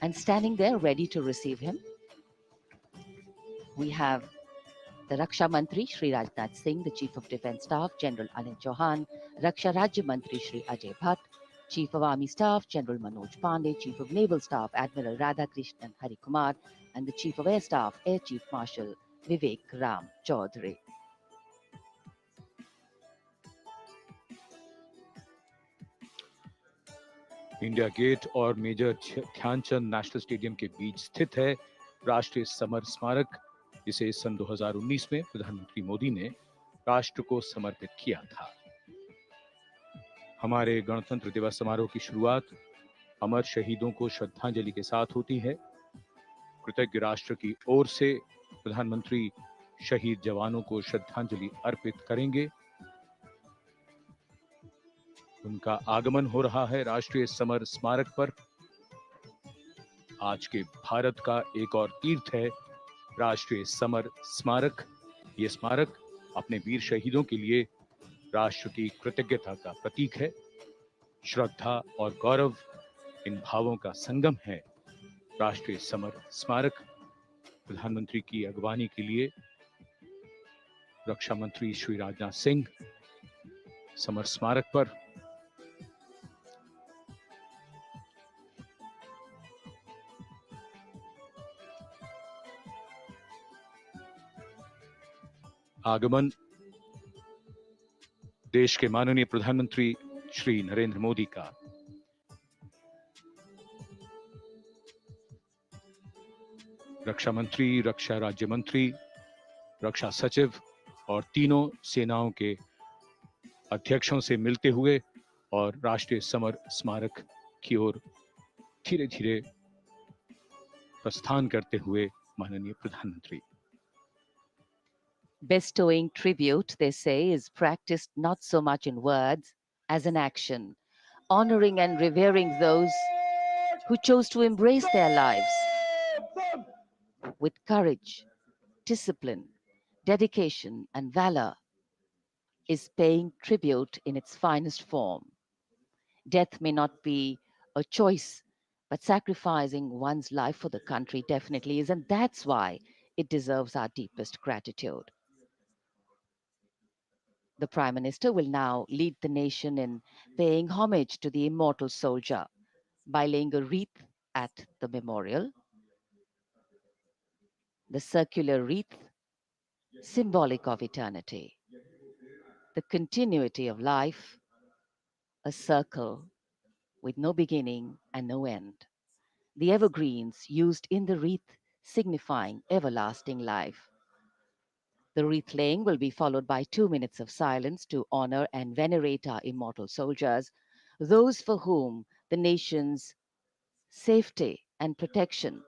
And standing there ready to receive him, we have the Raksha Mantri Shri Rajnath Singh, the Chief of Defence Staff General Anil Chauhan, Raksha Rajya Mantri Shri Ajay Bhatt, Chief of Army Staff General Manoj Pandey, Chief of Naval Staff Admiral Radhakrishnan Harikumar, and the Chief of Air Staff Air Chief Marshal Vivek Ram Chaudhary. India gate और major Dhyan Chand national stadium के बीच स्थित है राष्ट्रीय summer स्मारक, जिसे सन 2019 में प्रधानमंत्री मोदी ने राष्ट्र को समर्पित किया था। हमारे गणतंत्र दिवस समारोह की शुरुआत अमर शहीदों को श्रद्धांजलि के साथ होती है। कृतज्ञ राष्ट्र की ओर से प्रधानमंत्री शहीद जवानों को श्रद्धांजलि अर्पित करेंगे। उनका आगमन हो रहा है राष्ट्रीय समर स्मारक पर। आज के भारत का एक और तीर्थ है राष्ट्रीय समर स्मारक। ये स्मारक अपने वीर शहीदों के लिए राष्ट्र की कृतज्ञता का प्रतीक है। श्रद्धा और गौरव, इन भावों का संगम है राष्ट्रीय समर स्मारक। प्रधानमंत्री की अगवानी के लिए रक्षा मंत्री श्री राजनाथ सिंह समर स्मारक पर। आगमन देश के माननीय प्रधानमंत्री श्री नरेंद्र मोदी का। रक्षा मंत्री, रक्षा राज्य मंत्री, रक्षा सचिव और तीनों सेनाओं के अध्यक्षों से मिलते हुए और राष्ट्रीय समर स्मारक की ओर धीरे धीरे प्रस्थान करते हुए माननीय प्रधानमंत्री। Bestowing tribute, they say, is practiced not so much in words as in action, honoring and revering those who chose to embrace their lives with courage, discipline, dedication, and valor is paying tribute in its finest form. Death may not be a choice, but sacrificing one's life for the country definitely is, and that's why it deserves our deepest gratitude. The Prime Minister will now lead the nation in paying homage to the immortal soldier by laying a wreath at the memorial. The circular wreath, symbolic of eternity, the continuity of life, a circle with no beginning and no end. The evergreens used in the wreath signifying everlasting life. The wreath laying will be followed by 2 minutes of silence to honor and venerate our immortal soldiers, those for whom the nation's safety and protection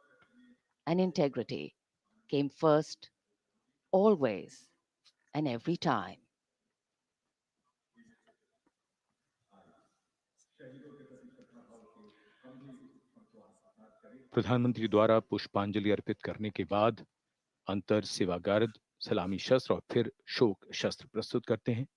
and integrity came first, always and every time. प्रधानमंत्री द्वारा पुष्पांजलि अर्पित करने के बाद अंतर सेवागार्द सलामी शस्त्र और फिर शोक शस्त्र प्रस्तुत करते हैं।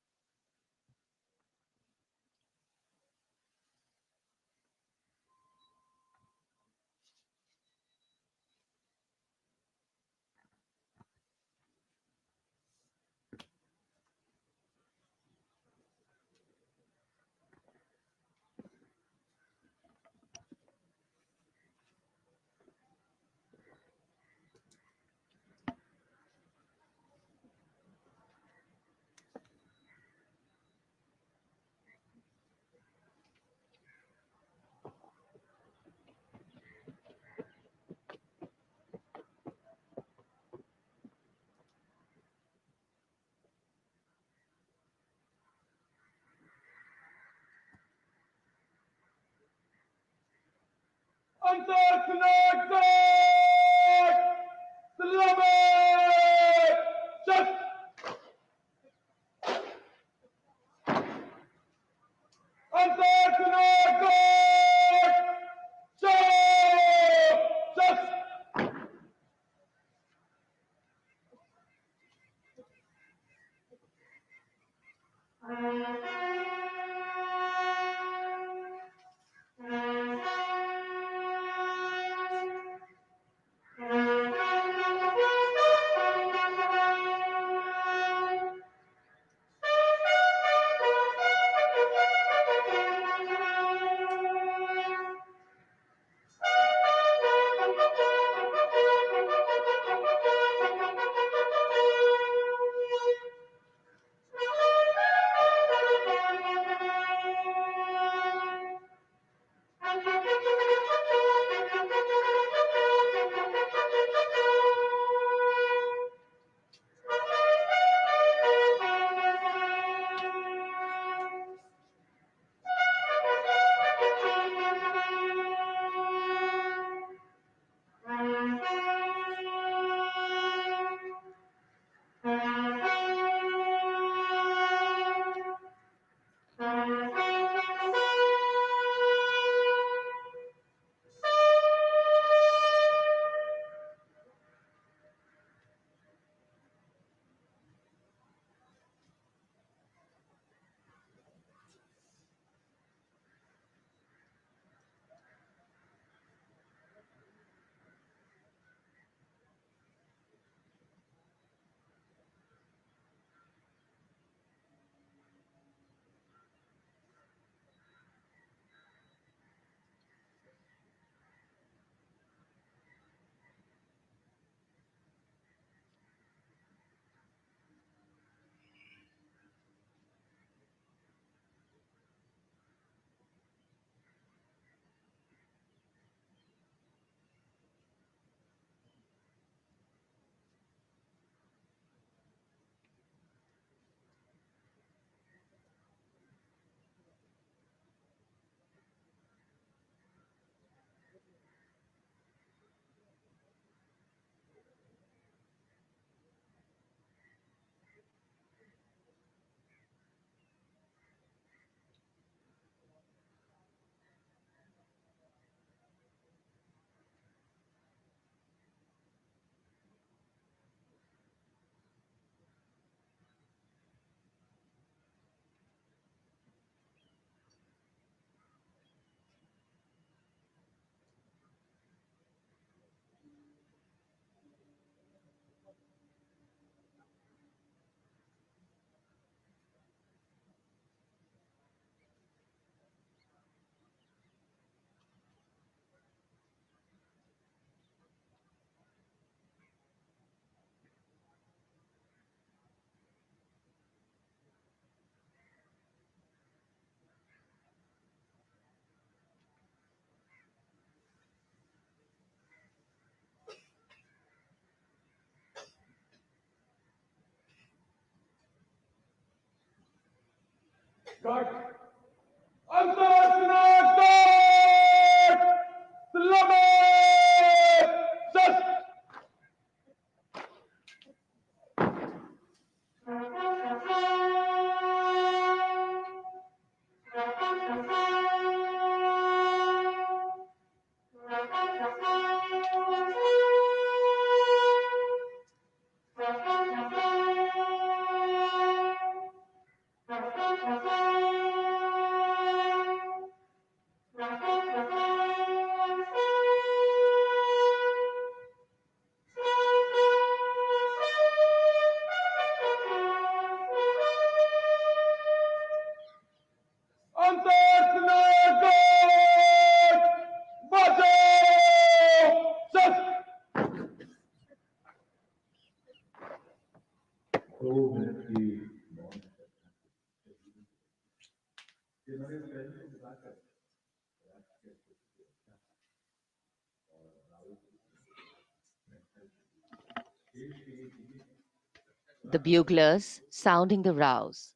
The buglers sounding the rouse,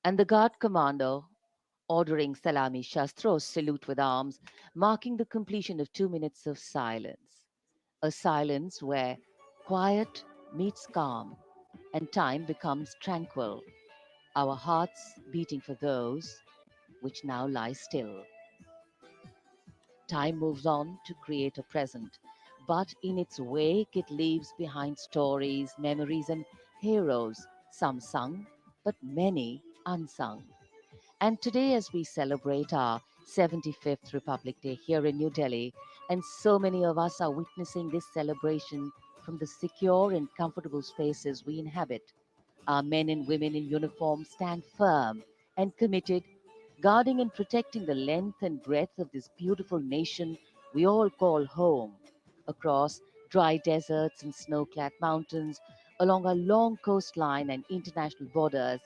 and the guard commander ordering Salami Shastros salute with arms, marking the completion of 2 minutes of silence. A silence where quiet meets calm and time becomes tranquil, our hearts beating for those which now lie still. Time moves on to create a present, but in its wake it leaves behind stories, memories, and heroes, some sung, but many unsung. And today, as we celebrate our 75th Republic Day here in New Delhi, and so many of us are witnessing this celebration from the secure and comfortable spaces we inhabit, our men and women in uniform stand firm and committed, guarding and protecting the length and breadth of this beautiful nation we all call home, across dry deserts and snow clad mountains, along our long coastline and international borders,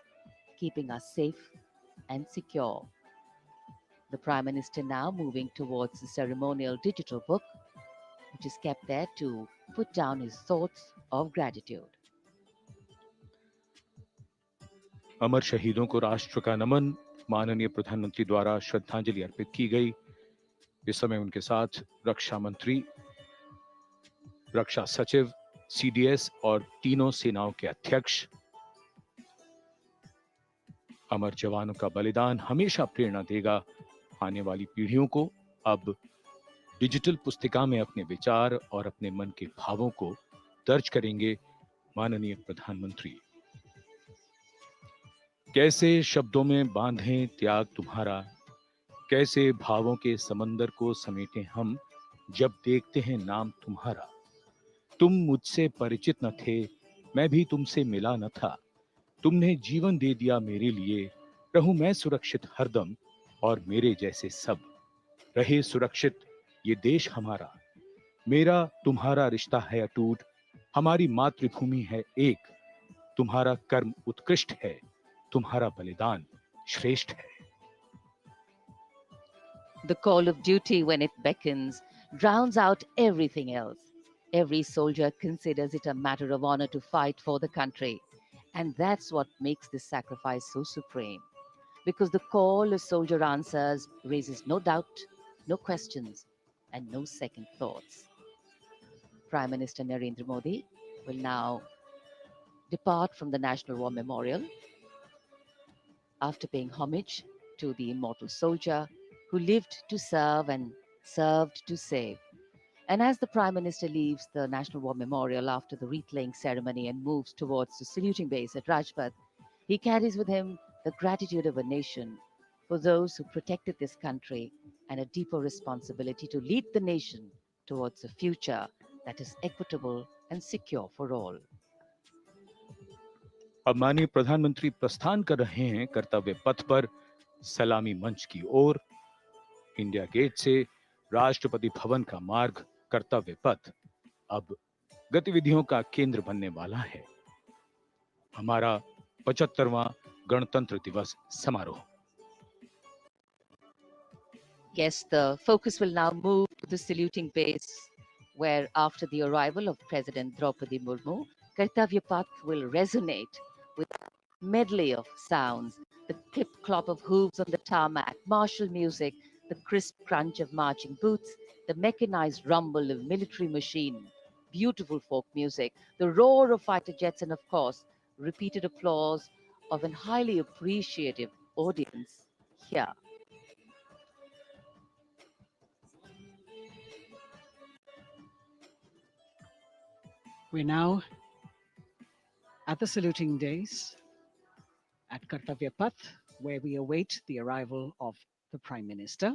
keeping us safe and secure. The Prime Minister now moving towards the ceremonial digital book, which is kept there to put down his thoughts of gratitude. अमर शहीदों को राष्ट्र का नमन। माननीय प्रधानमंत्री द्वारा श्रद्धांजलि अर्पित की गई। इस समय उनके साथ रक्षा मंत्री, रक्षा सचिव, सीडीएस और तीनों सेनाओं के अध्यक्ष। अमर जवानों का बलिदान हमेशा प्रेरणा देगा आने वाली पीढ़ियों को। अब डिजिटल पुस्तिका में अपने विचार और अपने मन के भावों को दर्ज करेंगे माननीय प्रधानमंत्री। कैसे शब्दों में बांधें त्याग तुम्हारा, कैसे भावों के समंदर को समेटें हम, जब देखते हैं नाम तुम्हारा। तुम मुझसे परिचित न थे, मैं भी तुमसे मिला न था, तुमने जीवन दे दिया मेरे लिए, रहूं मैं सुरक्षित हरदम और मेरे जैसे सब रहे सुरक्षित ये देश हमारा। मेरा तुम्हारा रिश्ता है अटूट, हमारी मातृभूमि है एक, तुम्हारा कर्म उत्कृष्ट है, तुम्हारा बलिदान श्रेष्ठ है। The call of duty, when it beckons, drowns out everything else. Every soldier considers it a matter of honor to fight for the country. And that's what makes this sacrifice so supreme. Because the call a soldier answers raises no doubt, no questions, and no second thoughts. Prime Minister Narendra Modi will now depart from the National War Memorial after paying homage to the immortal soldier who lived to serve and served to save. And as the Prime Minister leaves the National War Memorial after the wreath laying ceremony and moves towards the saluting base at Rajpath, he carries with him the gratitude of a nation for those who protected this country and a deeper responsibility to lead the nation towards a future that is equitable and secure for all. अब माननीय प्रधानमंत्री प्रस्थान कर रहे हैं कर्तव्य पथ पर सलामी मंच की ओर। इंडिया गेट से राष्ट्रपति भवन का मार्ग कर्तव्य पथ अब गतिविधियों का केंद्र बनने वाला है। हमारा 75वां गणतंत्र दिवस समारोह। Yes, the focus will now move to the saluting base, where after the arrival of President Draupadi Murmu, Kartavya Path will resonate with medley of sounds, the clip clop of hooves on the tarmac, martial music, the crisp crunch of marching boots, the mechanized rumble of military machine, beautiful folk music, the roar of fighter jets, and of course, repeated applause of an highly appreciative audience here. We're now at the saluting days at Kartavya Path, where we await the arrival of the Prime Minister.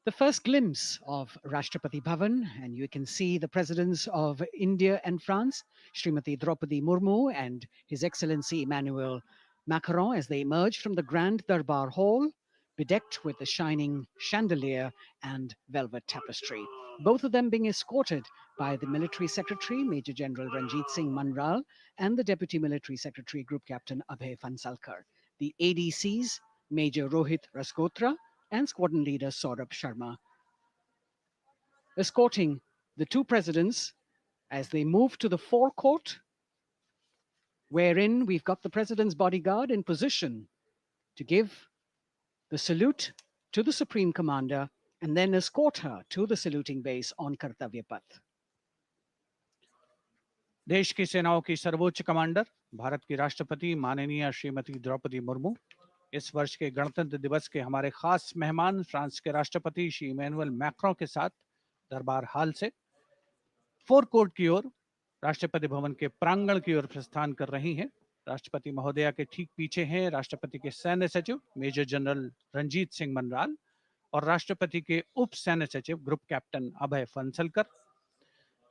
The first glimpse of Rashtrapati Bhavan, and you can see the presidents of India and France, Srimati Draupadi Murmu and His Excellency Emmanuel Macron, as they emerge from the Grand Darbar Hall, bedecked with the shining chandelier and velvet tapestry. Both of them being escorted by the Military Secretary, Major General Ranjit Singh Manral, and the Deputy Military Secretary, Group Captain Abhay Fansalkar. The ADCs, Major Rohit Rasgotra and Squadron Leader Saurabh Sharma, escorting the two presidents as they move to the forecourt, wherein we've got the president's bodyguard in position to give the salute to the Supreme Commander and then escort her to the saluting base on Kartavya Path. देश की सेनाओं की सर्वोच्च commander Bharat की राष्ट्रपति माननीय श्रीमती द्रौपदी मुर्मू, इस वर्ष के गणतंत्र दिवस के हमारे खास मेहमान फ्रांस के राष्ट्रपति श्री इमैनुअल मैक्रों के साथ दरबार हाल से फोर कोर्ट की ओर राष्ट्रपति भवन के प्रांगण की ओर प्रस्थान कर रही हैं। राष्ट्रपति महोदया के ठीक पीछे हैं राष्ट्रपति के सैन्य सचिव मेजर जनरल रंजीत सिंह मनराल और राष्ट्रपति के उप सैन्य सचिव ग्रुप कैप्टन अभय फंसलकर।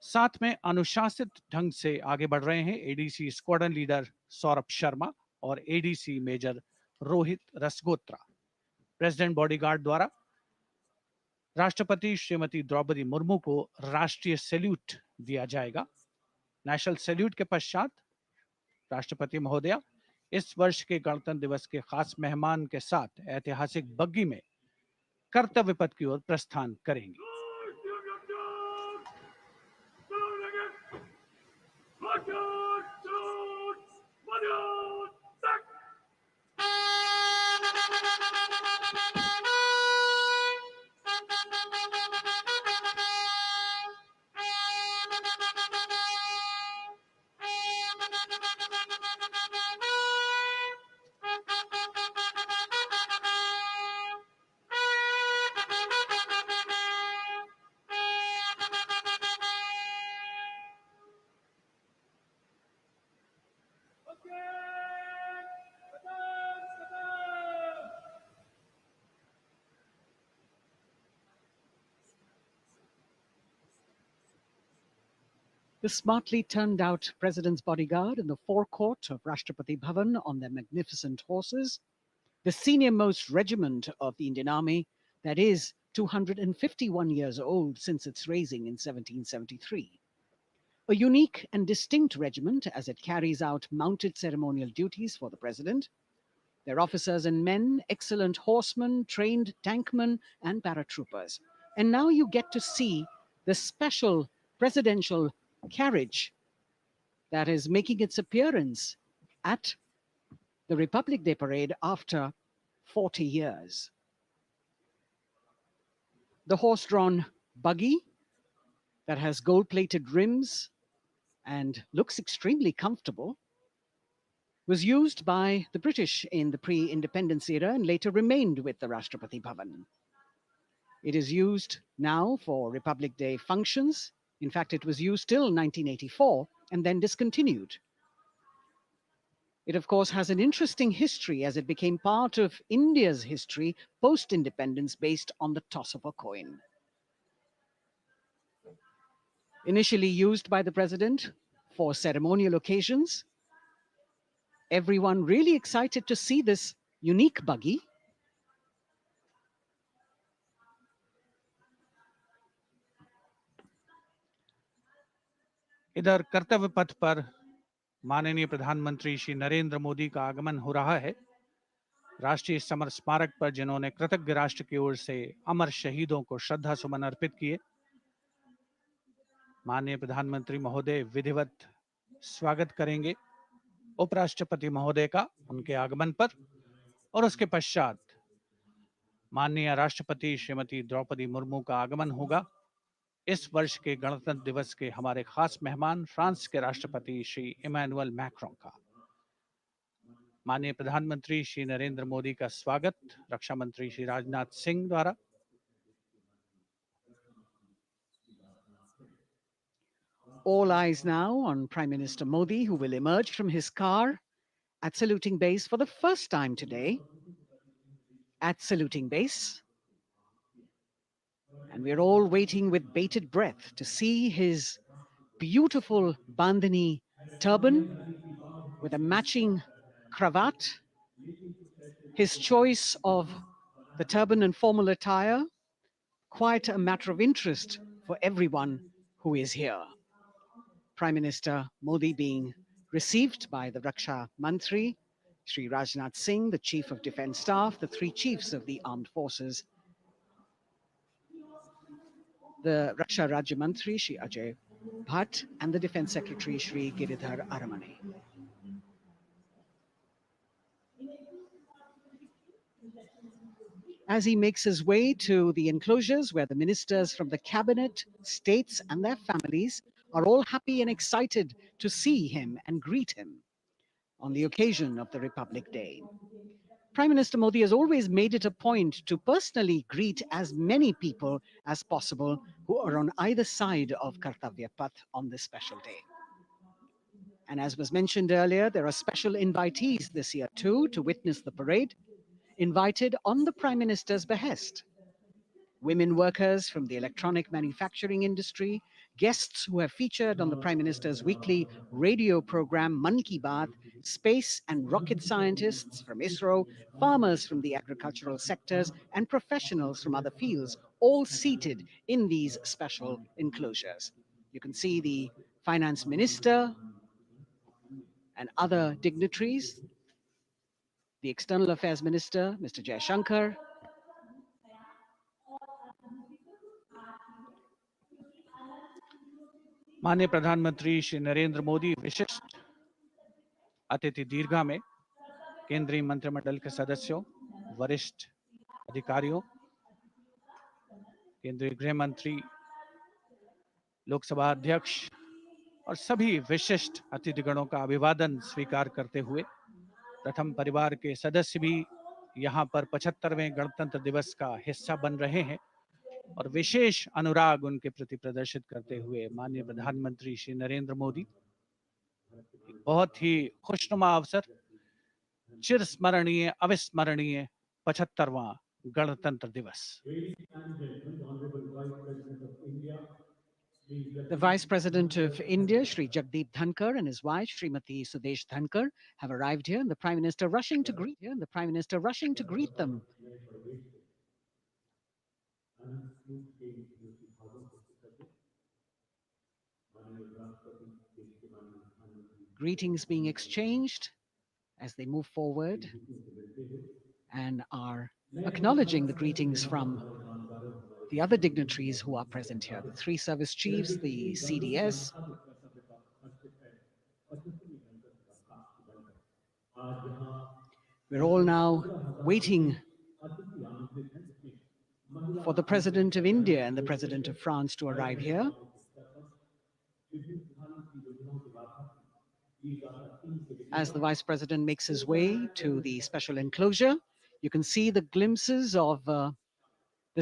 साथ में अनुशासित ढंग से आगे बढ़ रहे हैं ADC squadron leader Saurabh Sharma और ADC major Rohit Rasgotra. President bodyguard द्वारा राष्ट्रपति श्रीमती द्रौपदी मुर्मू को राष्ट्रीय सैल्यूट दिया जाएगा। नेशनल सैल्यूट के पश्चात राष्ट्रपति महोदया इस वर्ष के गणतंत्र दिवस के खास मेहमान के साथ ऐतिहासिक बग्गी में कर्तव्य पथ की ओर प्रस्थान करेंगी। The smartly turned out president's bodyguard in the forecourt of Rashtrapati Bhavan on their magnificent horses, the senior most regiment of the Indian Army, that is 251 years old since its raising in 1773. A unique and distinct regiment as it carries out mounted ceremonial duties for the president. Their officers and men, excellent horsemen, trained tankmen and paratroopers. And now you get to see the special presidential carriage that is making its appearance at the Republic Day parade after 40 years. The horse-drawn buggy that has gold-plated rims and looks extremely comfortable was used by the British in the pre-independence era and later remained with the Rashtrapati Bhavan. It is used now for Republic Day functions. In fact, it was used till 1984 and then discontinued. It, of course, has an interesting history as it became part of India's history post-independence based on the toss of a coin. Initially used by the president for ceremonial occasions, everyone really excited to see this unique buggy. इधर कर्तव्य पथ पर माननीय प्रधानमंत्री श्री नरेंद्र मोदी का आगमन हो रहा है। राष्ट्रीय समर स्मारक पर जिन्होंने कृतज्ञ राष्ट्र की ओर से अमर शहीदों को श्रद्धा सुमन अर्पित किए, माननीय प्रधानमंत्री महोदय विधिवत स्वागत करेंगे। उपराष्ट्रपति महोदय का उनके आगमन पर और उसके पश्चात माननीय राष्ट्रपति श्रीमती द्रौपदी मुर्मू का आगमन होगा। इस वर्ष के गणतंत्र दिवस के हमारे खास मेहमान फ्रांस के राष्ट्रपति श्री इमैनुअल मैक्रों का। माननीय प्रधानमंत्री श्री नरेंद्र मोदी का स्वागत रक्षा मंत्री श्री राजनाथ सिंह द्वारा। All eyes now on Prime Minister Modi, who will emerge from his car at saluting base for the first time today. At saluting base. And we're all waiting with bated breath to see his beautiful bandhani turban with a matching cravat. His choice of the turban and formal attire, quite a matter of interest for everyone who is here. Prime Minister Modi being received by the Raksha Mantri, Shri Rajnath Singh, the Chief of Defence Staff, the three chiefs of the armed forces, the Raksha Rajya Mantri, Shri Ajay Bhatt, and the Defence Secretary, Shri Giridhar Aramane. As he makes his way to the enclosures where the ministers from the cabinet, states, and their families are all happy and excited to see him and greet him on the occasion of the Republic Day. Prime Minister Modi has always made it a point to personally greet as many people as possible who are on either side of Kartavya Path on this special day. And as was mentioned earlier, there are special invitees this year too to witness the parade, invited on the Prime Minister's behest. Women workers from the electronic manufacturing industry, guests who have featured on the Prime Minister's weekly radio program Mann Ki Baat, space and rocket scientists from ISRO, farmers from the agricultural sectors, and professionals from other fields, all seated in these special enclosures. You can see the Finance Minister and other dignitaries, the External Affairs Minister, Mr. Jaishankar, माननीय प्रधानमंत्री श्री नरेंद्र मोदी विशिष्ट अतिथि दीर्घा में केंद्रीय मंत्रिमंडल के सदस्यों, वरिष्ठ अधिकारियों, केंद्रीय गृह मंत्री, लोकसभा अध्यक्ष और सभी विशिष्ट अतिथिगणों का अभिवादन स्वीकार करते हुए प्रथम परिवार के सदस्य भी यहां पर 75वें गणतंत्र दिवस का हिस्सा बन रहे हैं और विशेष अनुराग उनके प्रति प्रदर्शित करते हुए माननीय प्रधानमंत्री श्री नरेंद्र मोदी बहुत ही खुशनुमा अवसर, चिरस्मरणीय अविस्मरणीय 75वां गणतंत्र दिवस। The Vice President of India, Shri Jagdeep Dhankar, and his wife, Srimati Sudesh Dhankar, have arrived here, and the Prime Minister rushing to greet them. Greetings being exchanged as they move forward and are acknowledging the greetings from the other dignitaries who are present here, the three service chiefs, the CDS. We're all now waiting for the President of India and the President of France to arrive here. As the Vice President makes his way to the special enclosure, you can see the glimpses of the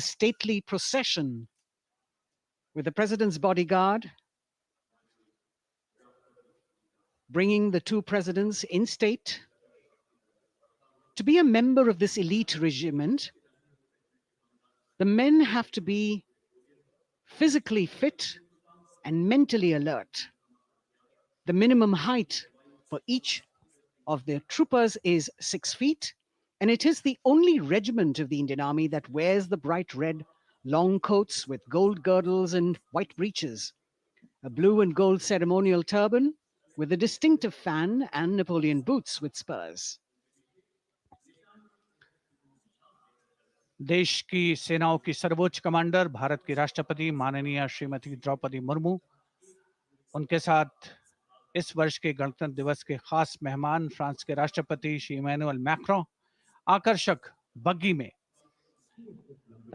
stately procession with the President's bodyguard bringing the two presidents in state. To be a member of this elite regiment, the men have to be physically fit and mentally alert. The minimum height for each of the troopers is 6 feet, and it is the only regiment of the Indian Army that wears the bright red long coats with gold girdles and white breeches, a blue and gold ceremonial turban with a distinctive fan and Napoleon boots with spurs. देश की सेनाओं की सर्वोच्च commander Bharat की राष्ट्रपति माननीय श्रीमती द्रौपदी मुर्मू, उनके साथ इस वर्ष के गणतंत्र दिवस के खास मेहमान फ्रांस के राष्ट्रपति श्री इमैनुअल मैक्रों आकर्षक बग्गी में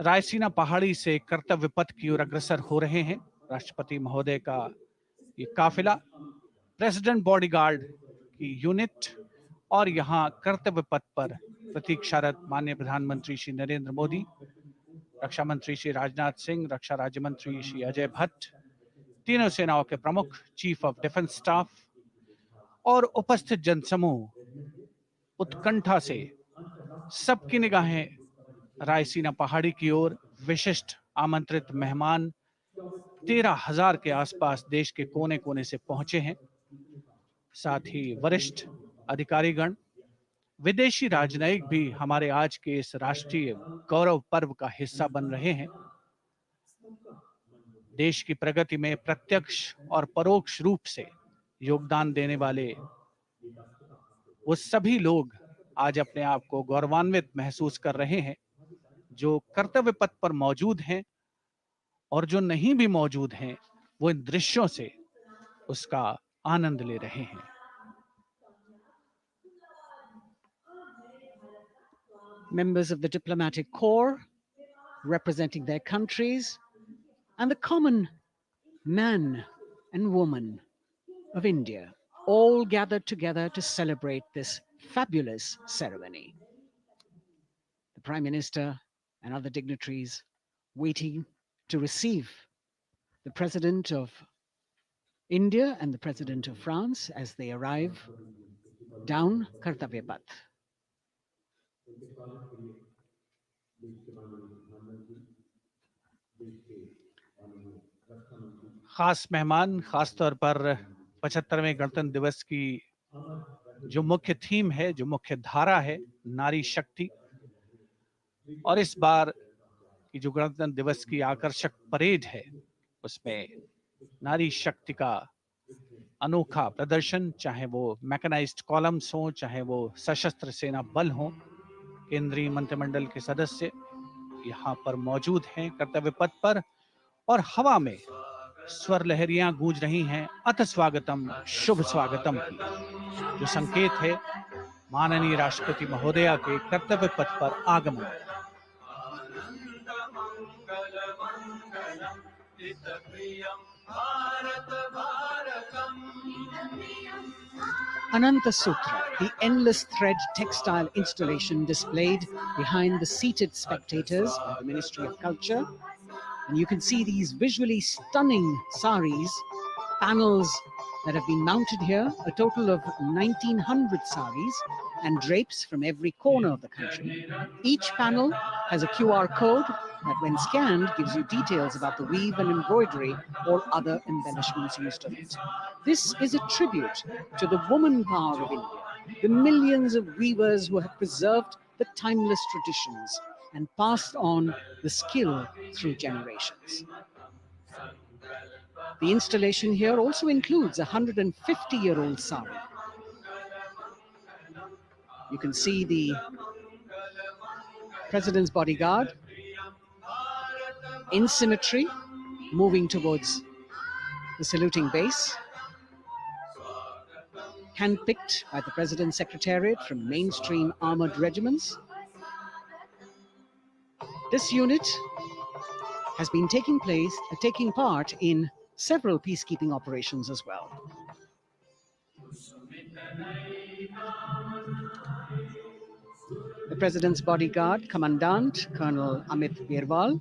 रायसीना पहाड़ी से कर्तव्य पथ की ओर अग्रसर हो रहे हैं। राष्ट्रपति महोदय का ये काफिला प्रेसिडेंट बॉडीगार्ड की यूनिट और यहाँ कर्तव्य पथ पर प्रतीक्षारत माननीय प्रधानमंत्री श्री नरेंद्र मोदी, रक्षा मंत्री श्री राजनाथ सिंह, रक्षा राज्य मंत्री श्री अजय भट्ट, तीनों सेनाओं के प्रमुख, चीफ ऑफ डिफेंस स्टाफ और उपस्थित जनसमूह उत्कंठा से सबकी निगाहें रायसीना पहाड़ी की ओर। विशिष्ट आमंत्रित मेहमान 13,000 के आसपास देश के कोने कोने से पहुंचे हैं। साथ ही वरिष्ठ अधिकारीगण, विदेशी राजनयिक भी हमारे आज के इस राष्ट्रीय गौरव पर्व का हिस्सा बन रहे हैं। देश की प्रगति में प्रत्यक्ष और परोक्ष रूप से योगदान देने वाले वो सभी लोग आज अपने आप को गौरवान्वित महसूस कर रहे हैं, जो कर्तव्य पथ पर मौजूद हैं और जो नहीं भी मौजूद हैं, वो इन दृश्यों से उसका आनंद ले रहे हैं। Members of the diplomatic corps representing their countries and the common man and woman of India all gathered together to celebrate this fabulous ceremony. The Prime Minister and other dignitaries waiting to receive the President of India and the President of France as they arrive down Kartavya Path. खास मेहमान, खास तौर पर 75वें गणतंत्र दिवस की जो मुख्य थीम है, जो मुख्य धारा है, नारी शक्ति, और इस बार की जो गणतंत्र दिवस की आकर्षक परेड है, उसमें नारी शक्ति का अनोखा प्रदर्शन, चाहे वो मैकेनाइज्ड कॉलम्स हो, चाहे वो सशस्त्र सेना बल हो, केंद्रीय मंत्रिमंडल के सदस्य यहाँ पर मौजूद हैं कर्तव्य पथ पर, और हवा में स्वर लहरियां गूंज रही हैं अथ स्वागतम, शुभ स्वागतम की, जो संकेत है माननीय राष्ट्रपति महोदया के कर्तव्य पथ पर आगमन। Ananta Sutra, the endless thread textile installation displayed behind the seated spectators by the Ministry of Culture. And you can see these visually stunning saris, panels that have been mounted here, a total of 1,900 saris and drapes from every corner of the country. Each panel has a QR code that when scanned gives you details about the weave and embroidery or other embellishments used on it. This is a tribute to the woman power of India, the millions of weavers who have preserved the timeless traditions and passed on the skill through generations. The installation here also includes a 150-year-old sari. You can see the President's bodyguard in symmetry moving towards the saluting base, handpicked by the President's Secretariat from mainstream armored regiments. This unit has been taking part in several peacekeeping operations as well. The President's bodyguard, Commandant Colonel Amit Birwal,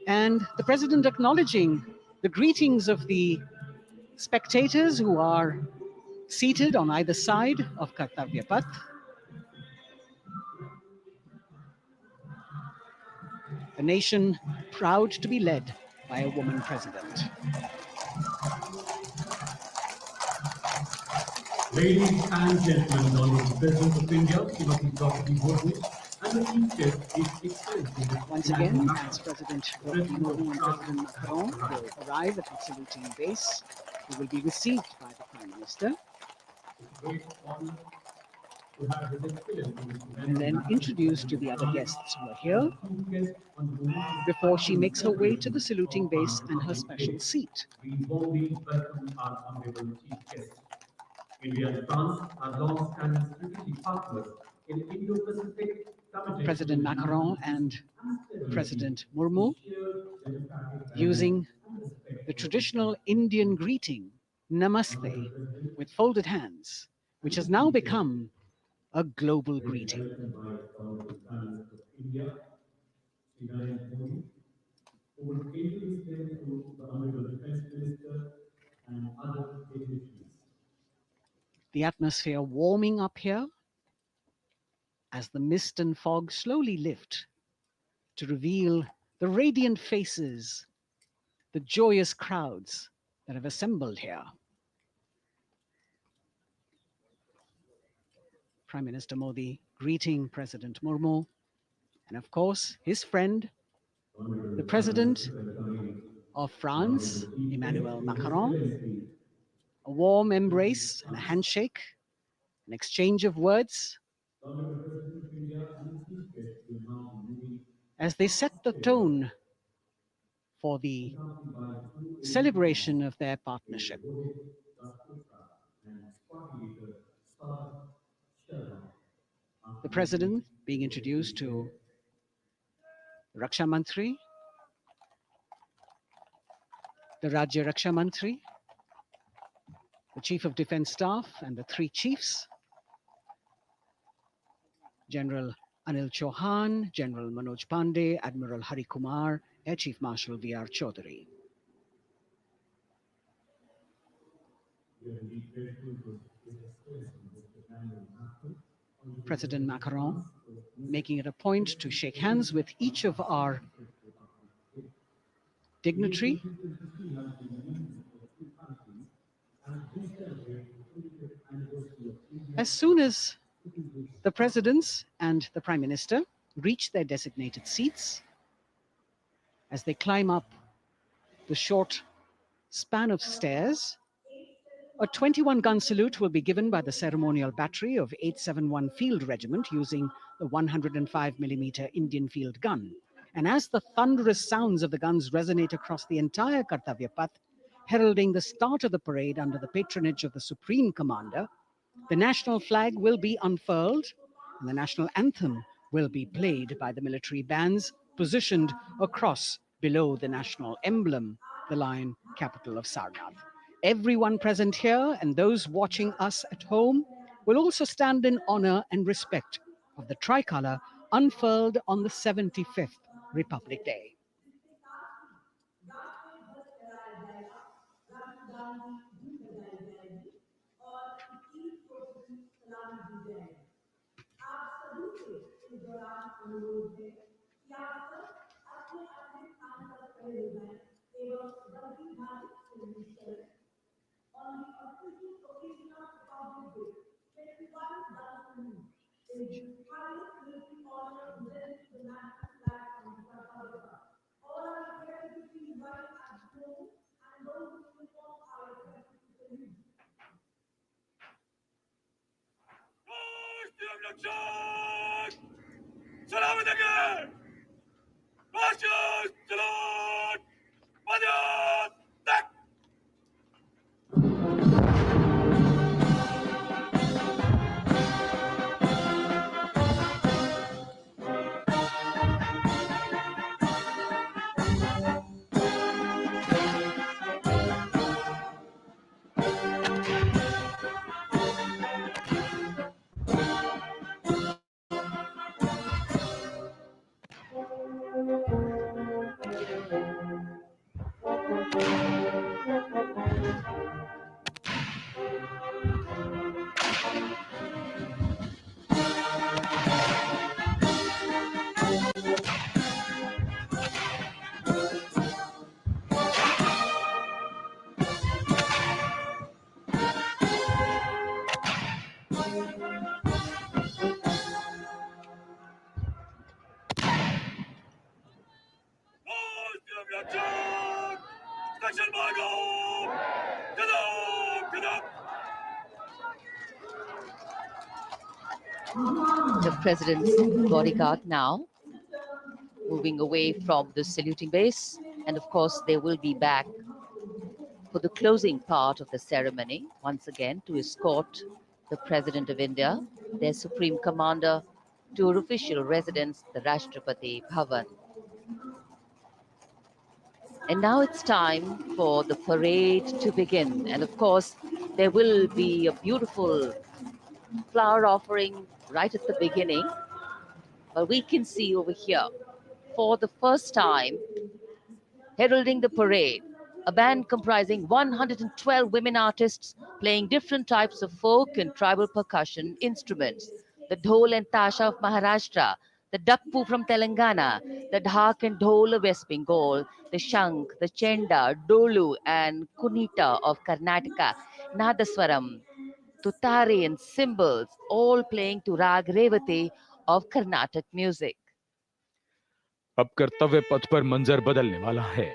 and the President acknowledging the greetings of the spectators who are seated on either side of Kartavya Path. A nation proud to be led by a woman president. Ladies and gentlemen, the Honorable President of India, Srimati Draupadi Murmu, and the Chief Guest is extending. Once again, as President Draupadi Murmu and President Macron will arrive at the saluting base, they will be received by the Prime Minister. and then introduced to the other guests who are here before she makes her way to the saluting base and her special seat. We warmly welcome our honorable chief guest. India and France are long-standing strategic partners in Indo-Pacific. President Macron and President Murmu, using the traditional Indian greeting, Namaste, with folded hands, which has now become a global greeting. Who will introduce them to the Honorable Defense Minister and other dignitaries. The atmosphere warming up here as the mist and fog slowly lift to reveal the radiant faces, the joyous crowds that have assembled here. Prime Minister Modi greeting President Murmu, and of course, his friend, the President of France, Emmanuel Macron. A warm embrace and a handshake, an exchange of words as they set the tone for the celebration of their partnership. The President being introduced to Raksha Mantri, the Rajya Raksha Mantri, the Chief of Defence Staff and the three chiefs, General Anil Chauhan, General Manoj Pandey, Admiral Hari Kumar, Air Chief Marshal V.R. Chaudhary. President Macron making it a point to shake hands with each of our dignitary. As soon as the presidents and the Prime Minister reach their designated seats, as they climb up the short span of stairs, a 21-gun salute will be given by the ceremonial battery of 871 Field Regiment using the 105mm Indian field gun. And as the thunderous sounds of the guns resonate across the entire Kartavya Path, heralding the start of the parade under the patronage of the Supreme Commander, the national flag will be unfurled and the national anthem will be played by the military bands positioned across below the national emblem, the lion capital of Sarnath. Everyone present here and those watching us at home will also stand in honor and respect of the tricolour unfurled on the 75th Republic Day. The president's bodyguard now moving away from the saluting base. And of course, they will be back for the closing part of the ceremony, once again, to escort the President of India, their Supreme Commander, to her official residence, the Rashtrapati Bhavan. And now it's time for the parade to begin. And of course, there will be a beautiful flower offering right at the beginning. But we can see over here, for the first time, heralding the parade, a band comprising 112 women artists playing different types of folk and tribal percussion instruments. The dhol and tasha of Maharashtra, the dakpu from Telangana, the dhak and dhol of West Bengal, the shank, the chenda, dolu and kunita of Karnataka, nadaswaram, tutari and cymbals, all playing to Rag Revati of Carnatic music. अब कर्तव्य पथ पर मंजर बदलने वाला है।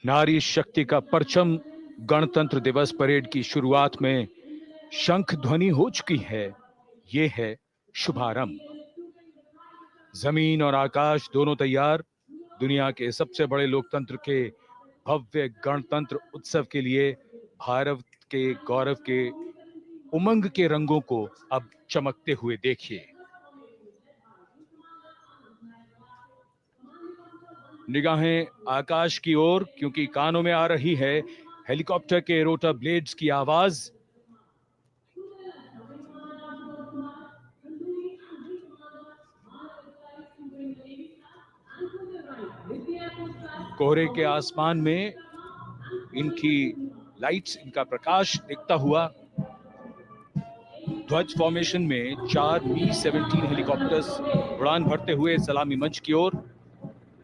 नारी शक्ति का परचम गणतंत्र दिवस परेड की शुरुआत में शंख ध्वनि हो चुकी है। ये है शुभारंभ। जमीन और आकाश दोनों तैयार, दुनिया के सबसे बड़े लोकतंत्र के भव्य गणतंत्र उत्सव के लिए भारत के गौरव के उमंग के रंगों को अब चमकते हुए देखिए। निगाहें आकाश की ओर, क्योंकि कानों में आ रही है हेलीकॉप्टर के रोटर ब्लेड्स की आवाज। कोहरे के आसमान में इनकी लाइट्स, इनका प्रकाश दिखता हुआ ध्वज फॉर्मेशन में 4 मी-17 हेलीकॉप्टर्स उड़ान भरते हुए सलामी मंच की ओर।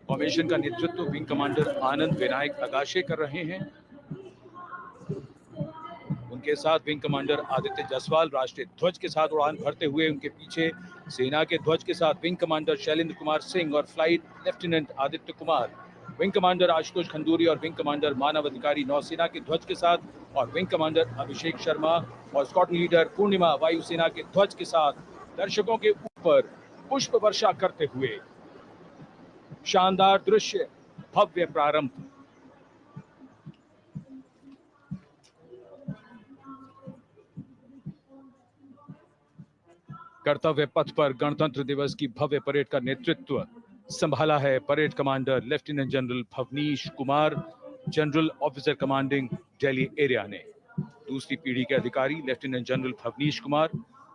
फॉर्मेशन का नेतृत्व विंग कमांडर आनंद विनायक अगाशे कर रहे हैं। उनके साथ विंग कमांडर आदित्य जायसवाल राष्ट्रीय ध्वज के साथ उड़ान भरते हुए, उनके पीछे सेना के ध्वज के साथ विंग कमांडर शैलेंद्र कुमार सिंह और flight lieutenant Aditya Kumar, wing commander Ashutosh Khanduri और विंग कमांडर मानव अधिकारी नौसेना के ध्वज के साथ, और विंग कमांडर अभिषेक शर्मा और स्क्वाड्रन लीडर पूर्णिमा वायुसेना के ध्वज के साथ दर्शकों के ऊपर पुष्प वर्षा करते हुए। शानदार दृश्य, भव्य प्रारंभ। कर्तव्य पथ पर गणतंत्र दिवस की भव्य परेड का नेतृत्व संभाला है parade commander lieutenant general Bhavnish Kumar, general officer commanding Delhi area ने। दूसरी पीढ़ी के अधिकारी लेफ्टिनेंट जनरल भवनीश कुमार,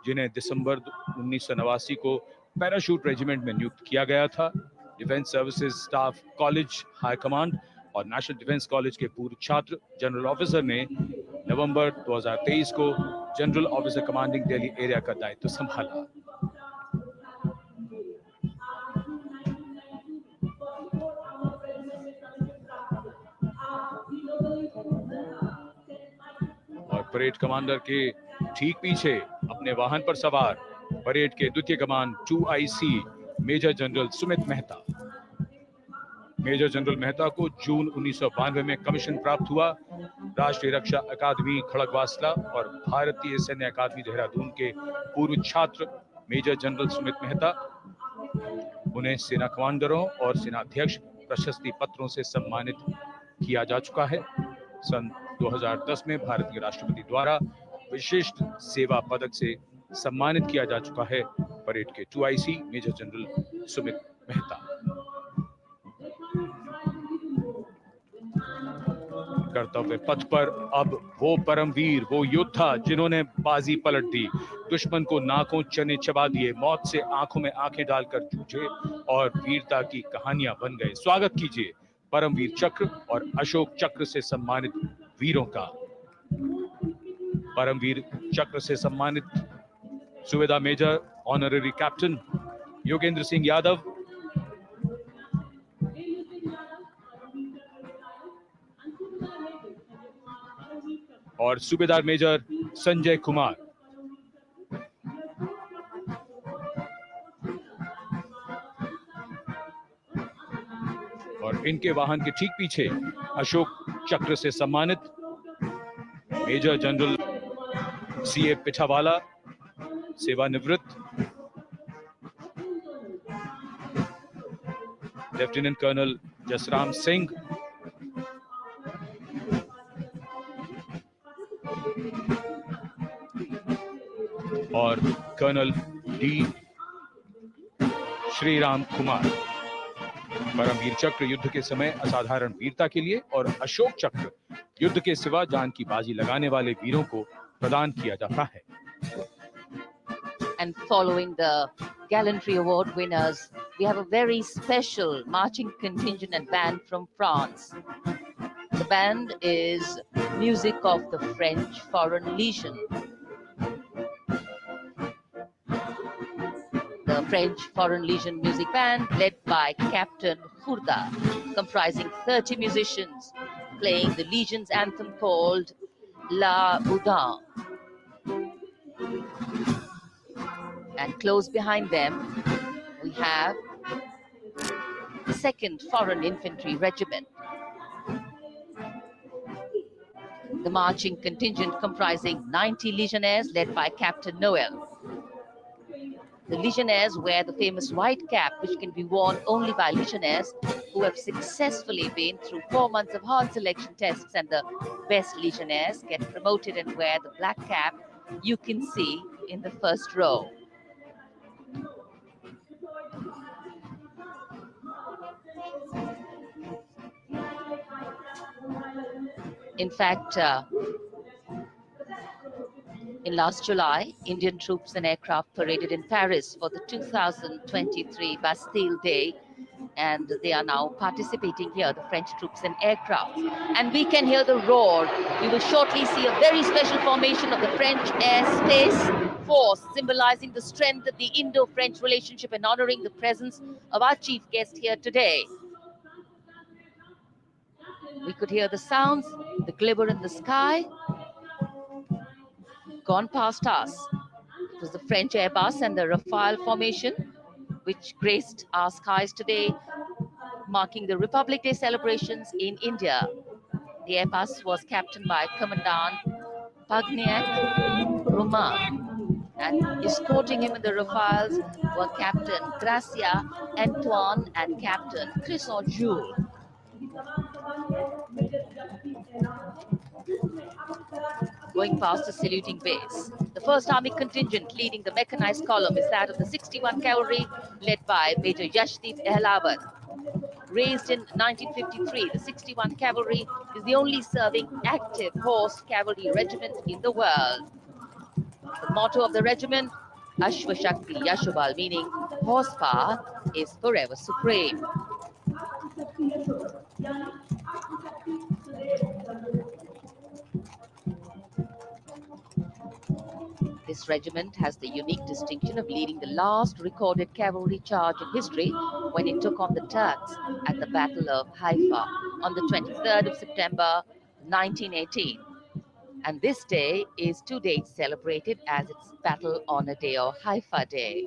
जिन्हें दिसंबर 1989 को पैराशूट रेजिमेंट में नियुक्त किया गया था, defence services staff college high command और नेशनल डिफेंस कॉलेज के पूर्व छात्र जनरल ऑफिसर ने नवंबर 2023 को general officer commanding Delhi area का दायित्व संभाला। और परेड कमांडर के ठीक पीछे अपने वाहन पर सवार परेड के द्वितीय कमान 2IC major general Sumit Mehta. Major general Mehta को जून 1992 में कमीशन प्राप्त हुआ। राष्ट्रीय रक्षा अकादमी खड़गवासला और भारतीय सैन्य अकादमी देहरादून के पूर्व छात्र मेजर जनरल सुमित मेहता, उन्हें सेना कमांडरों और सेनाध्यक्ष प्रशस्ति पत्रों से सम्मानित किया जा चुका है। सन 2010 में भारतीय राष्ट्रपति द्वारा विशिष्ट सेवा पदक से सम्मानित किया जा चुका है परेड के 2IC major general Sumit Mehta. कर्तव्य पथ पर अब वो परमवीर, वो योद्धा जिन्होंने बाजी पलट दी, दुश्मन को नाकों चने चबा दिए, मौत से आंखों में आंखें डालकर जूझे और वीरता की कहानियां बन गए। स्वागत कीजिए परमवीर चक्र और अशोक चक्र से सम्मानित वीरों का। परमवीर चक्र से सम्मानित subedar major honorary captain Yogendra Singh Yadav, और सूबेदार मेजर संजय कुमार। और इनके वाहन के ठीक पीछे अशोक चक्र से सम्मानित मेजर जनरल CA पिठावाला, सेवानिवृत्त, लेफ्टिनेंट कर्नल जसराम सिंह, और कर्नल D श्रीराम कुमार। परमवीर चक्र युद्ध के समय असाधारण वीरता के लिए और अशोक चक्र युद्ध के सिवा जान की बाजी लगाने वाले वीरों को प्रदान किया जाता है। And following the Gallantry Award winners, we have a very special marching contingent and band from France. The band is music of the French Foreign Legion. The French Foreign Legion music band, led by Captain Khurda, comprising 30 musicians, playing the Legion's anthem called La Boudin. And close behind them, we have the 2nd Foreign Infantry Regiment. The marching contingent comprising 90 Legionnaires, led by Captain Noel. The Legionnaires wear the famous white cap, which can be worn only by Legionnaires who have successfully been through 4 months of hard selection tests, and the best Legionnaires get promoted and wear the black cap you can see in the first row. In fact, in last July, Indian troops and aircraft paraded in Paris for the 2023 Bastille Day, and they are now participating here, the French troops and aircraft. And we can hear the roar. We will shortly see a very special formation of the French Air Space Force, symbolizing the strength of the Indo-French relationship and honoring the presence of our chief guest here today. We could hear the sounds, the glimmer in the sky. Gone past us. It was the French Airbus and the Rafale formation which graced our skies today, marking the Republic Day celebrations in India. The Airbus was captained by Commandant Pagniak Roman, and escorting him in the Rafales were Captain Gracia Antoine and Captain Crisson Jules. Going past the saluting base, the 1st Army contingent leading the mechanized column is that of the 61 Cavalry, led by Major Yashdeep Ehlawat. Raised in 1953, the 61 Cavalry is the only serving active horse cavalry regiment in the world. The motto of the regiment, Ashwa Shakti Yashobal, meaning horsepower is forever supreme. This regiment has the unique distinction of leading the last recorded cavalry charge in history when it took on the Turks at the Battle of Haifa on the 23rd of September 1918. And this day is to date celebrated as its Battle Honor Day or Haifa Day.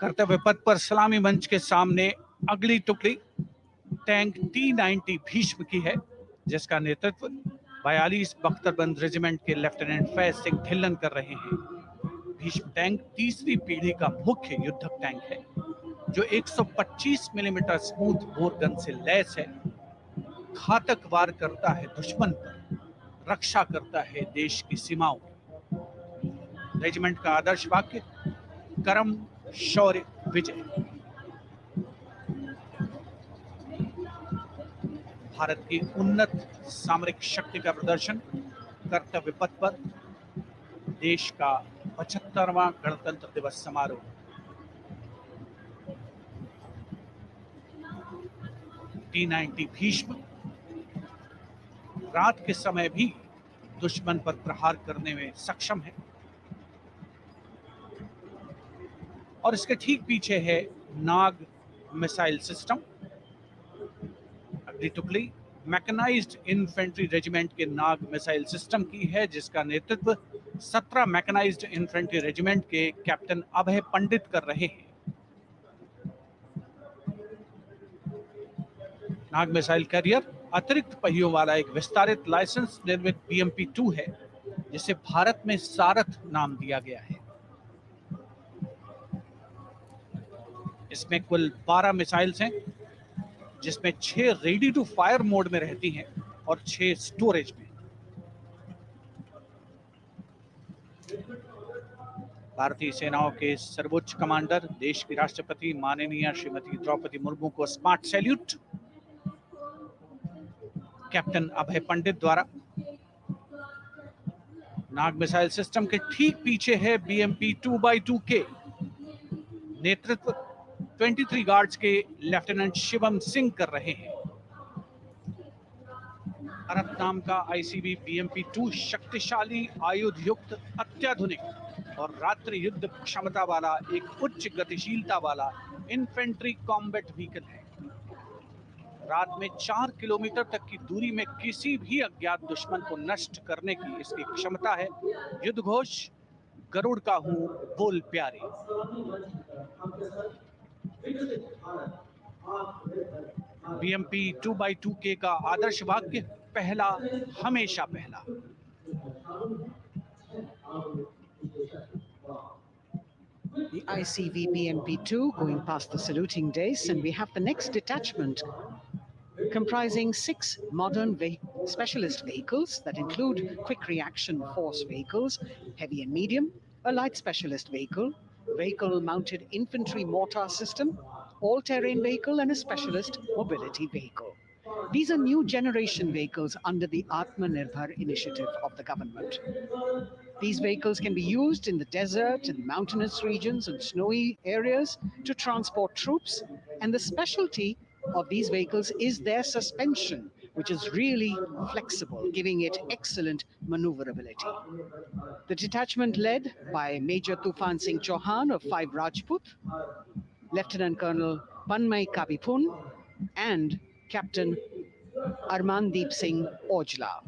कर्तव्य पथ पर सलामी मंच के सामने अगली टुकड़ी tank T-90 Bhishma की है, जिसका नेतृत्व 42 बख्तरबंद रेजिमेंट के लेफ्टिनेंट फैज सिंह ढिल्लन कर रहे हैं। भीष्म टैंक तीसरी पीढ़ी का मुख्य युद्धक टैंक है, जो 125 मिलीमीटर स्मूथ बोर गन से लैस है, घातक वार करता है दुश्मन पर, रक्षा करता है देश की सीमाओं की। रेजिमेंट का आदर्श वाक्य कर्म शौर्य विजय। भारत की उन्नत सामरिक शक्ति का प्रदर्शन कर्तव्य पथ पर देश का 75वां गणतंत्र दिवस समारोह। T-90 भीष्म रात के समय भी दुश्मन पर प्रहार करने में सक्षम है और इसके ठीक पीछे है नाग मिसाइल सिस्टम। अगली टुकड़ी मैकेनाइज्ड इन्फेंट्री रेजिमेंट के नाग मिसाइल सिस्टम की है, जिसका नेतृत्व 17 मैकेनाइज्ड इन्फेंट्री रेजिमेंट के कैप्टन अभय पंडित कर रहे हैं। नाग मिसाइल कैरियर अतिरिक्त पहियों वाला एक विस्तारित लाइसेंस निर्मित BMP-2 है, जिसे भारत में सारथ नाम दिया गया है। इसमें कुल 12 मिसाइल्स हैं, जिसमें 6 रेडी टू फायर मोड में रहती हैं और 6 स्टोरेज में। भारतीय सेनाओं के सर्वोच्च कमांडर देश की राष्ट्रपति माननीय श्रीमती द्रौपदी मुर्मू को स्मार्ट सैल्यूट कैप्टन अभय पंडित द्वारा। नाग मिसाइल सिस्टम के ठीक पीछे है BMP-2x2K। नेतृत्व 23 गार्ड्स के लेफ्टिनेंट शिवम सिंह कर रहे हैं। अरब नाम का ICV BMP-2 शक्तिशाली आयुध युक्त अत्याधुनिक और रात्रि युद्ध क्षमता वाला एक उच्च गतिशीलता वाला इन्फेंट्री कॉम्बैट व्हीकल है। रात में 4 किलोमीटर तक की दूरी में किसी भी अज्ञात दुश्मन को नष्ट करने की इसकी क्षमता है। युद्ध घोष गरुड़ का हूं बोल प्यारे। BMP-2x2K का आदर्श वाक्य पहला हमेशा पहला। The ICV BMP-2 going past the saluting dais, and we have the next detachment comprising 6 modern specialist vehicles that include quick reaction force vehicles, heavy and medium, a light specialist vehicle, vehicle-mounted infantry mortar system, all-terrain vehicle, and a specialist mobility vehicle. These are new generation vehicles under the Atmanirbhar initiative of the government. These vehicles can be used in the desert and mountainous regions and snowy areas to transport troops, and the specialty of these vehicles is their suspension, which is really flexible, giving it excellent maneuverability. The detachment led by Major Tufan Singh Chauhan of 5 Rajput, Lieutenant Colonel Panmay Kavipun, and Captain Armandeep Singh Ojla.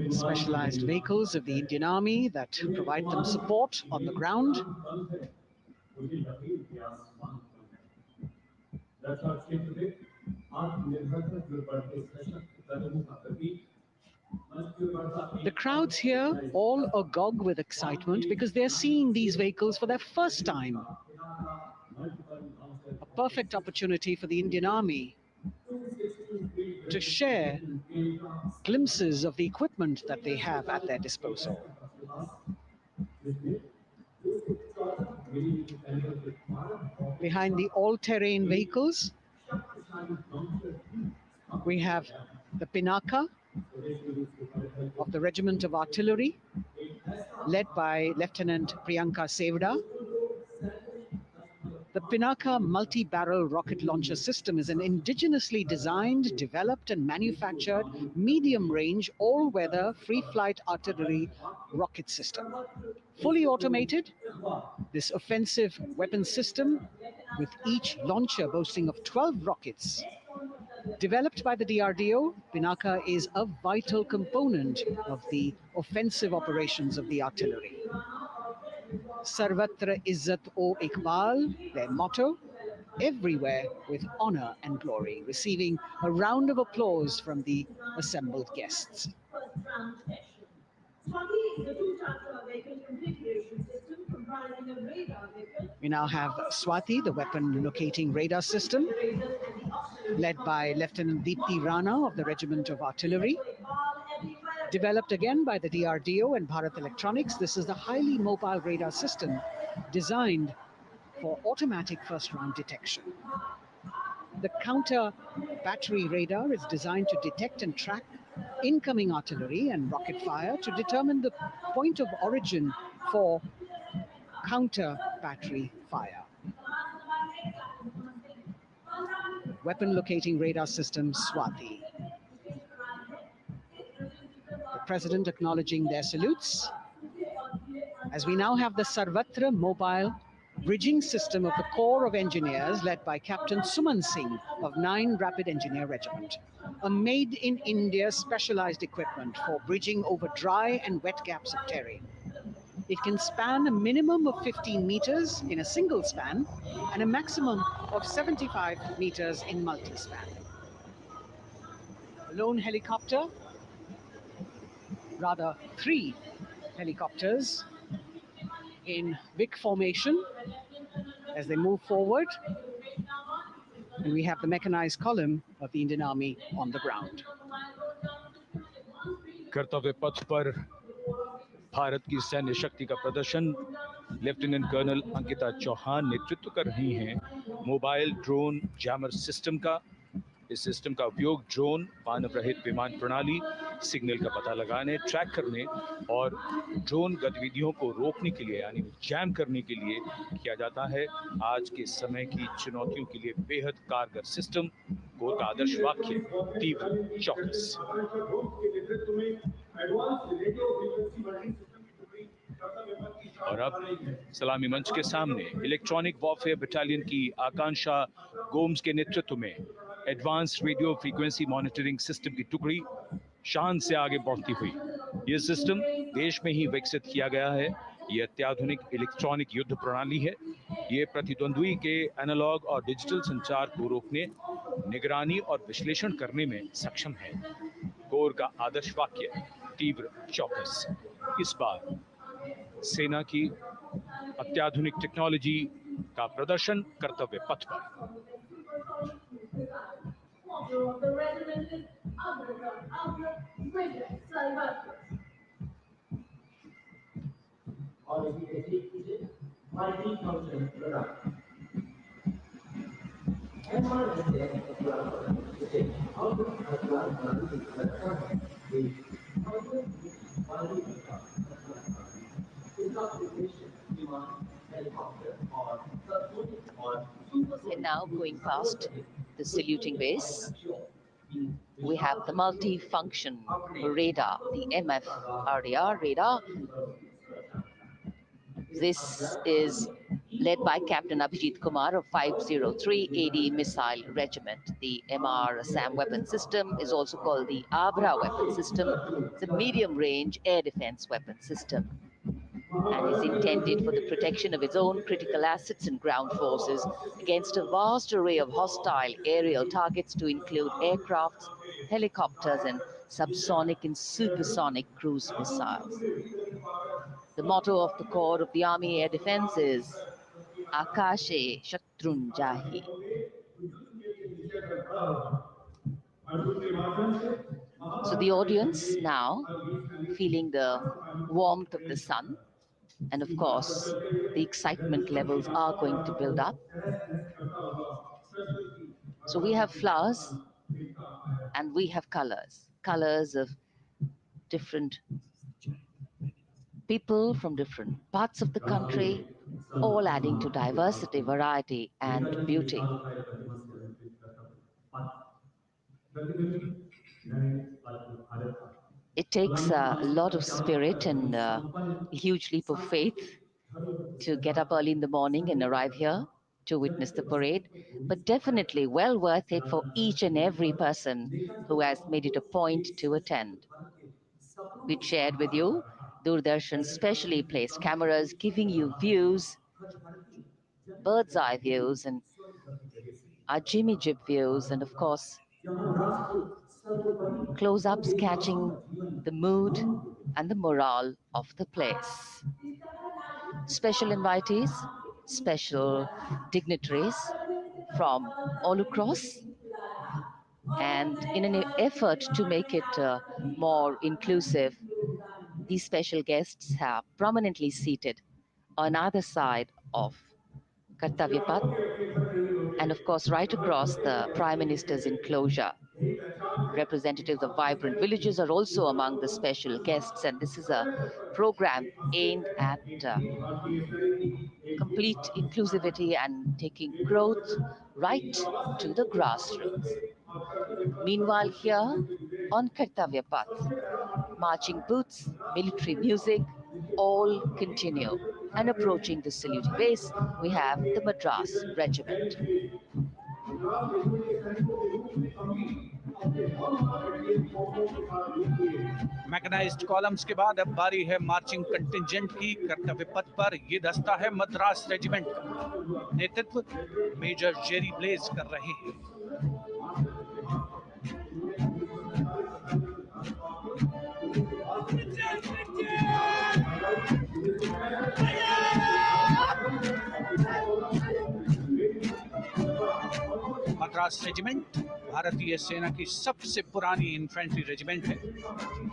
Specialized vehicles of the Indian Army that provide them support on the ground. The crowds here all agog with excitement because they're seeing these vehicles for their first time. A perfect opportunity for the Indian Army to share glimpses of the equipment that they have at their disposal. Behind the all-terrain vehicles, we have the Pinaka of the Regiment of Artillery, led by Lieutenant Priyanka Sevda. The Pinaka multi-barrel rocket launcher system is an indigenously designed, developed and manufactured medium-range, all-weather, free-flight artillery rocket system. Fully automated, this offensive weapon system, with each launcher boasting of 12 rockets, developed by the DRDO, Pinaka is a vital component of the offensive operations of the artillery. Sarvatra Izzat o Iqbal, their motto, everywhere with honor and glory, receiving a round of applause from the assembled guests. We now have Swati, the weapon locating radar system, led by Lieutenant Deepthi Rana of the Regiment of Artillery. Developed again by the DRDO and Bharat Electronics, this is the highly mobile radar system designed for automatic first-round detection. The counter battery radar is designed to detect and track incoming artillery and rocket fire to determine the point of origin for counter battery fire. Weapon locating radar system Swati. The President acknowledging their salutes, as we now have the Sarvatra mobile bridging system of the Corps of Engineers, led by Captain Suman Singh of 9 Rapid Engineer Regiment, a made-in-India specialized equipment for bridging over dry and wet gaps of terrain. It can span a minimum of 15 meters in a single span and a maximum of 75 meters in multi-span. A lone helicopter, rather 3 helicopters in Vic formation as they move forward, and we have the mechanized column of the Indian Army on the ground. कर्तव्य पथ पर भारत की सैन्य शक्ति का प्रदर्शन lieutenant colonel Ankita Chauhan नेतृत्व कर रही हैं मोबाइल ड्रोन जैमर सिस्टम का। इस सिस्टम का उपयोग ड्रोन, मानव रहित विमान प्रणाली, सिग्नल का पता लगाने, ट्रैक करने और ड्रोन गतिविधियों को रोकने के लिए यानी जैम करने के लिए किया जाता है। आज के समय की चुनौतियों के लिए बेहद कारगर सिस्टम, कोर का आदर्श वाक्य, तीव्र, चौकस। और अब सलामी मंच के सामने इलेक्ट्रॉनिक वॉरफेयर बटालियन की आकांक्षा गोम्स के नेतृत्व में advance radio frequency monitoring system की टुकड़ी शान से आगे बढ़ती हुई। यह सिस्टम देश में ही विकसित किया गया है। यह अत्याधुनिक इलेक्ट्रॉनिक युद्ध प्रणाली है। यह प्रतिद्वंद्वी के एनालॉग और डिजिटल संचार को रोकने, निगरानी और विश्लेषण करने में सक्षम है। कोर का आदर्श वाक्य, तीव्र, चौकस। इस बार सेना की अत्याधुनिक टेक्नोलॉजी का प्रदर्शन कर्तव्य पथ पर। And now going past the saluting base, we have the multi-function radar, the MF-RDR radar. This is led by Captain Abhijit Kumar of 503 AD Missile Regiment. The MR-SAM weapon system is also called the Abra weapon system. It's a medium-range air defense weapon system and is intended for the protection of its own critical assets and ground forces against a vast array of hostile aerial targets to include aircrafts, helicopters, and subsonic and supersonic cruise missiles. The motto of the Corps of the Army Air Defense is Akashe Shatrun Jahi. So the audience now feeling the warmth of the sun, and of course the excitement levels are going to build up. So we have flowers and we have colors of different people from different parts of the country, all adding to diversity, variety, and beauty. It takes a lot of spirit and a huge leap of faith to get up early in the morning and arrive here to witness the parade, but definitely well worth it for each and every person who has made it a point to attend. We shared with you Doordarshan's specially placed cameras giving you views, bird's eye views, and our Jimmy Jib views, and of course, close-ups catching the mood and the morale of the place. Special invitees, special dignitaries from all across, and in an effort to make it more inclusive, these special guests have prominently seated on either side of Kartavya Path, and of course right across the Prime Minister's enclosure. Representatives of vibrant villages are also among the special guests, and this is a program aimed at complete inclusivity and taking growth right to the grassroots. Meanwhile, here on Kartavya Path, marching boots, military music, all continue. And approaching the saluting base, we have the Madras Regiment. Mechanised columns के बाद अब बारी है marching contingent की। कर्तव्य पथ पर ये दस्ता है मद्रास रेजिमेंट का। नेतृत्व मेजर जेरी ब्लेज कर रहे हैं। मद्रास रेजिमेंट भारतीय सेना की सबसे पुरानी इन्फेंट्री रेजिमेंट है,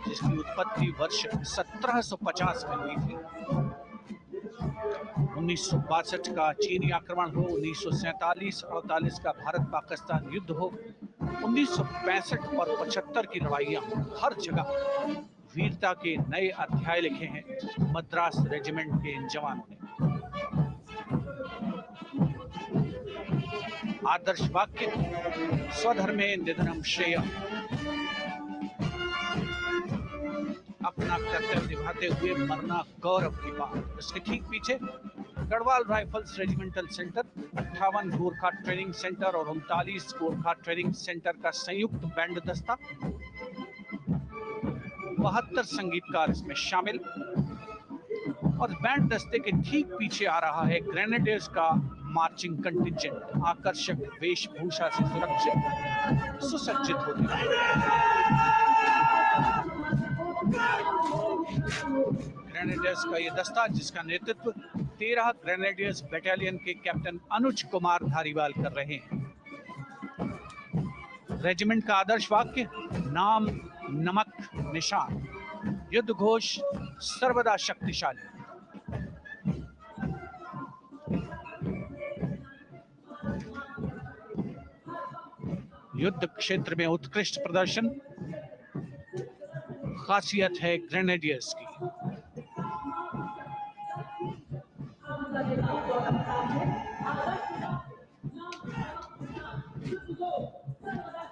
जिसकी उत्पत्ति वर्ष 1750 में हुई थी। 1962 का चीनी आक्रमण हो, 1947-48 का भारत पाकिस्तान युद्ध हो, 1965 और 75 की लड़ाइयां, हर जगह वीरता के नए अध्याय लिखे हैं मद्रास रेजिमेंट के इन जवानों ने। आदर्श वाक्य स्वधर्मे निधनम श्रेय, अपना कर्तव्य निभाते हुए मरना गौरव की बात। इसके ठीक पीछे Garhwal rifles regimental centre, 58 Gorkha training centre और 39 गोरखा ट्रेनिंग सेंटर का संयुक्त बैंड दस्ता, 72 संगीतकार इसमें शामिल। और बैंड दस्ते के ठीक पीछे आ रहा है ग्रेनेडियर्स का मार्चिंग कंटिंजेंट, आकर्षक वेशभूषा से सुरक्षित सुसज्जित होते हैं। ग्रेनेडियर्स का यह दस्ता, जिसका नेतृत्व 13 ग्रेनेडियर्स बटालियन के कैप्टन अनुज कुमार धारीवाल कर रहे हैं। रेजिमेंट का आदर्श वाक्य नाम नमक निशान, युद्ध घोष सर्वदा शक्तिशाली। युद्ध क्षेत्र में उत्कृष्ट प्रदर्शन खासियत है ग्रेनेडियर्स की।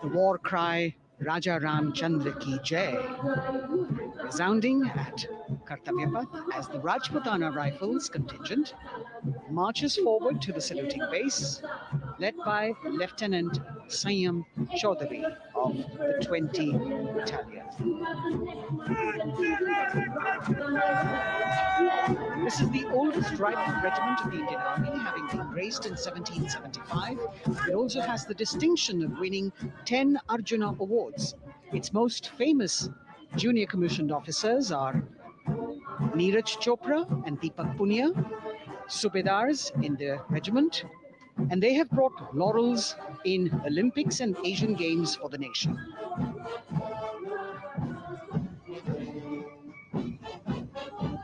The war cry Raja Ramchandra Ki Jai resounding at Kartavya Path as the Rajputana Rifles contingent marches forward to the saluting base, led by Lieutenant Sanyam Chaudhary of the 20 Battalion. This is the oldest rifle regiment of the Indian Army, having been raised in 1775. It also has the distinction of winning 10 Arjuna Awards. Its most famous junior commissioned officers are Neeraj Chopra and Deepak Punia, Subedars in the regiment, and they have brought laurels in Olympics and Asian Games for the nation.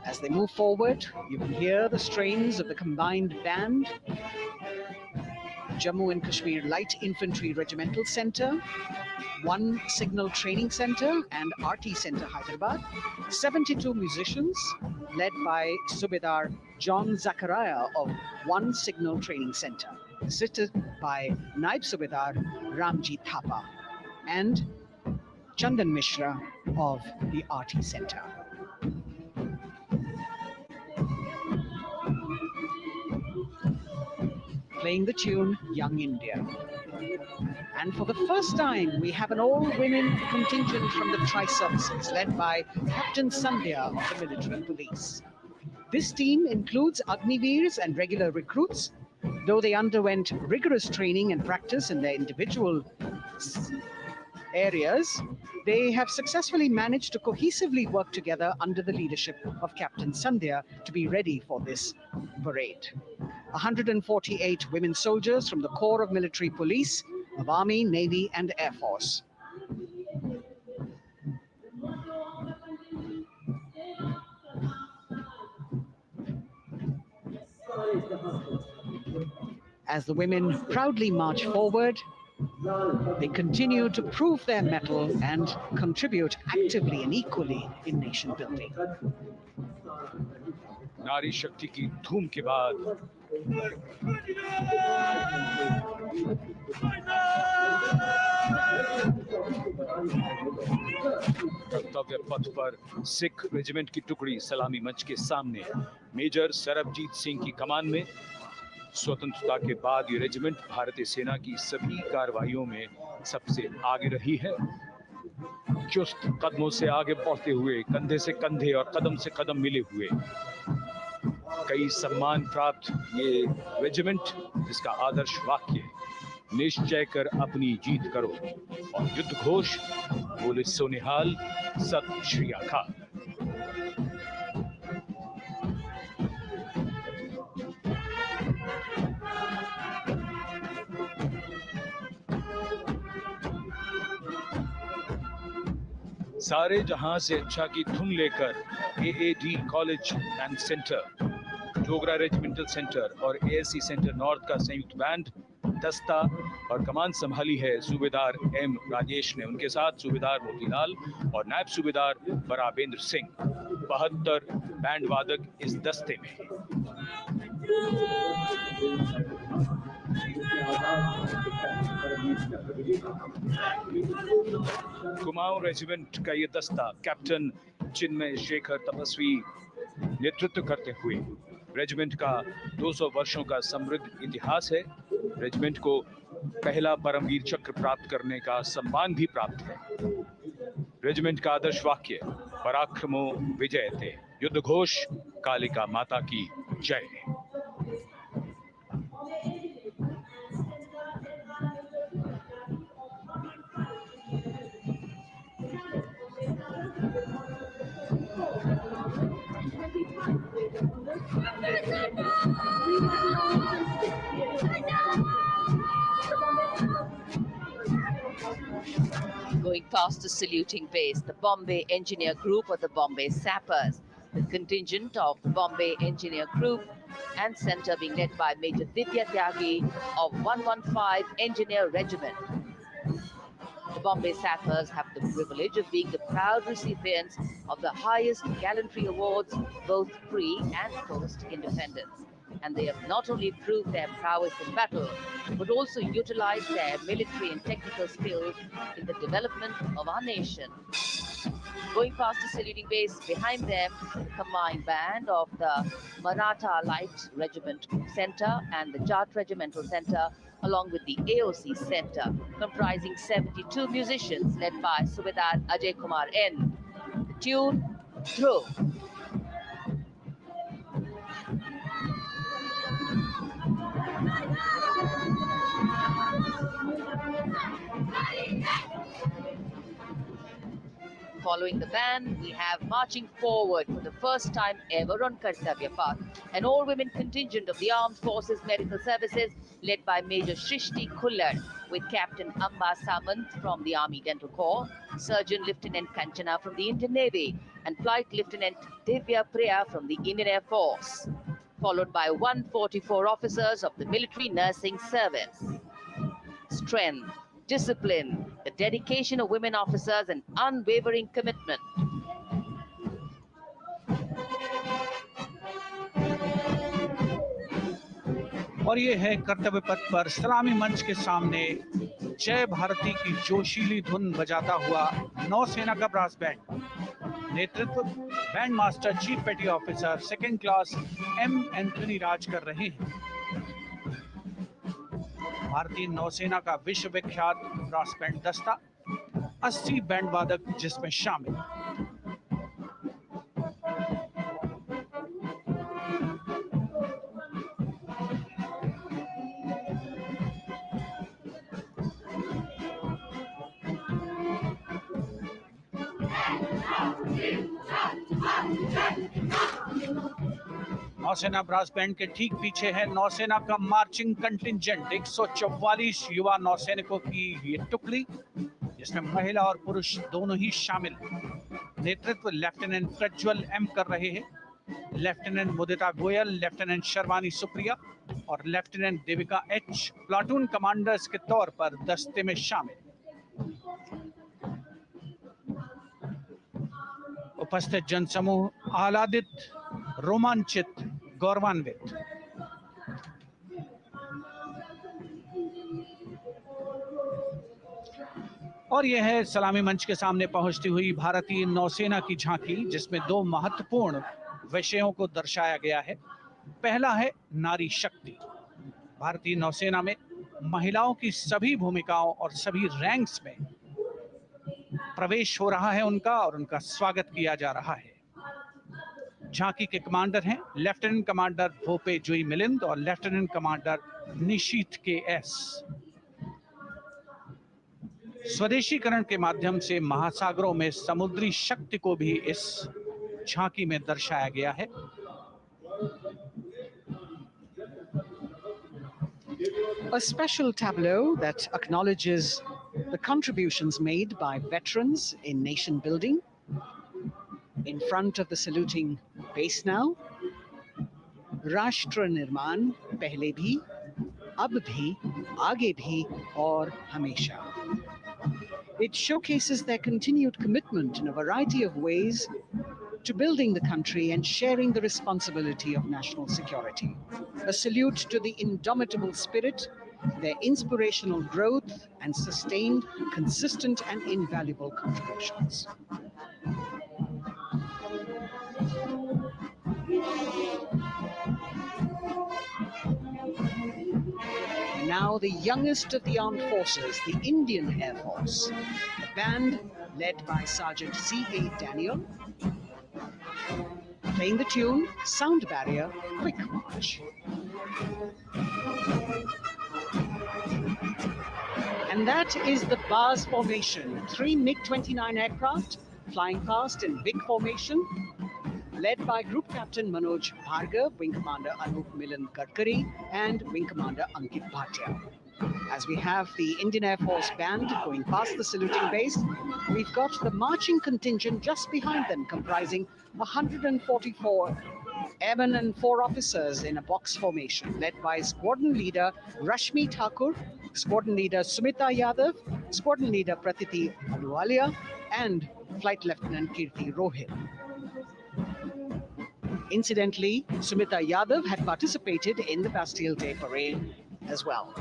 As they move forward, you can hear the strains of the combined band, Jammu and Kashmir Light Infantry Regimental Centre, 1 Signal Training Centre and RT Centre Hyderabad, 72 musicians led by Subedar John Zachariah of 1 Signal Training Centre, assisted by Naib Subedar Ramji Thapa and Chandan Mishra of the RT Centre. Playing the tune Young India. And for the first time, we have an all-women contingent from the Tri-Services, led by Captain Sandhya of the Military Police. This team includes Agniveers and regular recruits. Though they underwent rigorous training and practice in their individual areas, they have successfully managed to cohesively work together under the leadership of Captain Sandhya to be ready for this parade. 148 women soldiers from the Corps of Military Police of Army, Navy and Air Force. As the women proudly march forward, they continue to prove their mettle and contribute actively and equally in nation building. नारी शक्ति की धूम के बाद कर्तव्य पथ पर Sikh regiment की टुकड़ी सलामी मंच के सामने मेजर सरबजीत सिंह की कमान में। स्वतंत्रता के बाद ये रेजिमेंट भारतीय सेना की सभी कार्रवाइयों में सबसे आगे रही है। चुस्त कदमों से आगे बढ़ते हुए, कंधे से कंधे और कदम से कदम मिले हुए, कई सम्मान प्राप्त ये रेजिमेंट, जिसका आदर्श वाक्य निश्चय कर अपनी जीत करो और युद्ध घोष बोले सोनिहाल सत श्री अकाल। सारे जहां से अच्छा की धुन लेकर AAD college and centre, Dogra regimental centre और ASC सेंटर नॉर्थ का संयुक्त बैंड, दस्ता और कमान संभाली है सूबेदार M राजेश ने। उनके साथ सूबेदार मोतीलाल और नायब सूबेदार बराबेंद्र सिंह। 72 बैंड वादक इस दस्ते में हैं। कुमाऊं रेजिमेंट का ये दस्ता कैप्टन चिन्मय शेखर तपस्वी नेतृत्व करते हुए, रेजिमेंट का 200 वर्षों का समृद्ध इतिहास है। रेजिमेंट को पहला परमवीर चक्र प्राप्त करने का सम्मान भी प्राप्त है। रेजिमेंट का आदर्श वाक्य पराक्रमो विजयते, युद्ध घोष कालिका माता की जय। Going past the saluting base, the Bombay Engineer Group or the Bombay Sappers, the contingent of the Bombay Engineer Group and Centre being led by Major Ditya Tyagi of 115 Engineer Regiment. The Bombay Sappers have the privilege of being the proud recipients of the highest gallantry awards, both pre and post-independence. And they have not only proved their prowess in battle, but also utilized their military and technical skills in the development of our nation. Going past the saluting base, behind them, the combined band of the Maratha Light Regiment Center and the Jat Regimental Center, along with the AOC Center, comprising 72 musicians led by Subedar Ajay Kumar N. The tune, Dhruv. Following the band, we have marching forward for the first time ever on Kartavya Path, an all-women contingent of the Armed Forces Medical Services led by Major Shrishti Khullar, with Captain Amba Samant from the Army Dental Corps, Surgeon Lieutenant Kanchana from the Indian Navy, and Flight Lieutenant Divya Priya from the Indian Air Force, followed by 144 officers of the Military Nursing Service. Strength, discipline, the dedication of women officers, and unwavering commitment. और ये है कर्तव्य पथ पर सलामी मंच के सामने जय भारती की जोशीली धुन बजाता हुआ नौसेना का ब्रास बैंड। नेतृत्व band master chief petty officer second class M Anthony Raj कर रहे हैं। भारतीय नौसेना का विश्व विख्यात ब्रास बैंड दस्ता, 80 बैंड वादक जिसमें शामिल। नौसेना ब्रास बैंड के ठीक पीछे है नौसेना का मार्चिंग कंटिंजेंट, 144 युवा नौसैनिकों की ये टुकड़ी, जिसमें महिला और पुरुष दोनों ही शामिल। नेतृत्व लेफ्टिनेंट प्रज्वल एम कर रहे हैं। लेफ्टिनेंट मुदिता गोयल, लेफ्टिनेंट शर्वानी सुप्रिया और lieutenant Devika H platoon commanders के तौर पर दस्ते में शामिल। उपस्थित जनसमूह आह्लादित, रोमांचित, गौरवान्वित। और यह है सलामी मंच के सामने पहुंचती हुई भारतीय नौसेना की झांकी, जिसमें दो महत्वपूर्ण विषयों को दर्शाया गया है। पहला है नारी शक्ति। भारतीय नौसेना में महिलाओं की सभी भूमिकाओं और सभी रैंक्स में प्रवेश हो रहा है उनका, और उनका स्वागत किया जा रहा है। झांकी के कमांडर हैं लेफ्टिनेंट कमांडर भोपे जुई मिलिंद और लेफ्टिनेंट कमांडर निशीथ के एस। स्वदेशीकरण के माध्यम से महासागरों में समुद्री शक्ति को भी इस झांकी में दर्शाया गया है। A special tableau that acknowledges the contributions made by veterans in nation building. In front of the saluting base now, राष्ट्र निर्माण पहले भी, अब भी, आगे भी और हमेशा. It showcases their continued commitment in a variety of ways to building the country and sharing the responsibility of national security. A salute to the indomitable spirit, their inspirational growth, and sustained, consistent, and invaluable contributions. Now the youngest of the armed forces, the Indian Air Force, a band led by Sergeant C.A. Daniel, playing the tune Sound Barrier Quick March. And that is the bars formation, 3 MiG-29 aircraft flying past in big formation, led by Group Captain Manoj Bhargav, Wing Commander Anup Milan Gadkari, and Wing Commander Ankit Bhatia. As we have the Indian Air Force band going past the saluting base, we've got the marching contingent just behind them, comprising 144 Airmen and 4 officers in a box formation, led by Squadron Leader Rashmi Thakur, Squadron Leader Sumita Yadav, Squadron Leader Pratiti Aluwalia, and Flight Lieutenant Kirti Rohit. Incidentally, Sumita Yadav had participated in the Bastille Day parade as well.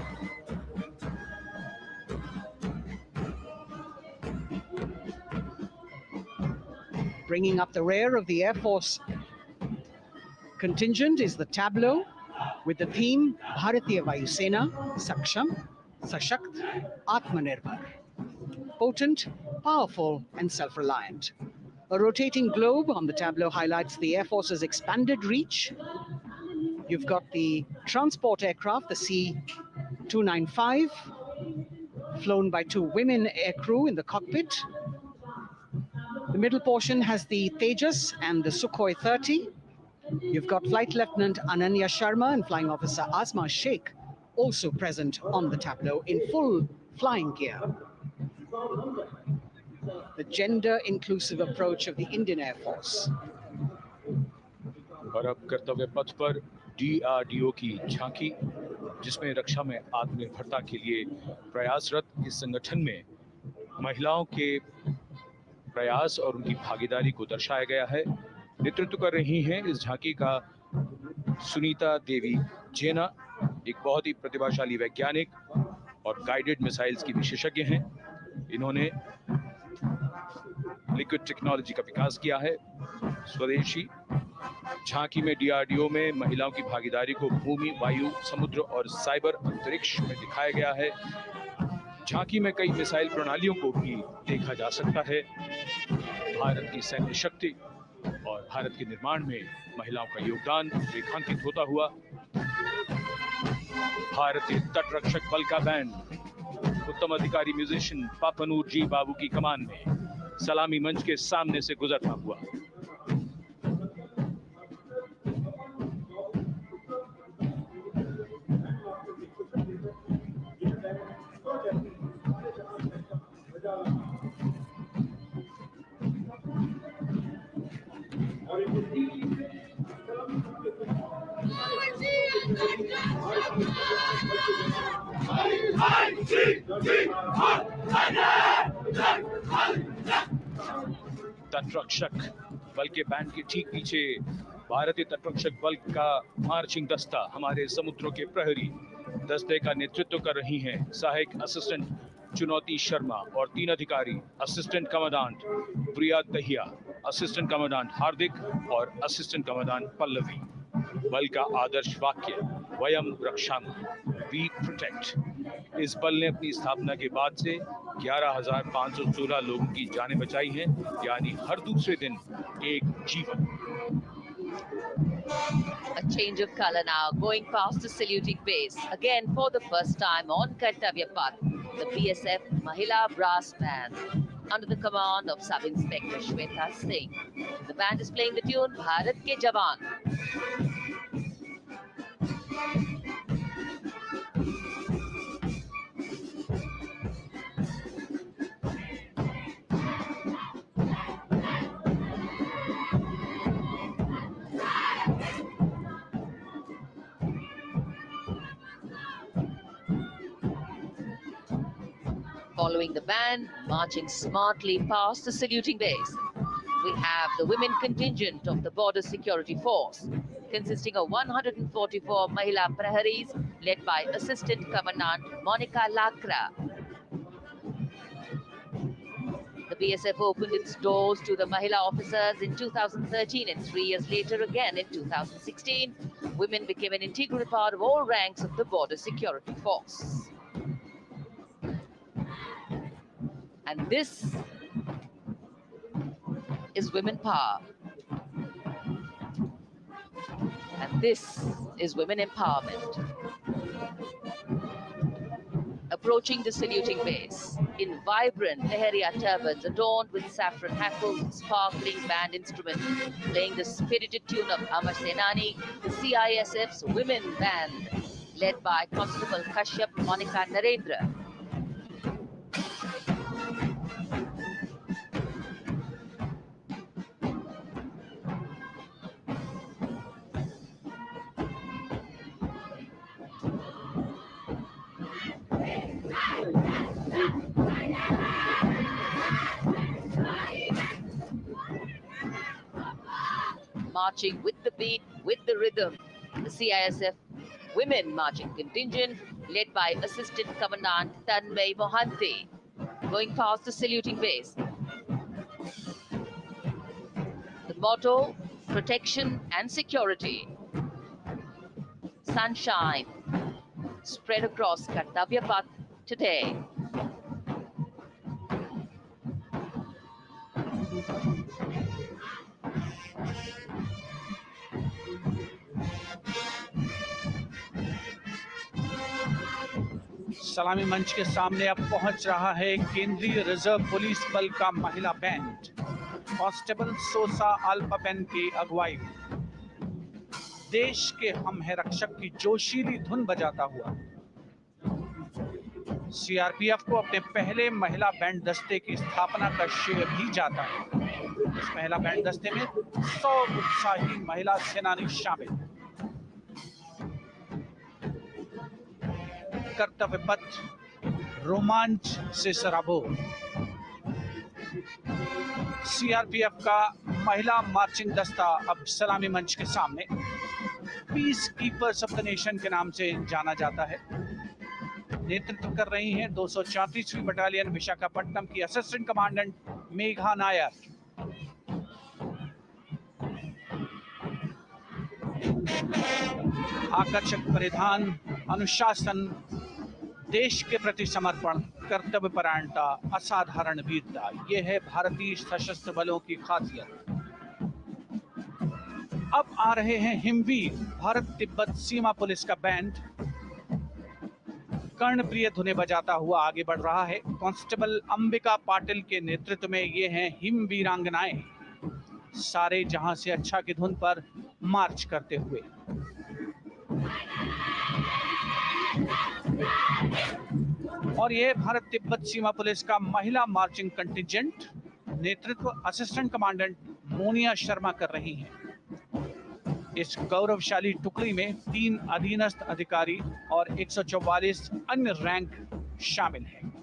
Bringing up the rear of the Air Force contingent is the tableau with the theme Bharatiya Vayu Sena, Saksham, Sashakt, Atmanirbhar. Potent, powerful, and self-reliant. A rotating globe on the tableau highlights the Air Force's expanded reach. You've got the transport aircraft, the C-295, flown by 2 women aircrew in the cockpit. The middle portion has the Tejas and the Sukhoi 30. You've got Flight Lieutenant Ananya Sharma and Flying Officer Asma Sheikh also present on the tableau in full flying gear. The gender-inclusive approach of the Indian Air Force. और अब कर्तव्य पथ पर DRDO की झांकी, जिसमें रक्षा में आत्मनिर्भरता के लिए प्रयासरत इस संगठन में महिलाओं के प्रयास और उनकी भागीदारी को दर्शाया गया है। नेतृत्व कर रही हैं इस झांकी का सुनीता देवी जेना, एक बहुत ही प्रतिभाशाली वैज्ञानिक और गाइडेड मिसाइल्स की विशेषज्ञ हैं। इन्होंने लिक्विड टेक्नोलॉजी का विकास किया है, स्वदेशी। झांकी में DRDO में महिलाओं की भागीदारी को भूमि, वायु, समुद्र और साइबर अंतरिक्ष में दिखाया गया है। झांकी में कई मिसाइल प्रणालियों को भी देखा जा सकता है। भारत की सैन्य शक्ति और भारत के निर्माण में महिलाओं का योगदान रेखांकित होता हुआ। भारतीय तटरक्षक बल का बैंड उत्तम अधिकारी म्यूजिशियन पापनूर जी बाबू की कमान में सलामी मंच के सामने से गुजरता हुआ। तटरक्षक बल के बैंड के ठीक पीछे भारतीय तटरक्षक बल का मार्चिंग दस्ता हमारे समुद्रों के प्रहरी दस्ते का नेतृत्व कर रही हैं सहायक असिस्टेंट चुनौती शर्मा और 3 अधिकारी, असिस्टेंट कमांडेंट प्रिया दहिया, असिस्टेंट कमांडेंट हार्दिक और असिस्टेंट कमांडेंट पल्लवी। बल का आदर्श वाक्य वयम रक्षामः, वी प्रोटेक्ट। इस बल ने अपनी स्थापना के बाद से 11,516 लोगों की जानें बचाई हैं, यानी हर दूसरे दिन एक जीवन। A change of color now, going past the saluting base. Again, for the first time on Kartavya Path, the BSF Mahila Brass Band, under the command of Sub-Inspector Shweta Singh. The band is playing the tune Bharat Ke Jawan. Following the band, marching smartly past the saluting base, we have the women contingent of the Border Security Force, consisting of 144 Mahila Praharis, led by Assistant Commandant Monica Lakra. The BSF opened its doors to the Mahila officers in 2013, and 3 years later again in 2016, women became an integral part of all ranks of the Border Security Force. And this is women power. And this is women empowerment. Approaching the saluting base in vibrant Lehariya turbans adorned with saffron hackles, sparkling band instruments, playing the spirited tune of Amar Senani, the CISF's women band, led by Constable Kashyap Monica Narendra. Marching with the beat, with the rhythm, the CISF Women Marching Contingent, led by Assistant Commandant Tanmay Mohanty, going past the saluting base. The motto, protection and security. Sunshine spread across Kartavya Path today. सलामी मंच के सामने अब पहुंच रहा है केंद्रीय reserve police बल का महिला बैंड। कांस्टेबल सोसा अल्पापेन की अगुवाई में देश के हम है रक्षक की जोशीली धुन बजाता हुआ सीआरपीएफ को अपने पहले महिला बैंड दस्ते की स्थापना का श्रेय भी जाता है। इस महिला बैंड दस्ते में 100 उत्साही महिला सेनानी शामिल। कर्तव्य पथ रोमांच से सराबोर। सीआरपीएफ का महिला मार्चिंग दस्ता अब सलामी मंच के सामने। Peace keepers of the nation के नाम से जाना जाता है। नेतृत्व कर रही हैं 234वीं बटालियन विशाखापट्टनम की असिस्टेंट कमांडेंट मेघा नायर। आकर्षक परिधान, अनुशासन, देश के प्रति समर्पण, कर्तव्य परायणता, असाधारण वीरता, ये है भारतीय सशस्त्र बलों की खासियत। अब आ रहे हैं हिमवीर भारत तिब्बत सीमा पुलिस का बैंड। कर्णप्रिय धुनें बजाता हुआ आगे बढ़ रहा है। कांस्टेबल अंबिका पाटिल के नेतृत्व में ये हैं हिम वीरांगनाएं, सारे जहां से अच्छा की धुन पर मार्च करते हुए। और ये भारत तिब्बत सीमा पुलिस का महिला मार्चिंग कंटिजेंट, नेतृत्व असिस्टेंट कमांडेंट मोनिया शर्मा कर रही हैं। इस गौरवशाली टुकड़ी में 3 अधीनस्थ अधिकारी और 144 अन्य रैंक शामिल हैं।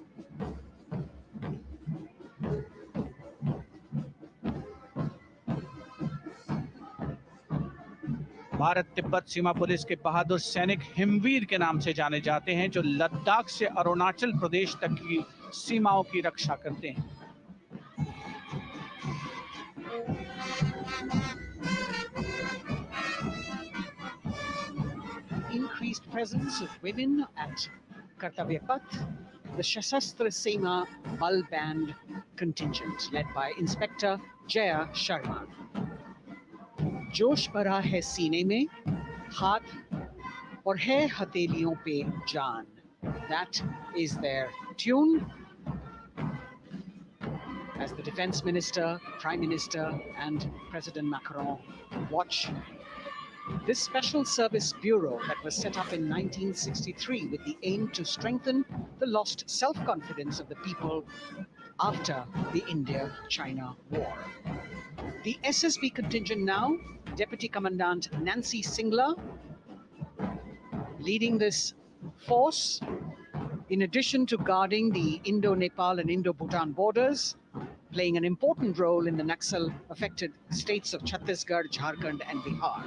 भारत तिब्बत सीमा पुलिस के बहादुर सैनिक हिमवीर के नाम से जाने जाते हैं, जो लद्दाख से अरुणाचल प्रदेश तक की सीमाओं की रक्षा करते हैं। Increased presence of women at Kartavya Path, the Shasastra Seema Bal Band contingent led by Inspector Jaya Sharma. जोश भरा है सीने में, हाथ और है हथेलियों पे जान. That is their tune. As the Defense Minister, Prime Minister and President Macron watch this Special Service Bureau that was set up in 1963 with the aim to strengthen the lost self-confidence of the people after the India-China War. The SSB contingent now, Deputy Commandant Nancy Singla, leading this force, in addition to guarding the Indo-Nepal and Indo-Bhutan borders, playing an important role in the Naxal-affected states of Chhattisgarh, Jharkhand and Bihar.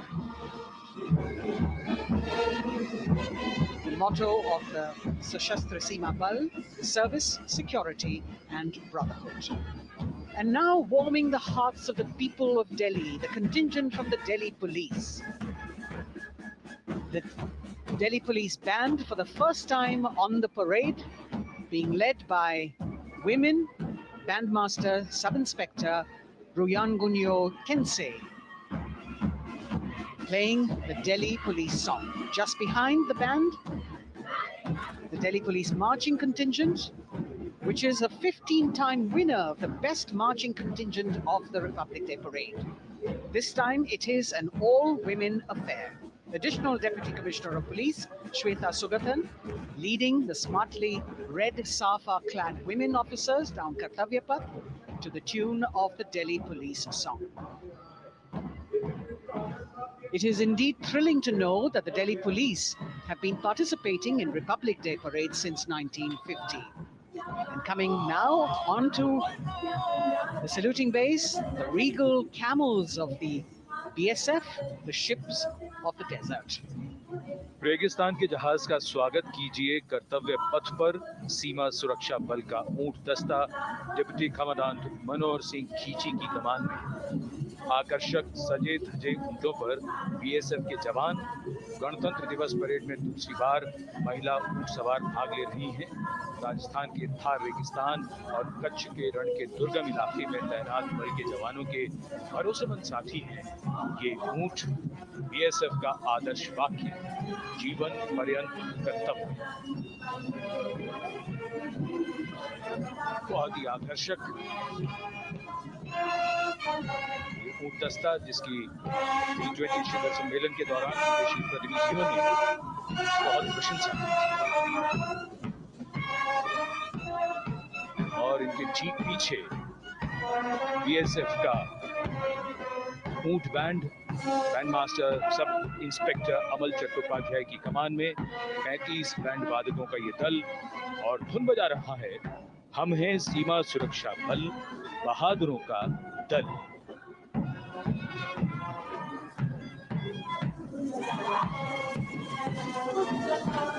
The motto of the Sashastra Seema Bal, service, security and brotherhood. And now warming the hearts of the people of Delhi, the contingent from the Delhi Police. The Delhi Police Band, for the first time on the parade, being led by women, Bandmaster Sub-Inspector Ruyangunyo Kensei, playing the Delhi Police song. Just behind the band, the Delhi Police Marching Contingent, which is a 15-time winner of the best marching contingent of the Republic Day Parade. This time it is an all-women affair. Additional Deputy Commissioner of Police, Shweta Sugathan, leading the smartly red safa-clad women officers down Kartavya Path to the tune of the Delhi Police song. It is indeed thrilling to know that the Delhi Police have been participating in Republic Day parades since 1950. And coming now onto the saluting base, the regal camels of the BSF, the ships of the desert. रेगिस्तान के जहाज का स्वागत कीजिए कर्तव्य पथ पर सीमा सुरक्षा बल का ऊंट दस्ता डिप्टी कमांडेंट मनोहर सिंह खींची की कमान में। आकर्षक सजे धजे ऊंटों पर बीएसएफ के जवान। गणतंत्र दिवस परेड में दूसरी बार महिला ऊंट सवार भाग ले रही हैं। राजस्थान के थार रेगिस्तान और कच्छ के रण के दुर्गम इलाके में तैनात बल के जवानों के भरोसेमंद साथी हैं। ये ऊंट बीएसएफ का आदर्श वाक्य, जीवन पर्यंत कर्तव्य। बहुत ही आकर्षक ये ऊंट दस्ता, जिसकी G20 शिखर सम्मेलन के दौरान विदेशी प्रतिनिधियों ने बहुत प्रशंसा की और इनके ठीक पीछे बीएसएफ का ऊंट बैंड मास्टर सब इंस्पेक्टर अमल चट्टोपाध्याय की कमान में 35 बैंड वादकों का ये दल और धुन बजा रहा है, हम हैं सीमा सुरक्षा बल, बहादुरों का दल।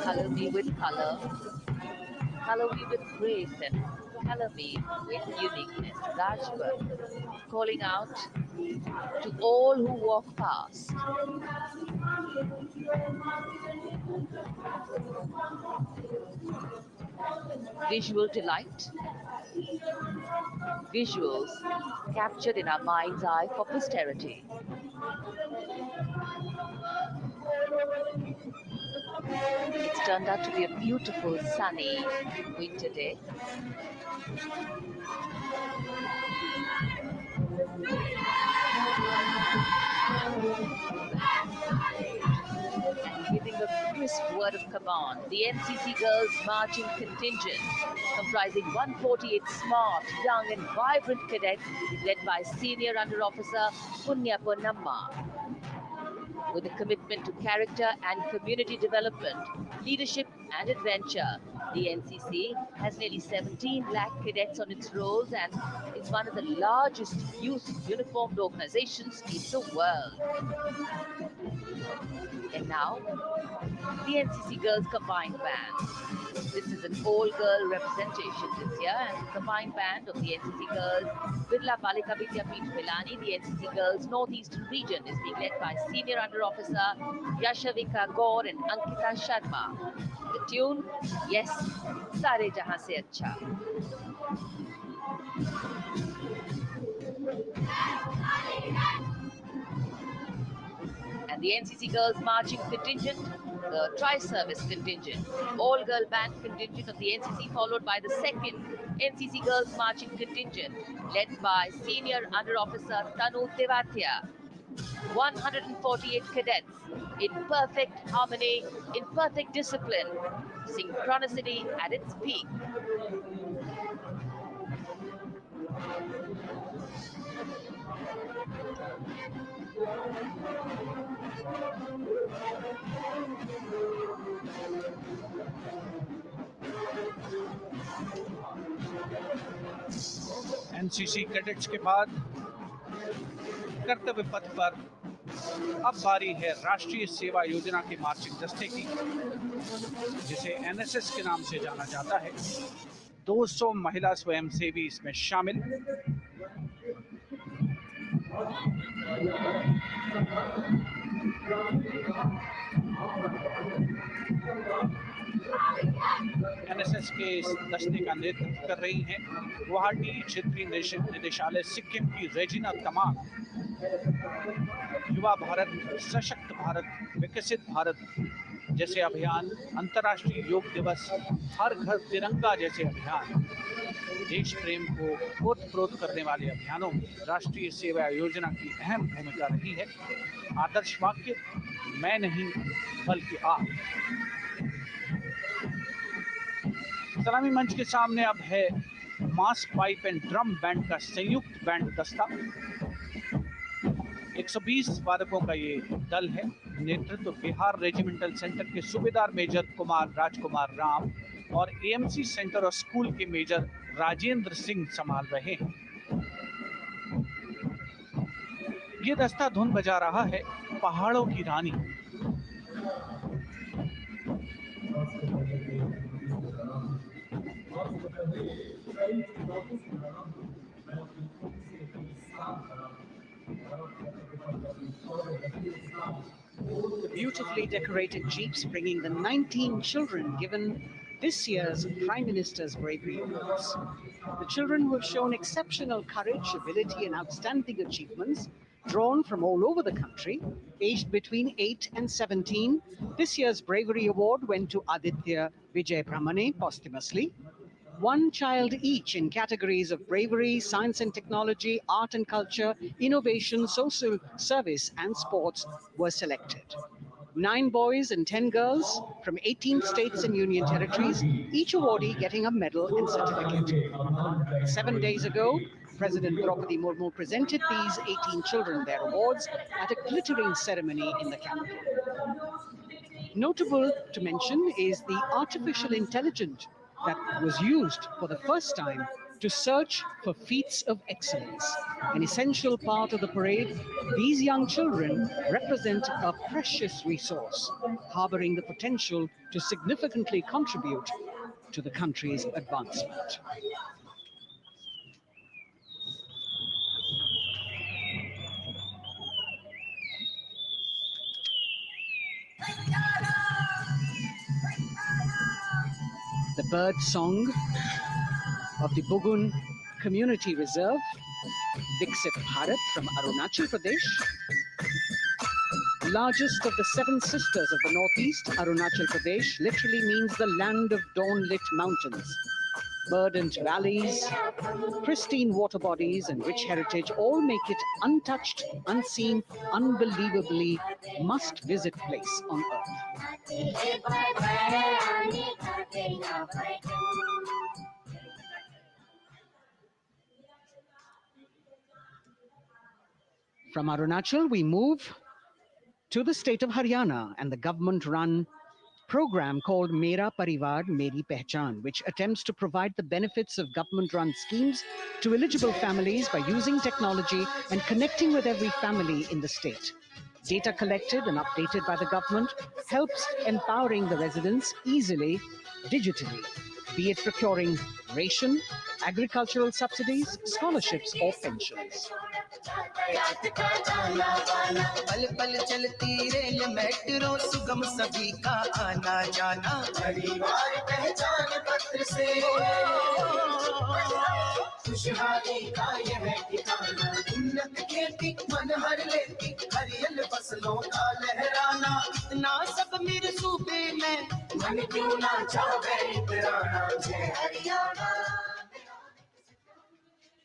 Color me with color, color me with grace, and color me with uniqueness. Rajput, calling out to all who walk past. Visual delight, visuals captured in our mind's eye for posterity. It's turned out to be a beautiful, sunny winter day. And giving a crisp word of command, the NCC Girls Marching Contingent, comprising 148 smart, young and vibrant cadets, led by Senior Under Officer Punya Ponnamma. With a commitment to character and community development, leadership and adventure, the NCC has nearly 17 lakh cadets on its rolls and is one of the largest youth uniformed organizations in the world. And now, the NCC Girls Combined Band. This is an all-girl representation this year, and the combined band of the NCC Girls Birla Balika Vidyapeeth Milani, the NCC Girls Northeastern region, is being led by Senior Under Officer Yashavika Gaur and Ankita Sharma. The tune, yes, Sare Jahan Se Acha. And the NCC Girls Marching Contingent, the Tri-Service Contingent, all-girl band contingent of the NCC, followed by the second NCC Girls Marching Contingent, led by Senior Under Officer Tanu Tevatia. 148 cadets in perfect harmony, in perfect discipline, synchronicity at its peak. NCC cadets के बाद कर्तव्य पथ पर अब बारी है राष्ट्रीय सेवा योजना के मार्चिंग दस्ते की, जिसे एनएसएस के नाम से जाना जाता है। 200 महिला स्वयंसेवी इसमें शामिल। एनएसएस के इस दस्ते का नेतृत्व कर रही हैं गुवाहाटी क्षेत्रीय निदेशालय सिक्किम की रेजिना तमाम। युवा भारत, सशक्त भारत, विकसित भारत जैसे अभियान, अंतर्राष्ट्रीय योग दिवस, हर घर तिरंगा जैसे अभियान, देश प्रेम को ओतप्रोत करने वाले अभियानों में राष्ट्रीय सेवा योजना की अहम भूमिका रही है। आदर्श वाक्य, मैं नहीं बल्कि आप। सलामी मंच के सामने अब है मास पाइप एंड ड्रम बैंड का संयुक्त बैंड दस्ता। 120 वादकों का ये दल है। नेतृत्व बिहार रेजिमेंटल सेंटर के सूबेदार मेजर कुमार राजकुमार राम और एएमसी सेंटर और स्कूल के मेजर राजेंद्र सिंह संभाल रहे हैं। ये दस्ता धुन बजा रहा है पहाड़ों की रानी। The beautifully decorated jeeps bringing the 19 children given this year's Prime Minister's Bravery Awards. The children who have shown exceptional courage, ability and outstanding achievements, drawn from all over the country, aged between 8 and 17. This year's Bravery Award went to Aditya Vijay Brahmane posthumously. One child each in categories of bravery, science and technology, art and culture, innovation, social service and sports were selected. 9 boys and 10 girls from 18 states and union territories, each awardee getting a medal and certificate. 7 days ago, President Draupadi Murmu presented these 18 children their awards at a glittering ceremony in the capital. Notable to mention is the artificial intelligence that was used for the first time to search for feats of excellence. An essential part of the parade, these young children represent a precious resource, harboring the potential to significantly contribute to the country's advancement. The bird song of the Bugun Community Reserve, Viksit Bharat from Arunachal Pradesh. Largest of the 7 sisters of the Northeast, Arunachal Pradesh literally means the land of dawn-lit mountains. Verdant valleys, pristine water bodies and rich heritage all make it untouched, unseen, unbelievably must-visit place on earth. From Arunachal, we move to the state of Haryana and the government-run program called Mera Parivar Meri Pehchan, which attempts to provide the benefits of government-run schemes to eligible families by using technology and connecting with every family in the state. Data collected and updated by the government helps empowering the residents easily, digitally, be it procuring ration, agricultural subsidies, scholarships or pensions. पल पल चलती rail metro सुगम सभी का आना जाना परिवार पहचान पत्र से खुशहाली का यह ठिकाना उन्नत खेती मन हर लेती हरियल फसलों का लहराना इतना सब मेरे सूबे में मन क्यों ना चाहे इतराना जय हरियाणा।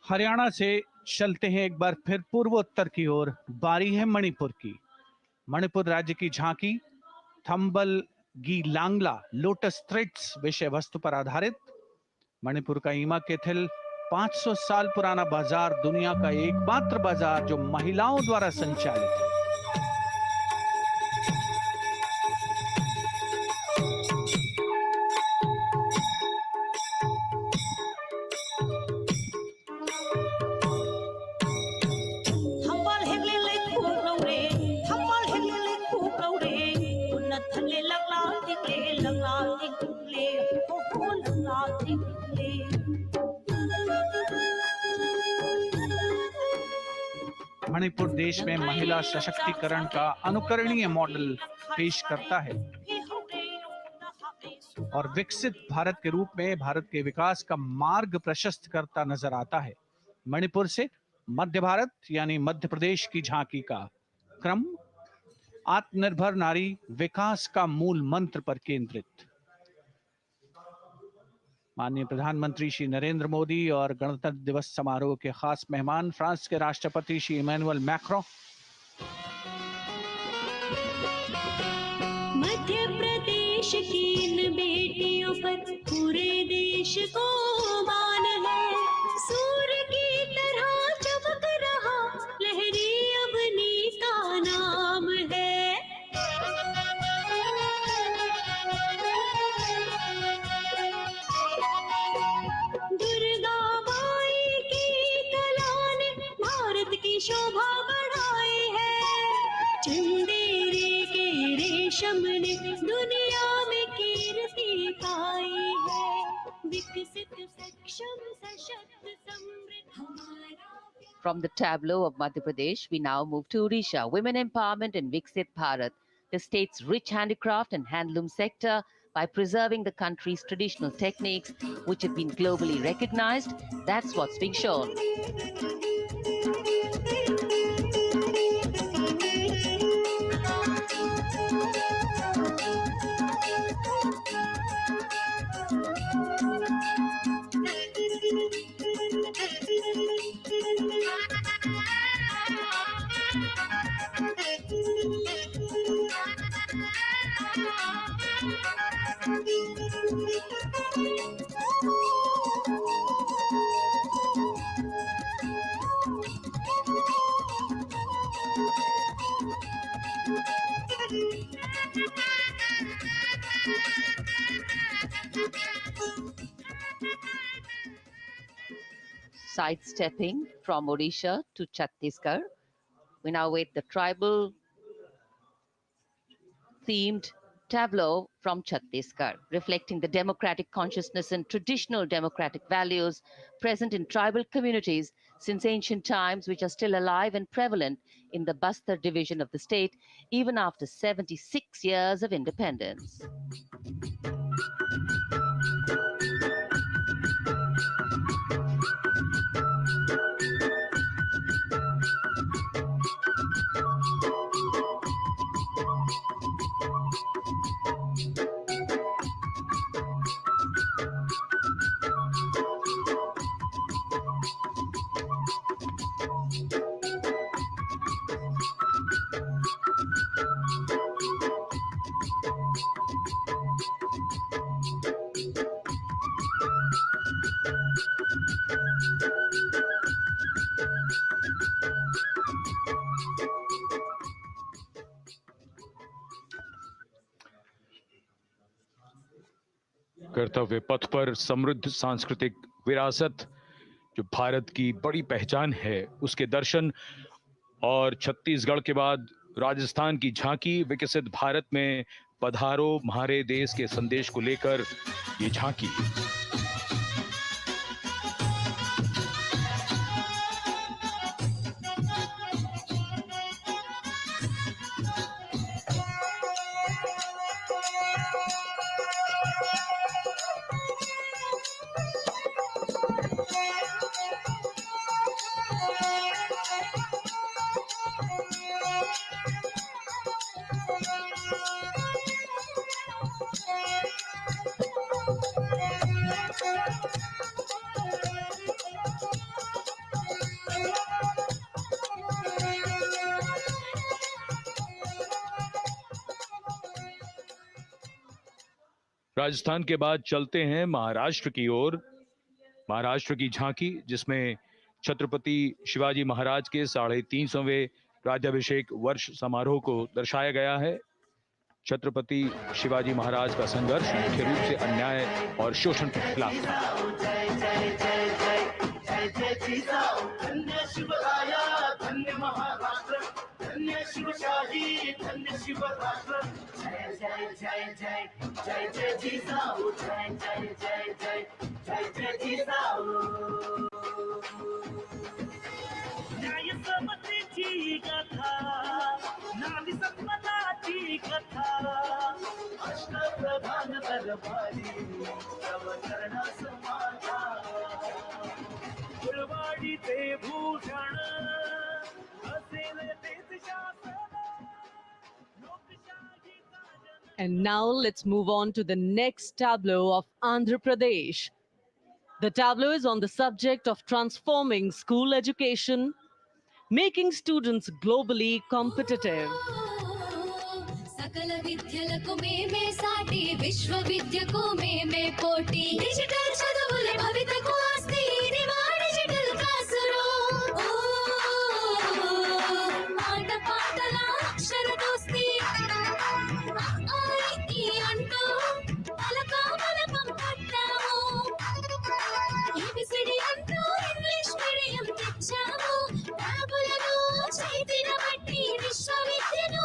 हरियाणा से चलते हैं एक बार फिर पूर्वोत्तर की ओर। बारी है मणिपुर की। मणिपुर राज्य की झांकी थंबल गी लांगला लोटस थ्रेड्स विषय वस्तु पर आधारित। मणिपुर का ईमा केथिल 500 साल पुराना बाजार, दुनिया का एकमात्र बाजार जो महिलाओं द्वारा संचालित है। मणिपुर देश में महिला सशक्तिकरण का अनुकरणीय मॉडल पेश करता है और विकसित भारत के रूप में भारत के विकास का मार्ग प्रशस्त करता नजर आता है। मणिपुर से मध्य भारत यानी मध्य प्रदेश की झांकी का क्रम आत्मनिर्भर नारी विकास का मूल मंत्र पर केंद्रित। माननीय प्रधानमंत्री श्री नरेंद्र मोदी और गणतंत्र दिवस समारोह के खास मेहमान फ्रांस के राष्ट्रपति श्री इमैनुअल मैक्रों। मध्य प्रदेश की इन बेटियों पर पूरे देश को मान है, सूर्य की तरह चमक रहा लहरी अवनी का नाम है। From the tableau of Madhya Pradesh, we now move to Odisha. Women empowerment in Viksit Bharat, the state's rich handicraft and handloom sector, by preserving the country's traditional techniques, which have been globally recognized. That's what's being shown. Sidestepping from Odisha to Chhattisgarh, we now wait the tribal themed tableau from Chhattisgarh, reflecting the democratic consciousness and traditional democratic values present in tribal communities since ancient times, which are still alive and prevalent in the Bastar division of the state, even after 76 years of independence. कर्तव्य पथ पर समृद्ध सांस्कृतिक विरासत जो भारत की बड़ी पहचान है उसके दर्शन, और छत्तीसगढ़ के बाद राजस्थान की झांकी विकसित भारत में पधारो म्हारे देश के संदेश को लेकर ये झांकी। राजस्थान के बाद चलते हैं महाराष्ट्र की ओर। महाराष्ट्र की झांकी जिसमें छत्रपति शिवाजी महाराज के 350वें राज्याभिषेक वर्ष समारोह को दर्शाया गया है। छत्रपति शिवाजी महाराज का संघर्ष मुख्य रूप से अन्याय और शोषण के खिलाफ था। धन्य महाराष्ट्र, धन्य शिवशाही, धन्य शिवराष्ट्र, जय जय जय जय जय जय जिजाऊ, जय जय जय जय जय जय जिजाऊ। न्याय समतेची कथा, नारी सन्मानाची कथा, अष्टप्रधान दरबारी अवतरण समाधान, गुरवाडी ते Bhushan And now let's move on to the next tableau of Andhra Pradesh. The tableau is on the subject of transforming school education, making students globally competitive. सकल विद्यలకు మేమే సాటి విశ్వ విద్యకు మేమే పోటీ డిజిటల్ చదువుల భవితకు ఆస్తి ఇది మా డిజిటల్ క్లాస్ రూమ్ పాట పాటల అక్షర దోస్తి ఆయితి అంటూ పలక బలపం పట్టాము ఏబిసిడి అంటూ ఇంగ్లీష్ మీడియం తెచ్చాము ట్యాబులను చేతిన బట్టి విశ్వవిద్యను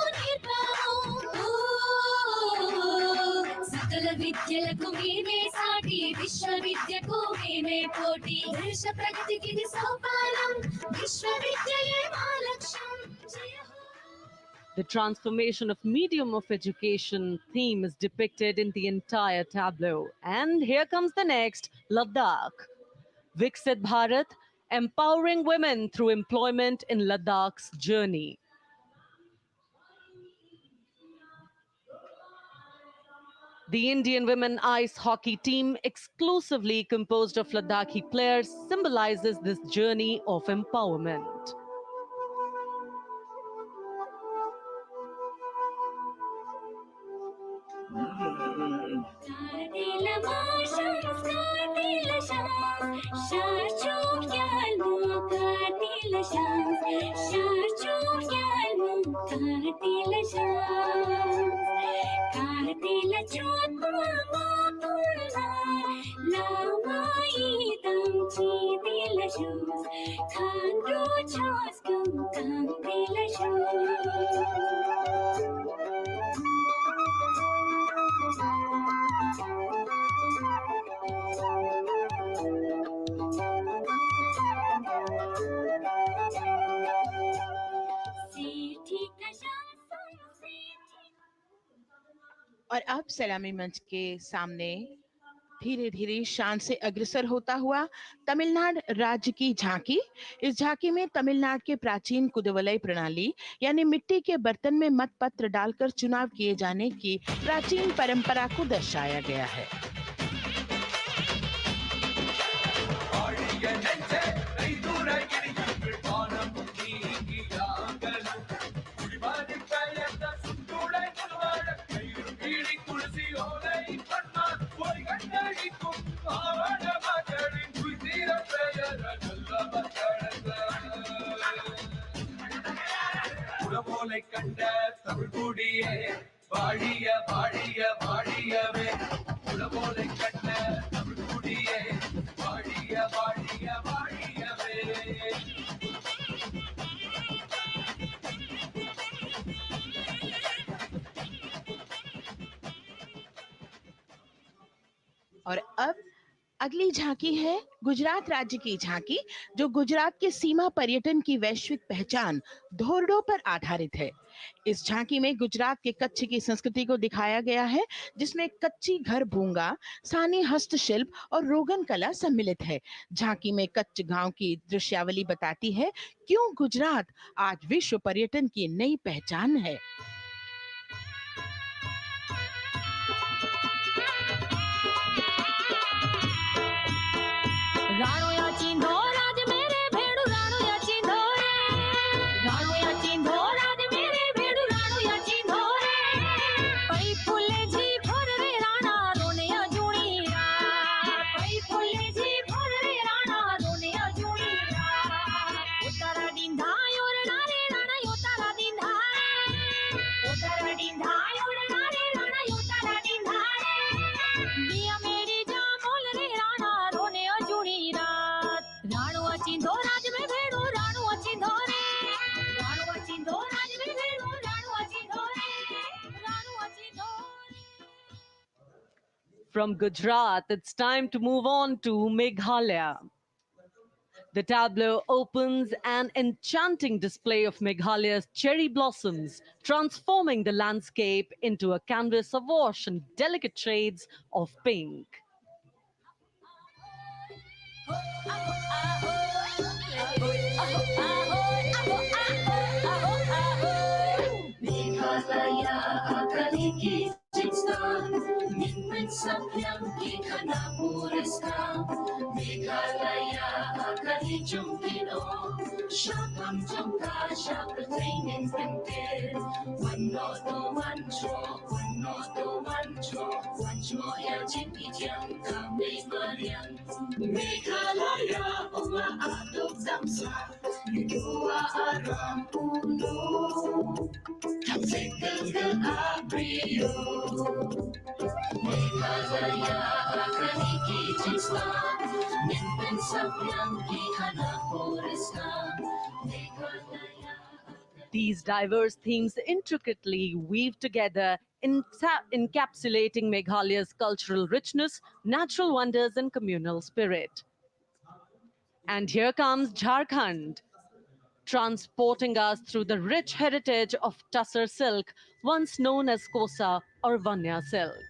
విద్యలకు మేమే సాటి విశ్వవిద్య भूमि में पोटी देश प्रगति की सोपानम विश्वविद्यालय महालक्ष्यम जय हो. The transformation of medium of education theme is depicted in the entire tableau. And here comes the next, Ladakh. Viksit Bharat, empowering women through employment in Ladakh's journey. The Indian women ice hockey team, exclusively composed of Ladakhi players, symbolizes this journey of empowerment. और अब सलामी मंच के सामने धीरे धीरे शान से अग्रसर होता हुआ तमिलनाडु राज्य की झांकी. इस झांकी में तमिलनाडु के प्राचीन कुदवलय प्रणाली यानी मिट्टी के बर्तन में मतपत्र डालकर चुनाव किए जाने की प्राचीन परंपरा को दर्शाया गया है. கண்ட தமிழ்குடியே வாழிய வாழிய வாழியவே உலகோலை கண்ட தமிழ்குடியே வாழிய வாழிய வாழியவே. और अब अगली झांकी है गुजरात राज्य की झांकी, जो गुजरात के सीमा पर्यटन की वैश्विक पहचान धोरडो पर आधारित है. इस झांकी में गुजरात के कच्छ की संस्कृति को दिखाया गया है, जिसमें कच्ची घर भूंगा, स्थानीय हस्तशिल्प और रोगन कला सम्मिलित है. झांकी में कच्छ गांव की दृश्यावली बताती है क्यों गुजरात आज विश्व पर्यटन की नई पहचान है. राणो या चिंधो राज मेरे भेड़ू राणो या चिंधो रे राणो या चिंधो राज मेरे भेड़ू राणो या चिंधो रे पई फुले जी भर रे राणा रोने या जुणी पई फुले जी भर रे राणा रोने या जुणी उतारा डिंधा योरना रे राणा योतारा डिंधा उतारा डिंधा योरना रे राणा योतारा डिंधा दिया मेरी जा बोल रे राणा रोने या जुणी राणो चिंधो राज में भेड़ो राणो चिंधो रे राणो चिंधो राज में भेड़ो राणो चिंधो रे Rano चिंधो. From Gujarat, it's time to move on to Meghalaya. The tableau opens an enchanting display of Meghalaya's cherry blossoms, transforming the landscape into a canvas awash in delicate shades of pink. These diverse themes intricately weave together, encapsulating Meghalaya's cultural richness, natural wonders, and communal spirit. And here comes Jharkhand, transporting us through the rich heritage of Tussar silk, once known as Kosa or Vanya silk.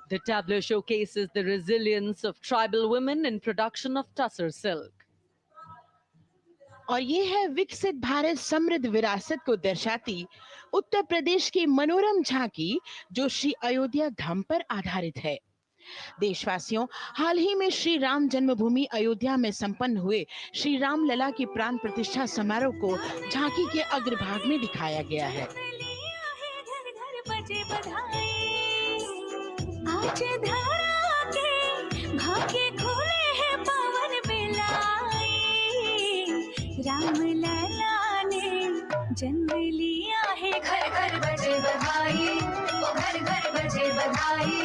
The tableau showcases the resilience of tribal women in production of Tussar silk. और ये है विकसित भारत समृद्ध विरासत को दर्शाती उत्तर प्रदेश की मनोरम झांकी, जो श्री अयोध्या धाम पर आधारित है। देशवासियों, हाल ही में श्री राम जन्मभूमि अयोध्या में संपन्न हुए श्री राम लला की प्राण प्रतिष्ठा समारोह को झांकी के अग्रभाग में दिखाया गया है। आज धारा के भाग्य खोले हैं पावन बेलाई, राम लला ने जन्म लिया है, घर घर बजे बधाई, ओ घर घर बजे बधाई।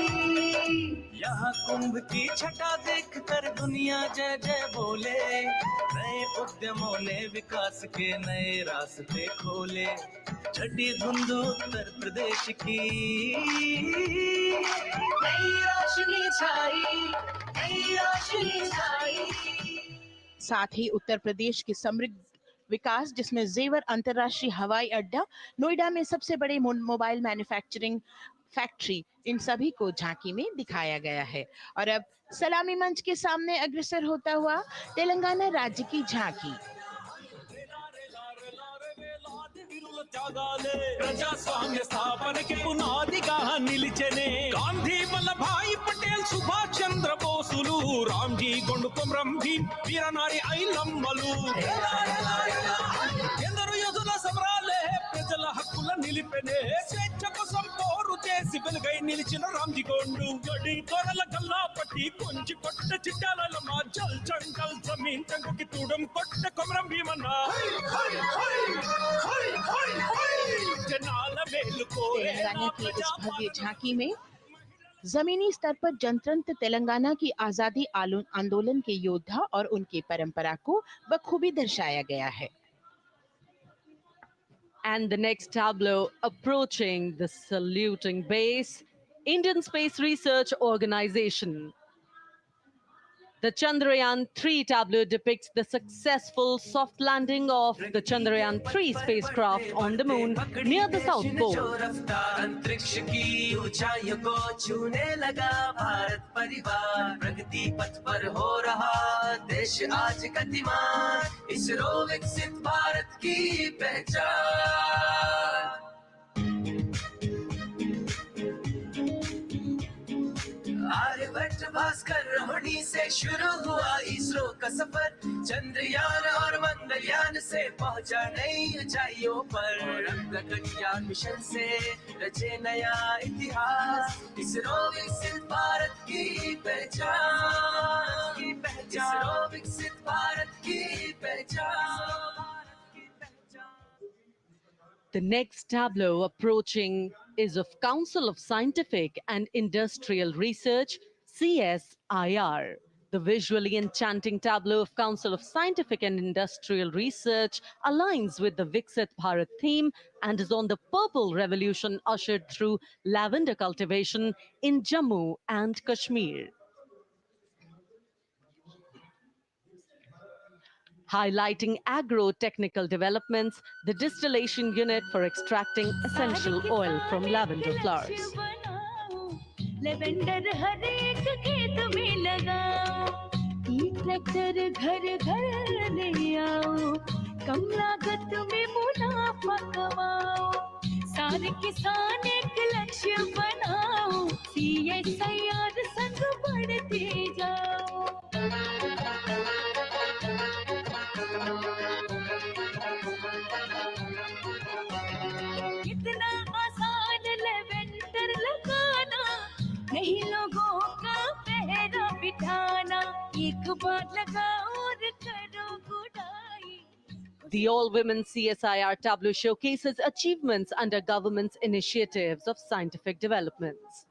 यहाँ कुंभ की छटा देख कर दुनिया जय जय बोले, नए उद्यमों ने विकास के नए रास्ते खोले। छठी धुंध उत्तर प्रदेश की नई रोशनी छाई, नई रोशनी छाई। साथ ही उत्तर प्रदेश की समृद्ध विकास, जिसमें जेवर अंतर्राष्ट्रीय हवाई अड्डा, नोएडा में सबसे बड़े मोबाइल मैन्युफैक्चरिंग फैक्ट्री, इन सभी को झांकी में दिखाया गया है। और अब सलामी मंच के सामने अग्रसर होता हुआ तेलंगाना राज्य की झांकी। ప్రజాస్వామ్య స్థాపనకి పునాదిగా నిలిచెనే గాంధీ వల్లభాయ్ పటేల్ సుభాష్ చంద్ర బోసులు రామ్జీ గొండు కొమరం భీం వీరనారి ఐలమ్మలు ఎందరో యోధుల సమరాలే ప్రజల హక్కుల నిలిపెనే స్వేచ్ఛ కోసం పోరు చేసి వెలుగై నిలిచిన రామ్జీ గొండు గడి కొరల గల్లా పట్టి కొంచి కొట్ట చిట్టాల మా జల్ జంగల్ జమీన్ జంగుకి తూడం కొట్ట కొమరం భీమన్న तेलंगाना की इस भव्य झांकी में जमीनी स्तर पर जनतंत्र तेलंगाना की आजादी आंदोलन के योद्धा और उनकी परंपरा को बखूबी दर्शाया गया है। And the next tableau approaching the saluting base, Indian Space Research Organization. The Chandrayaan-3 tableau depicts the successful soft landing of the Chandrayaan-3 spacecraft on the moon near the South Pole. अंतरिक्ष की ऊंचाइयों को छूने लगा भारत परिवार, प्रगति पथ पर हो रहा देश आज गतिमान, इसरो विकसित भारत की पहचान। आर्यभट्ट भास्कर रोहिणी से शुरू हुआ इसरो का सफर, चंद्रयान और मंगलयान से पहुंचा नई ऊंचाइयों पर, गगनयान मिशन से रचे नया इतिहास, इसरो विकसित भारत की पहचान, इसरो विकसित भारत की पहचान। The next tableau approaching is of Council of Scientific and Industrial Research, CSIR. The visually enchanting tableau of Council of Scientific and Industrial Research aligns with the Viksit Bharat theme and is on the purple revolution ushered through lavender cultivation in Jammu and Kashmir. Highlighting agro-technical developments, the distillation unit for extracting essential oil from lavender flowers. Lavender हर एक खेत में लगाओ, tractor घर घर ले आओ, कम लागत में मुनाफा कमाओ, हर किसान एक लक्ष्य बनाओ, CSIR संग बढ़ते जाओ। कितना आसान लेवेंडर लगाना, नहीं लोगों का पहरा बिठाना, एक बार लगाओ और करो गुडाई। The all-women CSIR tableau showcases achievements under government's initiatives of scientific developments.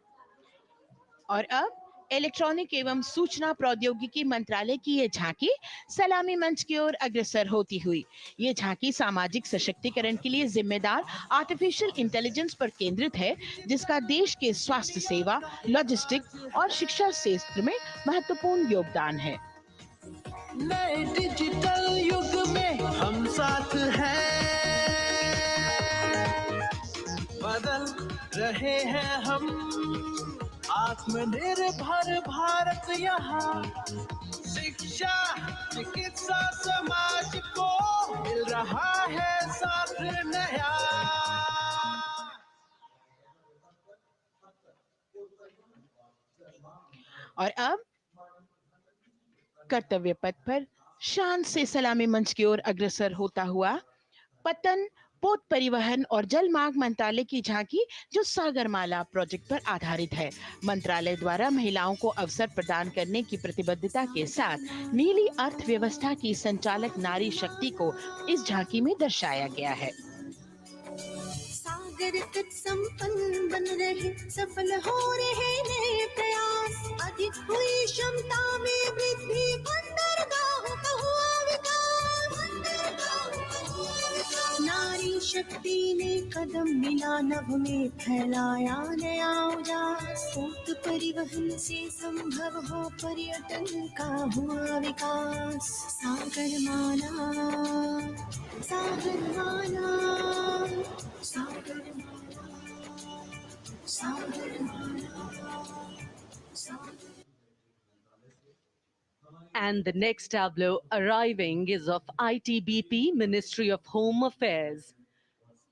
और अब इलेक्ट्रॉनिक एवं सूचना प्रौद्योगिकी मंत्रालय की ये झांकी सलामी मंच की ओर अग्रसर होती हुई। ये झांकी सामाजिक सशक्तिकरण के लिए जिम्मेदार आर्टिफिशियल इंटेलिजेंस पर केंद्रित है, जिसका देश के स्वास्थ्य सेवा, लॉजिस्टिक्स और शिक्षा क्षेत्र में महत्वपूर्ण योगदान है। नए डिजिटल युग में हम साथ हैं, बदल रहे हैं हम, आत्मनिर्भर भारत यहाँ, शिक्षा चिकित्सा समाज को मिल रहा है साथ नया। और अब कर्तव्य पथ पर शान से सलामी मंच की ओर अग्रसर होता हुआ पतन, पोत परिवहन और जल मार्ग मंत्रालय की झांकी, जो सागरमाला प्रोजेक्ट पर आधारित है। मंत्रालय द्वारा महिलाओं को अवसर प्रदान करने की प्रतिबद्धता के साथ नीली अर्थव्यवस्था की संचालक नारी शक्ति को इस झांकी में दर्शाया गया है। सागर तक संपन्न बन रहे, सफल हो रहे नए प्रयास, अधिक हुई क्षमता में वृद्धि, बंदरगाहों का हुआ विकास, नारी शक्ति ने कदम मिला नभ में, फैलाया नया उजास, पोत परिवहन से संभव हो पर्यटन का हुआ विकास। Sagarmala, Sagarmala, Sagarmala, Sagarmala, Sagarmala. And the next tableau arriving is of ITBP, Ministry of Home Affairs.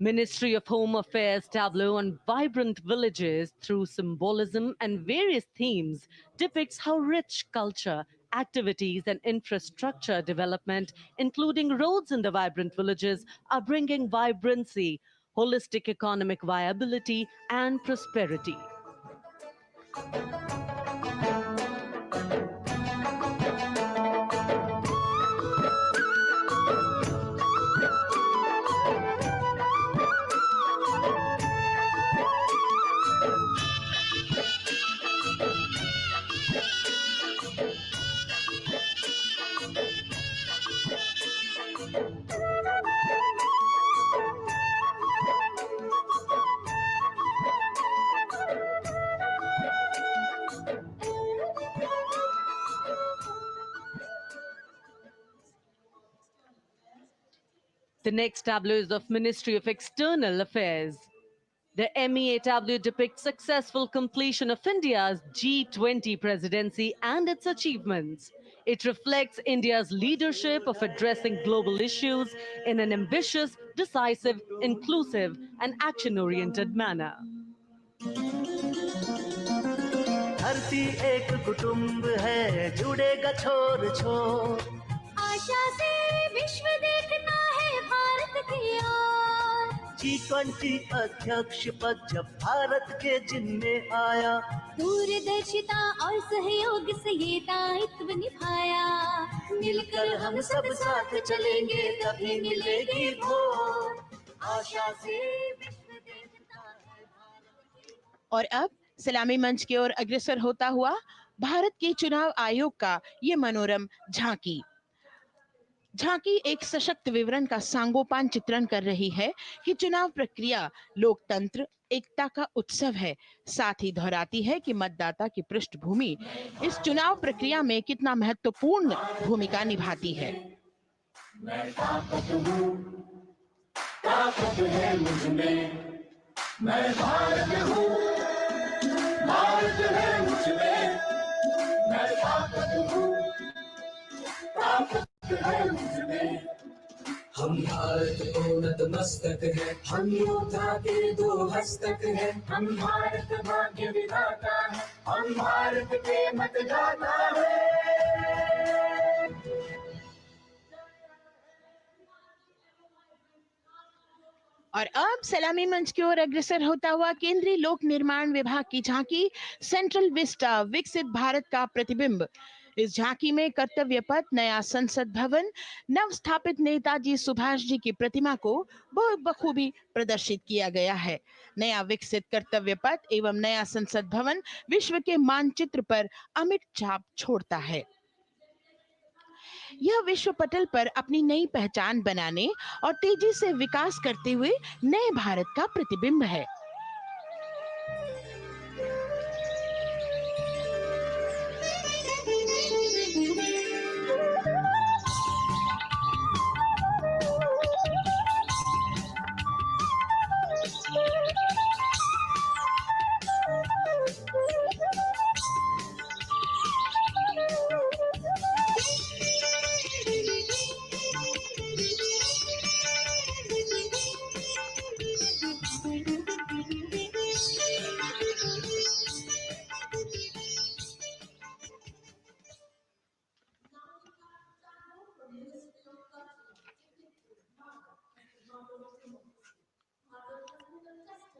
Ministry of Home Affairs tableau on vibrant villages through symbolism and various themes depicts how rich culture, activities and infrastructure development, including roads in the vibrant villages, are bringing vibrancy, holistic economic viability and prosperity. The next tableau is of Ministry of External Affairs. The MEA tableau depicts successful completion of India's G20 presidency and its achievements. It reflects India's leadership of addressing global issues in an ambitious, decisive, inclusive, and action-oriented manner. धरती एक कुटुंब है, जुड़ेगा छोर छोर, आशा से विश्व देखना है भारत की ओर। G20 अध्यक्ष पद जब भारत के जिम्मे आया, दूरदर्शिता और सहयोग से ये दायित्व निभाया, मिलकर हम सब साथ चलेंगे तभी मिलेगी भोर, आशा से विश्व देखता है भारत की। और अब सलामी मंच की ओर अग्रसर होता हुआ भारत के चुनाव आयोग का ये मनोरम झांकी। झांकी एक सशक्त विवरण का सांगोपान चित्रण कर रही है कि चुनाव प्रक्रिया लोकतंत्र, एकता का उत्सव है। साथ ही दोहराती है कि मतदाता की पृष्ठभूमि इस चुनाव प्रक्रिया में कितना महत्वपूर्ण भूमिका निभाती है। मैं ताकत हूँ, ताकत है मुझ में, मैं भारत हूँ, भारत है मुझ में, मैं ताकत हूँ, ताकत है मुझ में। हम भारत को नतमस्तक है, हम योद्धा के दो हस्तक है। हम भारत भाग्य विधाता है, हम भारत के मतदाता है। और अब सलामी मंच की ओर अग्रसर होता हुआ केंद्रीय लोक निर्माण विभाग की झांकी सेंट्रल विस्टा, विकसित भारत का प्रतिबिंब। इस झांकी में कर्तव्य पथ, नया संसद भवन, नव स्थापित नेताजी सुभाष जी की प्रतिमा को बहुत बखूबी प्रदर्शित किया गया है। नया विकसित कर्तव्य पथ एवं नया संसद भवन विश्व के मानचित्र पर अमिट छाप छोड़ता है। यह विश्व पटल पर अपनी नई पहचान बनाने और तेजी से विकास करते हुए नए भारत का प्रतिबिंब है।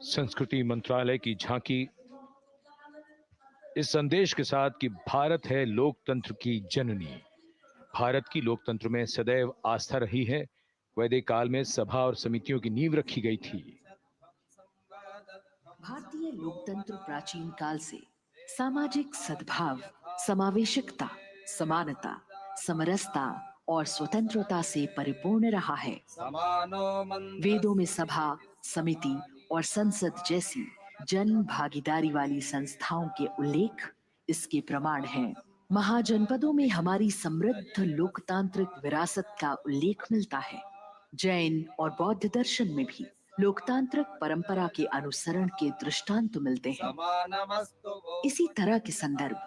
संस्कृति मंत्रालय की झांकी इस संदेश के साथ कि भारत है लोकतंत्र की जननी। भारत की लोकतंत्र में सदैव आस्था रही है। वैदिक काल में सभा और समितियों की नींव रखी गई थी। भारतीय लोकतंत्र प्राचीन काल से सामाजिक सद्भाव, समावेशकता, समानता, समरसता और स्वतंत्रता से परिपूर्ण रहा है। वेदों में सभा, समिति और संसद जैसी जन भागीदारी वाली संस्थाओं के उल्लेख इसके प्रमाण हैं। महाजनपदों में हमारी समृद्ध लोकतांत्रिक विरासत का उल्लेख मिलता है। जैन और बौद्ध दर्शन में भी लोकतांत्रिक परंपरा के अनुसरण के दृष्टांत मिलते हैं। इसी तरह के संदर्भ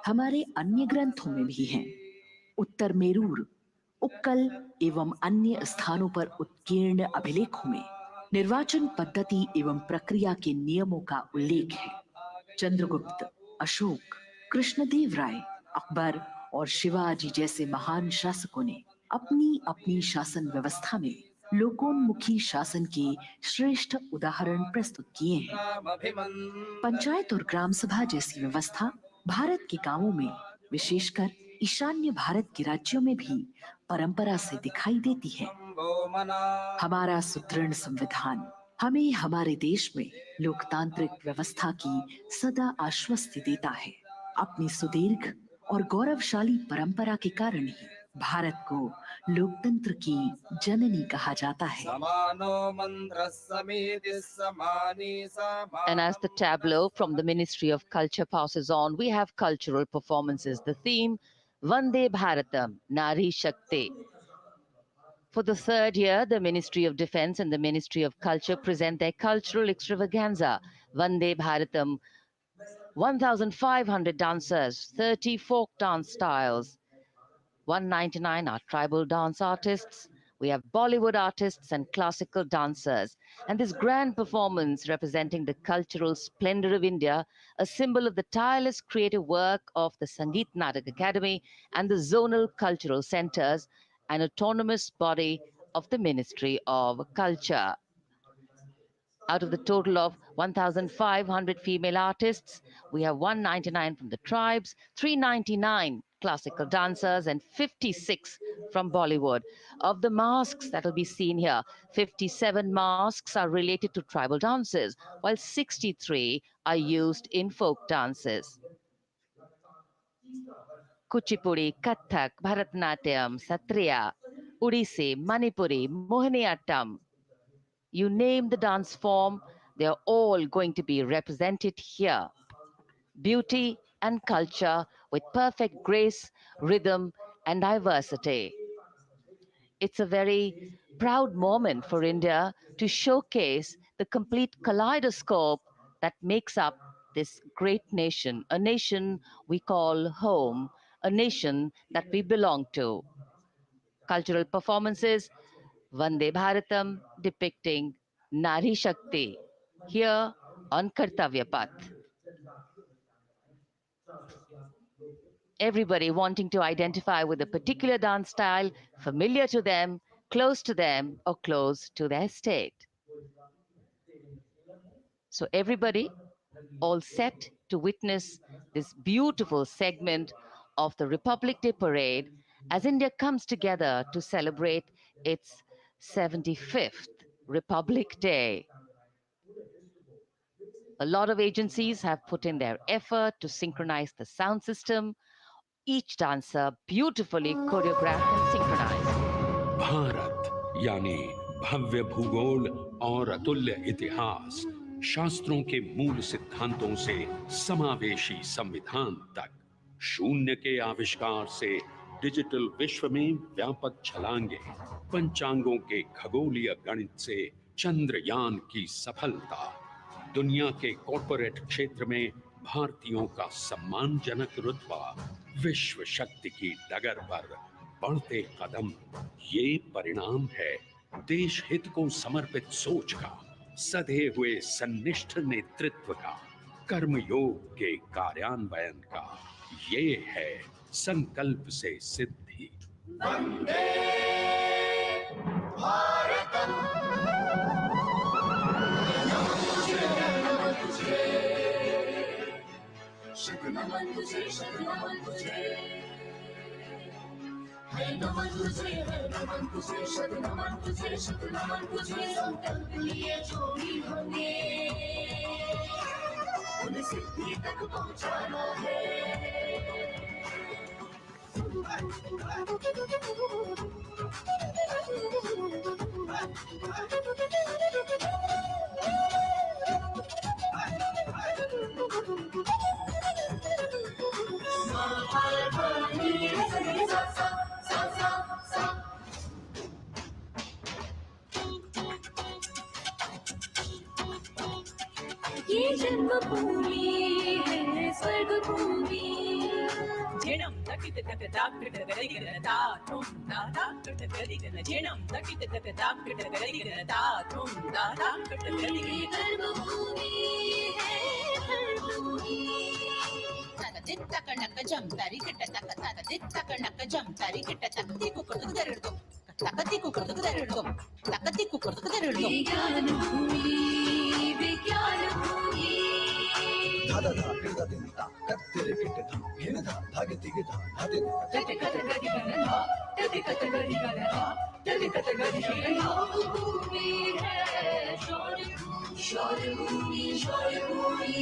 हमारे अन्य ग्रंथों में भी हैं। उत्तर मेरूर, उक्कल एवं अन्य स्थानों पर उत्कीर्ण अभिलेखों में निर्वाचन पद्धति एवं प्रक्रिया के नियमों का उल्लेख है। चंद्रगुप्त, अशोक, कृष्णदेव राय, अकबर और शिवाजी जैसे महान शासकों ने अपनी अपनी शासन व्यवस्था में लोकोन्मुखी शासन के श्रेष्ठ उदाहरण प्रस्तुत किए हैं। पंचायत और ग्राम सभा जैसी व्यवस्था भारत के गांवों में, विशेषकर ईशान्य भारत के राज्यों में भी परंपरा से दिखाई देती है। हमारा सुदृढ़ संविधान हमें हमारे देश में लोकतांत्रिक व्यवस्था की सदा आश्वस्ति देता है। अपनी सुदीर्घ और गौरवशाली परंपरा के कारण ही भारत को लोकतंत्र की जननी कहा जाता है। And as the tableau from the Ministry of Culture passes on, we have cultural performances. The theme, Vande Bharatam, Nari Shakti. For the third year, the Ministry of Defense and the Ministry of Culture present their cultural extravaganza, Vande Bharatam. 1,500 dancers, 30 folk dance styles, 199 are tribal dance artists. We have Bollywood artists and classical dancers. And this grand performance representing the cultural splendor of India, a symbol of the tireless creative work of the Sangeet Natak Academy and the zonal cultural centers, an autonomous body of the Ministry of Culture. Out of the total of 1,500 female artists, we have 199 from the tribes, 399 classical dancers, and 56 from Bollywood. Of the masks that will be seen here, 57 masks are related to tribal dances, while 63 are used in folk dances. Kuchipudi, Kathak, Bharatanatyam, Satriya, Odissi, Manipuri, Mohiniyattam. You name the dance form, they are all going to be represented here. Beauty and culture with perfect grace, rhythm, and diversity. It's a very proud moment for India to showcase the complete kaleidoscope that makes up this great nation, a nation we call home, a nation that we belong to. Cultural performances, Vande Bharatam depicting Nari Shakti here on Kartavya Path. Everybody wanting to identify with a particular dance style familiar to them, or close to their state. So everybody all set to witness this beautiful segment of the Republic Day Parade as India comes together to celebrate its 75th Republic Day. A lot of agencies have put in their effort to synchronize the sound system. Each dancer beautifully choreographed and synchronized. Bharat यानी भव्य भूगोल और अतुल्य इतिहास, शास्त्रों के मूल सिद्धांतों से समावेशी संविधान तक, शून्य के आविष्कार से डिजिटल विश्व में व्यापक छलांगे, पंचांगों के खगोलीय गणित से चंद्रयान की सफलता, दुनिया के कॉर्पोरेट क्षेत्र में भारतीयों का सम्मानजनक रुतबा, विश्व शक्ति की डगर पर बढ़ते कदम, ये परिणाम है देश हित को समर्पित सोच का, सधे हुए सन्निष्ठ नेतृत्व का, कर्मयोग के कार्यान्वयन का। ये है संकल्प से सिद्धि। वंदे भारतम, नमन तुझे, नमन तुझे, है नमन तुझे, है नमन तुझे, नमन तुझे, नमन तुझे। संकल्प लिए जो भी हमने उन्हें सिद्धि तक पहुंचाना है। ये जन्मभूमि है स्वर्ग भूमि। जिणम तकित तक दाकिट गरिगरता तुम दादा कट गरिगन, जिणम तकित तक दाकिट गरिगरता तुम दादा कट गरिगन। कर्मभूमि है कर्मभूमि। तक दित तक नक जम तारी कट तक तक दित तक नक जम तारी कट तक ती को कर दर दो, तक ती को कर दर दो, तक ती को कर दर दो। विज्ञान भूमि, विज्ञान भूमि। धादा धा किरदा दिनता कत्तेरे किटता घेनदा धागे तिगदा धादे तटे कतगरी गणना, तटे कतगरी गणना, तटे कतगरी गणना। भूमि है शौर्य भूमि, शौर्य भूमि, शौर्य भूमि।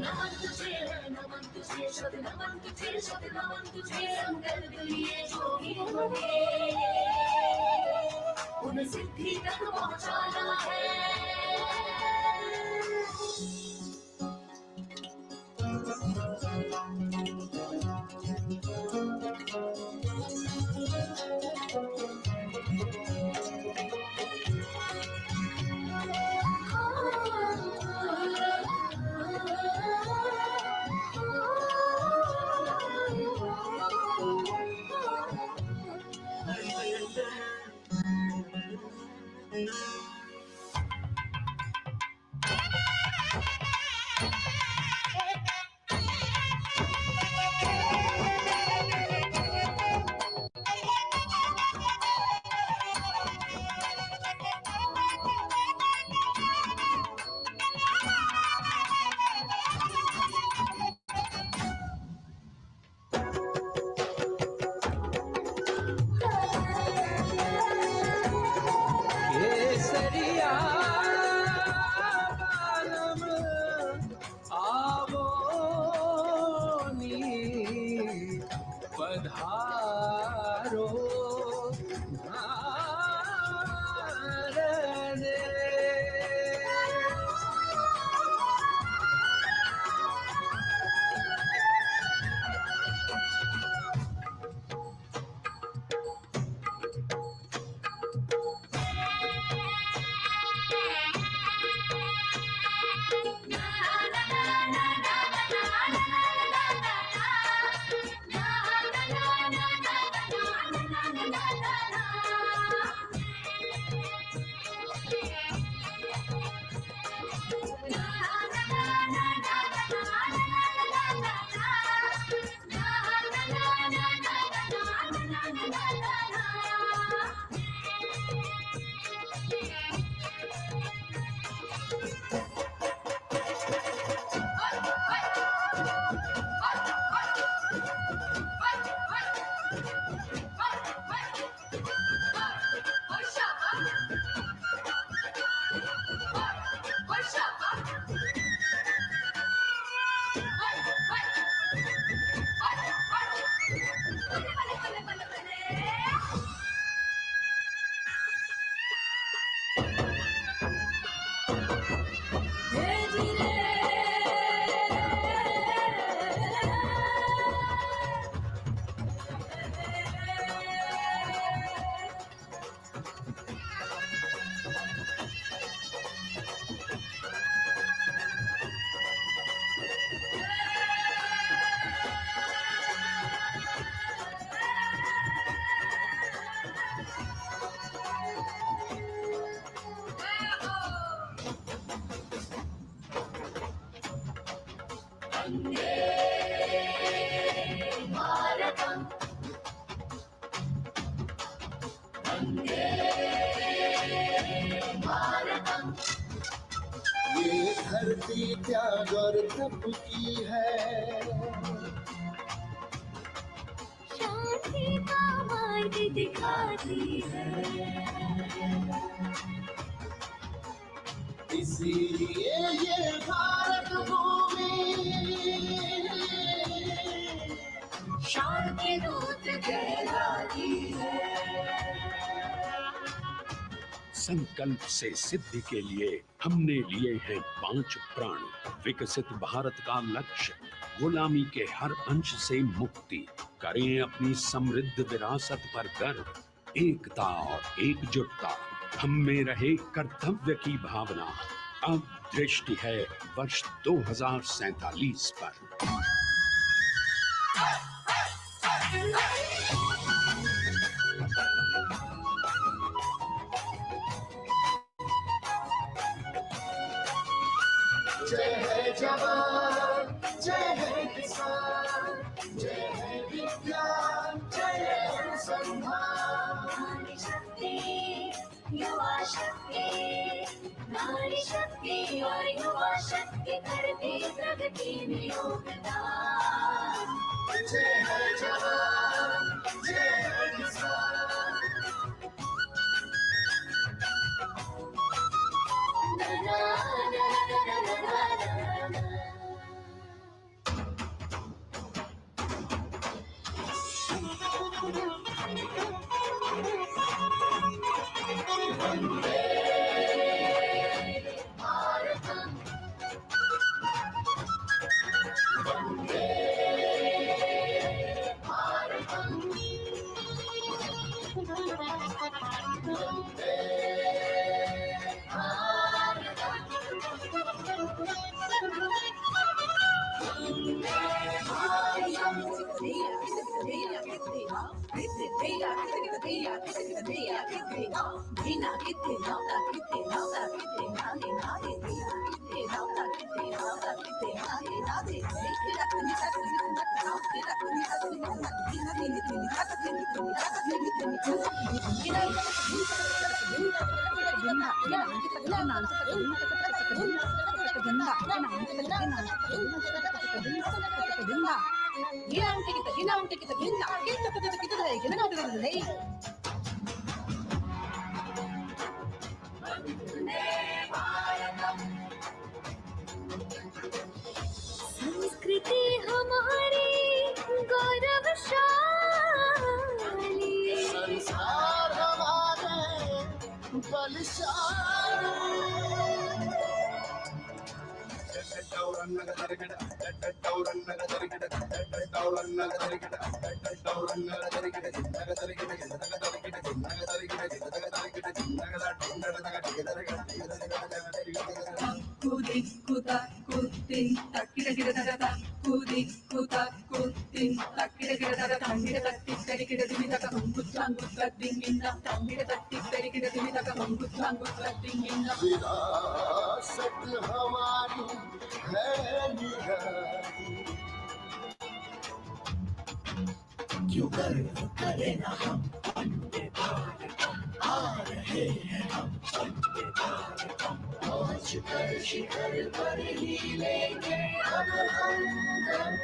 नमन तुझे, नमन तुझे, शत नमन तुझे, शत नमन तुझे। संकल्प लिए जो भी हमें उन्हें सिद्धि तक पहुंचाना है। वंदे भारतम, वंदे भारतम। ये धरती त्याग और तप की है, शांति का मार्ग दिखाती है, इसीलिए ये भारत भूमि शान के दूत कहलाती है। संकल्प से सिद्धि के लिए हमने लिए हैं 5 प्राण। विकसित भारत का लक्ष्य, गुलामी के हर अंश से मुक्ति। करें अपनी समृद्ध विरासत पर गर्व, एकता और एकजुटता। हम में रहे कर्तव्य की भावना। अब दृष्टि है वर्ष 2047 पर। जय है जवान, जय है किसान, जय है विज्ञान, जय है अनुसंधान। नारी शक्ति, युवा शक्ति, नारी शक्ति और युवा शक्ति करती प्रगति में योगदान। जय है जवान, जय है किसान। संस्कृति हमारी गौरवशाली, संस्कार हमारे बलशाली। विरासत हमारी है निराली, क्यों गर्व करें ना हम, वंदे भारतम। आ रहे हैं हम, वंदे भारतम। पहुंच कर शिखर पर ही लेंगे अब हम दम।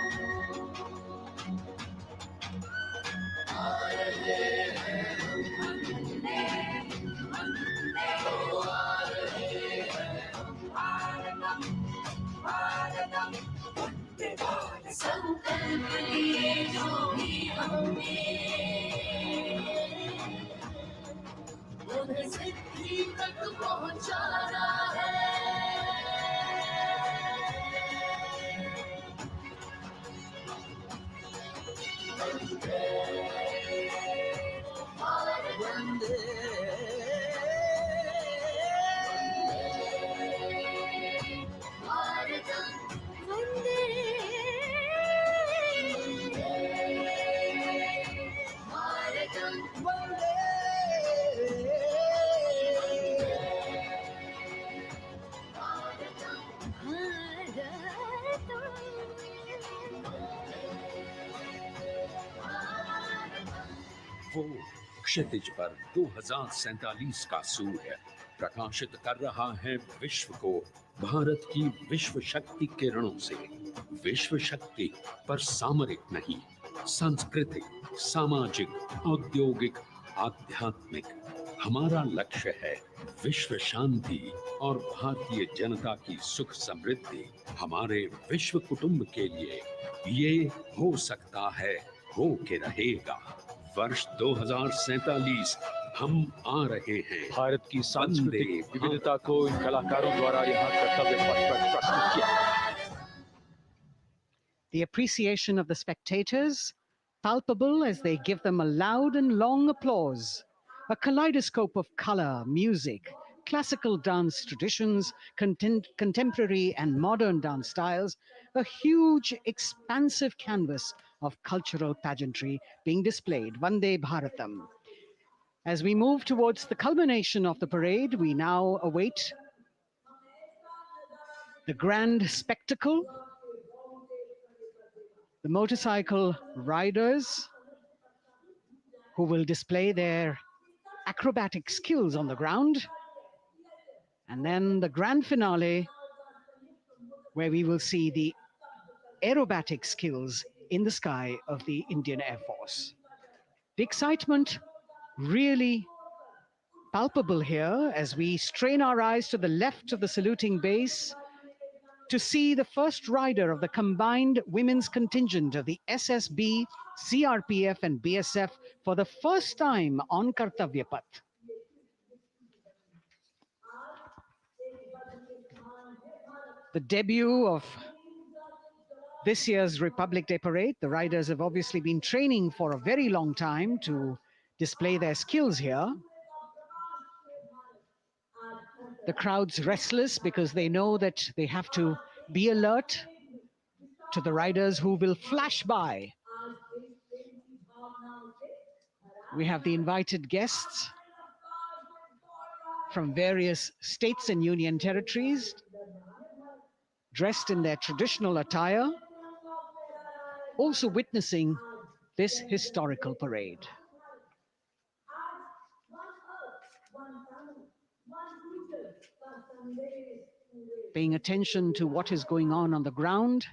आ रहे हैं हम, वंदे भारतम। आ रहे हैं हम, भारतम भारतम, वंदे भारतम। संकल्प लिए जो भी हमने, उन्हें सिद्धि तक पहुंचाना है। वंदे भारतम, वंदे भारतम, वंदे भारतम, वंदे वो क्षितिज पर 2047 का सूर्य प्रकाशित कर रहा है विश्व को भारत की विश्व शक्ति किरणों से। विश्व शक्ति पर सामरिक नहीं, सांस्कृतिक, सामाजिक, औद्योगिक, आध्यात्मिक। हमारा लक्ष्य है विश्व शांति और भारतीय जनता की सुख समृद्धि। हमारे विश्व कुटुंब के लिए ये हो सकता है, हो के रहेगा। वर्ष 2047 हम आ रहे हैं। भारत की सांस्कृतिक विविधता को इन कलाकारों द्वारा यहाँ कर्तव्य पथ पर प्रस्तुत किया। The appreciation of the spectators, palpable as they give them a loud and long applause. A kaleidoscope of color, music, classical dance traditions, contemporary and modern dance styles, a huge, expansive canvas of cultural pageantry being displayed, Vande Bharatam. As we move towards the culmination of the parade, we now await the grand spectacle. The motorcycle riders who will display their acrobatic skills on the ground, and then the grand finale where we will see the aerobatic skills in the sky of the Indian Air Force. The excitement really palpable here as we strain our eyes to the left of the saluting base to see the first rider of the combined women's contingent of the SSB, CRPF and BSF for the first time on Kartavya Path. The debut of this year's Republic Day Parade. The riders have obviously been training for a very long time to display their skills here. The crowd's restless because they know that they have to be alert to the riders who will flash by. We have the invited guests from various states and union territories, dressed in their traditional attire, also witnessing this historical parade. Paying attention to what is going on the ground,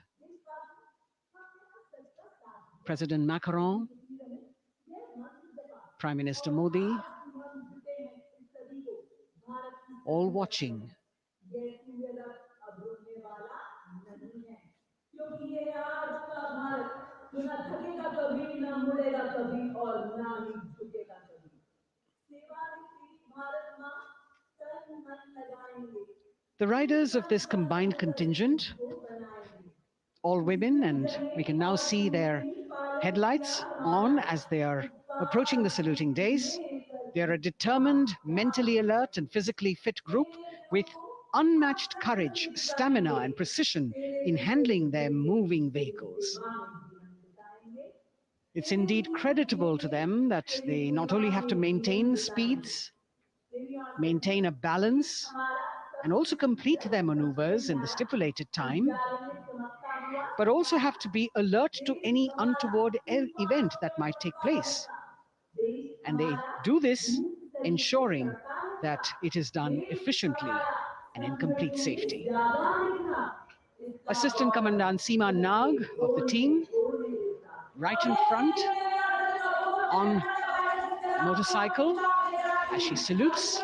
President Macron, Prime Minister Modi, all watching. The riders of this combined contingent, all women, and we can now see their headlights on as they are approaching the saluting days. They are a determined, mentally alert and physically fit group with unmatched courage, stamina and precision in handling their moving vehicles. It's indeed creditable to them that they not only have to maintain speeds, maintain a balance, and also complete their maneuvers in the stipulated time, but also have to be alert to any untoward event that might take place. And they do this ensuring that it is done efficiently and in complete safety. Assistant Commandant Seema Nag of the team, right in front on a motorcycle as she salutes.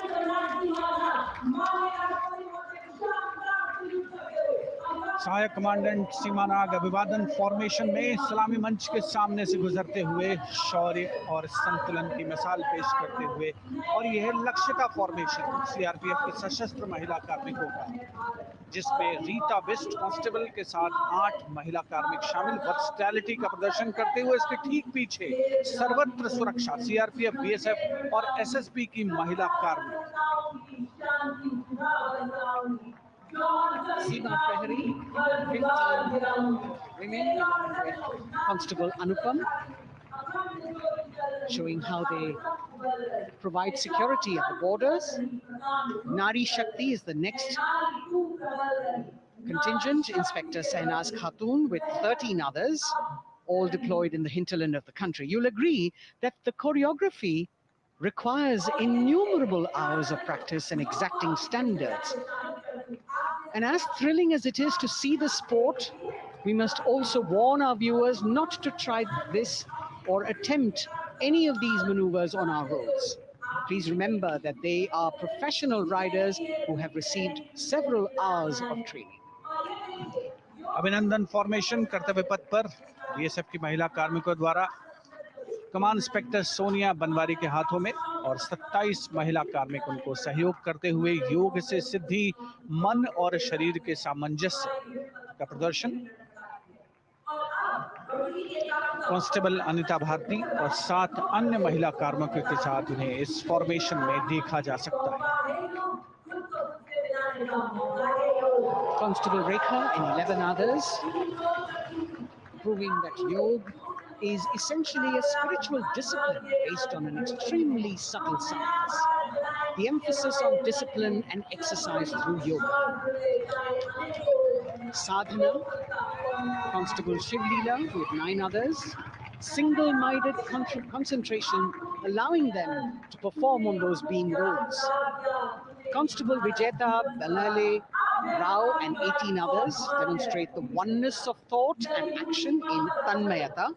सहायक commandant सीमा नाग अभिवादन formation में सलामी मंच के सामने से गुजरते हुए शौर्य और संतुलन की मिसाल पेश करते हुए, और यह लक्ष्यता फॉर्मेशन सीआरपीएफ के सशस्त्र महिला कार्मिकों का, जिसमें रीता बिस्ट कांस्टेबल के साथ 8 महिला कार्मिक शामिल वर्सटैलिटी का प्रदर्शन करते हुए इसके ठीक पीछे सर्वत्र सुरक्षा सीआरपीएफ, बीएसएफ और एसएसबी की महिला कार्मिक। Seema Prahari, 15 women along with Constable Anupam, showing how they provide security at the borders. Nari Shakti is the next contingent, Inspector Sainaz Khatun with 13 others, all deployed in the hinterland of the country, you'll agree that the choreography requires innumerable hours of practice and exacting standards. And as thrilling as it is to see the sport, we must also warn our viewers not to try this or attempt any of these maneuvers on our roads. Please remember that they are professional riders who have received several hours of training. अभिनंदन formation कर्तव्य पथ पर BSF की महिला कार्मिकों द्वारा कमान inspector Sonia Banwari के हाथों में और 27 महिला कार्मिक उनको सहयोग करते हुए योग से सिद्धि मन और शरीर के सामंजस्य का प्रदर्शन। कांस्टेबल अनिता भारती और 7 अन्य महिला कार्मिकों के साथ उन्हें इस फॉर्मेशन में देखा जा सकता है। Constable Rekha and 11 others, proving that yoga is essentially a spiritual discipline based on an extremely subtle science. The emphasis on discipline and exercise through yoga. Sadhana, Constable Shivlila with 9 others, single-minded concentration, allowing them to perform on those beam roles. Constable Vijeta, Balale, Rao and 18 others demonstrate the oneness of thought and action in Tanmayata.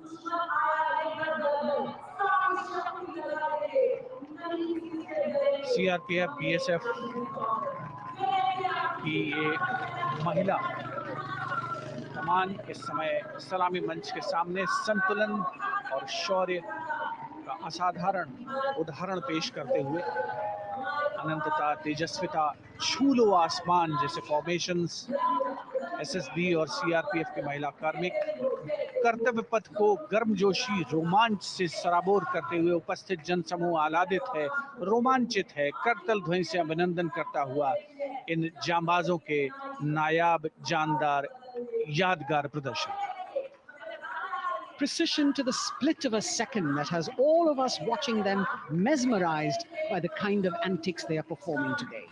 CRPF BSF की ये महिला कमान इस समय सलामी मंच के सामने संतुलन और शौर्य का असाधारण उदाहरण पेश करते हुए अनंतता, तेजस्विता, छू लो आसमान जैसे फॉर्मेशंस एसएसबी और सीआरपीएफ के महिला कार्मिक कर्तव्य पथ को गर्मजोशी रोमांच से सराबोर करते हुए उपस्थित जनसमूह आह्लादित है, रोमांचित है, करतल ध्वनि से अभिनंदन करता हुआ इन जांबाजों के नायाब, जानदार, यादगार प्रदर्शन। Precision to the split of a second that has all of us watching them mesmerized by the kind of antics they are performing today.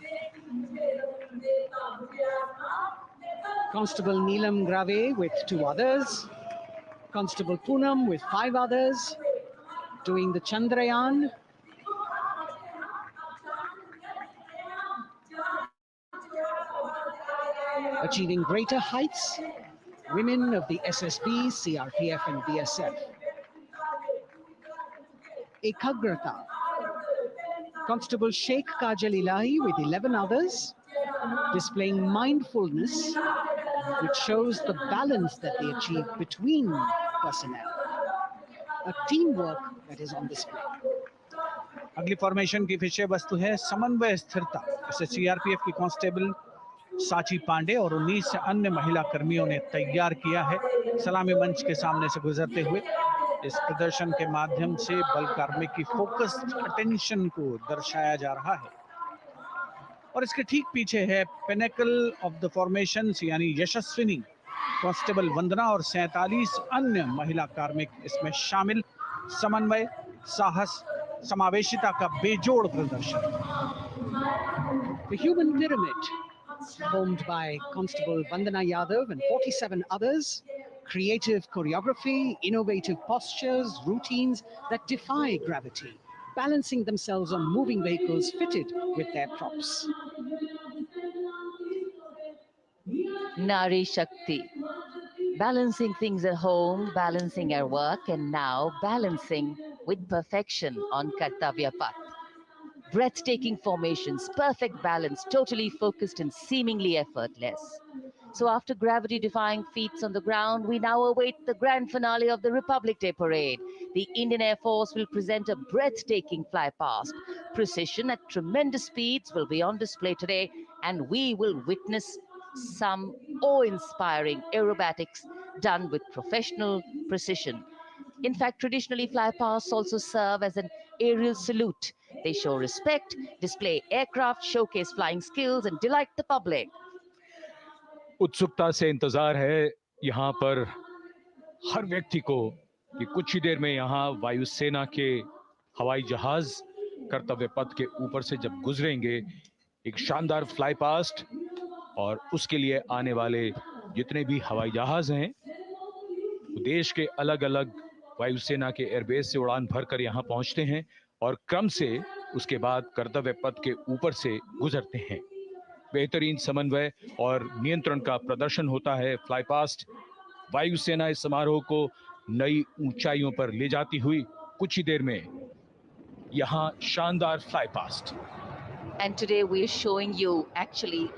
Constable Neelam Grave with 2 others, Constable Poonam with 5 others, doing the Chandrayaan. Achieving greater heights, women of the SSB, CRPF and BSF. Ekagrata, Constable Sheikh Kajal Ilahi with 11 others, displaying mindfulness, which shows the balance that they achieve between personnel. A teamwork that is on display. अगली formation की विषय वस्तु है समन्वय स्थिरता। इसे CRPF की constable साची पांडे और 19 अन्य महिला कर्मियों ने तैयार किया है। सलामी मंच के सामने से गुजरते हुए इस प्रदर्शन के माध्यम से बल कार्मिक की फोकस्ड अटेंशन को दर्शाया जा रहा है और इसके ठीक पीछे है पिनेकल ऑफ द फॉर्मेशंस यानी यशस्विनी कांस्टेबल वंदना और 47 अन्य महिला कार्मिक इसमें शामिल। समन्वय, साहस, समावेशिता का बेजोड़ प्रदर्शन। The human pyramid, formed by Constable Vandana Yadav and 47 others, creative choreography, innovative postures, routines that defy gravity, balancing themselves on moving vehicles fitted with their props. Nari Shakti, balancing things at home, balancing at work, and now balancing with perfection on Kartavya Path. Breathtaking formations, perfect balance, totally focused and seemingly effortless. So after gravity-defying feats on the ground, we now await the grand finale of the Republic Day Parade. The Indian Air Force will present a breathtaking fly-past. Precision at tremendous speeds will be on display today, and we will witness some awe-inspiring aerobatics done with professional precision. In fact, traditionally, fly-pasts also serve as an aerial salute. They show respect, display aircraft, showcase flying skills, and delight the public. उत्सुकता से इंतजार है यहाँ पर हर व्यक्ति को कि कुछ ही देर में यहाँ वायुसेना के हवाई जहाज कर्तव्य पथ के ऊपर से जब गुजरेंगे, एक शानदार फ्लाई पास्ट और उसके लिए आने वाले जितने भी हवाई जहाज हैं देश के अलग अलग वायुसेना के एयरबेस से उड़ान भरकर यहाँ पहुंचते हैं और क्रम से उसके बाद कर्तव्य पथ के ऊपर से गुजरते हैं। बेहतरीन समन्वय और नियंत्रण का प्रदर्शन होता है। फ्लाई पास्ट वायुसेना इस समारोह को नई ऊंचाइयों पर ले जाती हुई कुछ ही देर में यहाँ शानदार fly past. And today we are showing you actually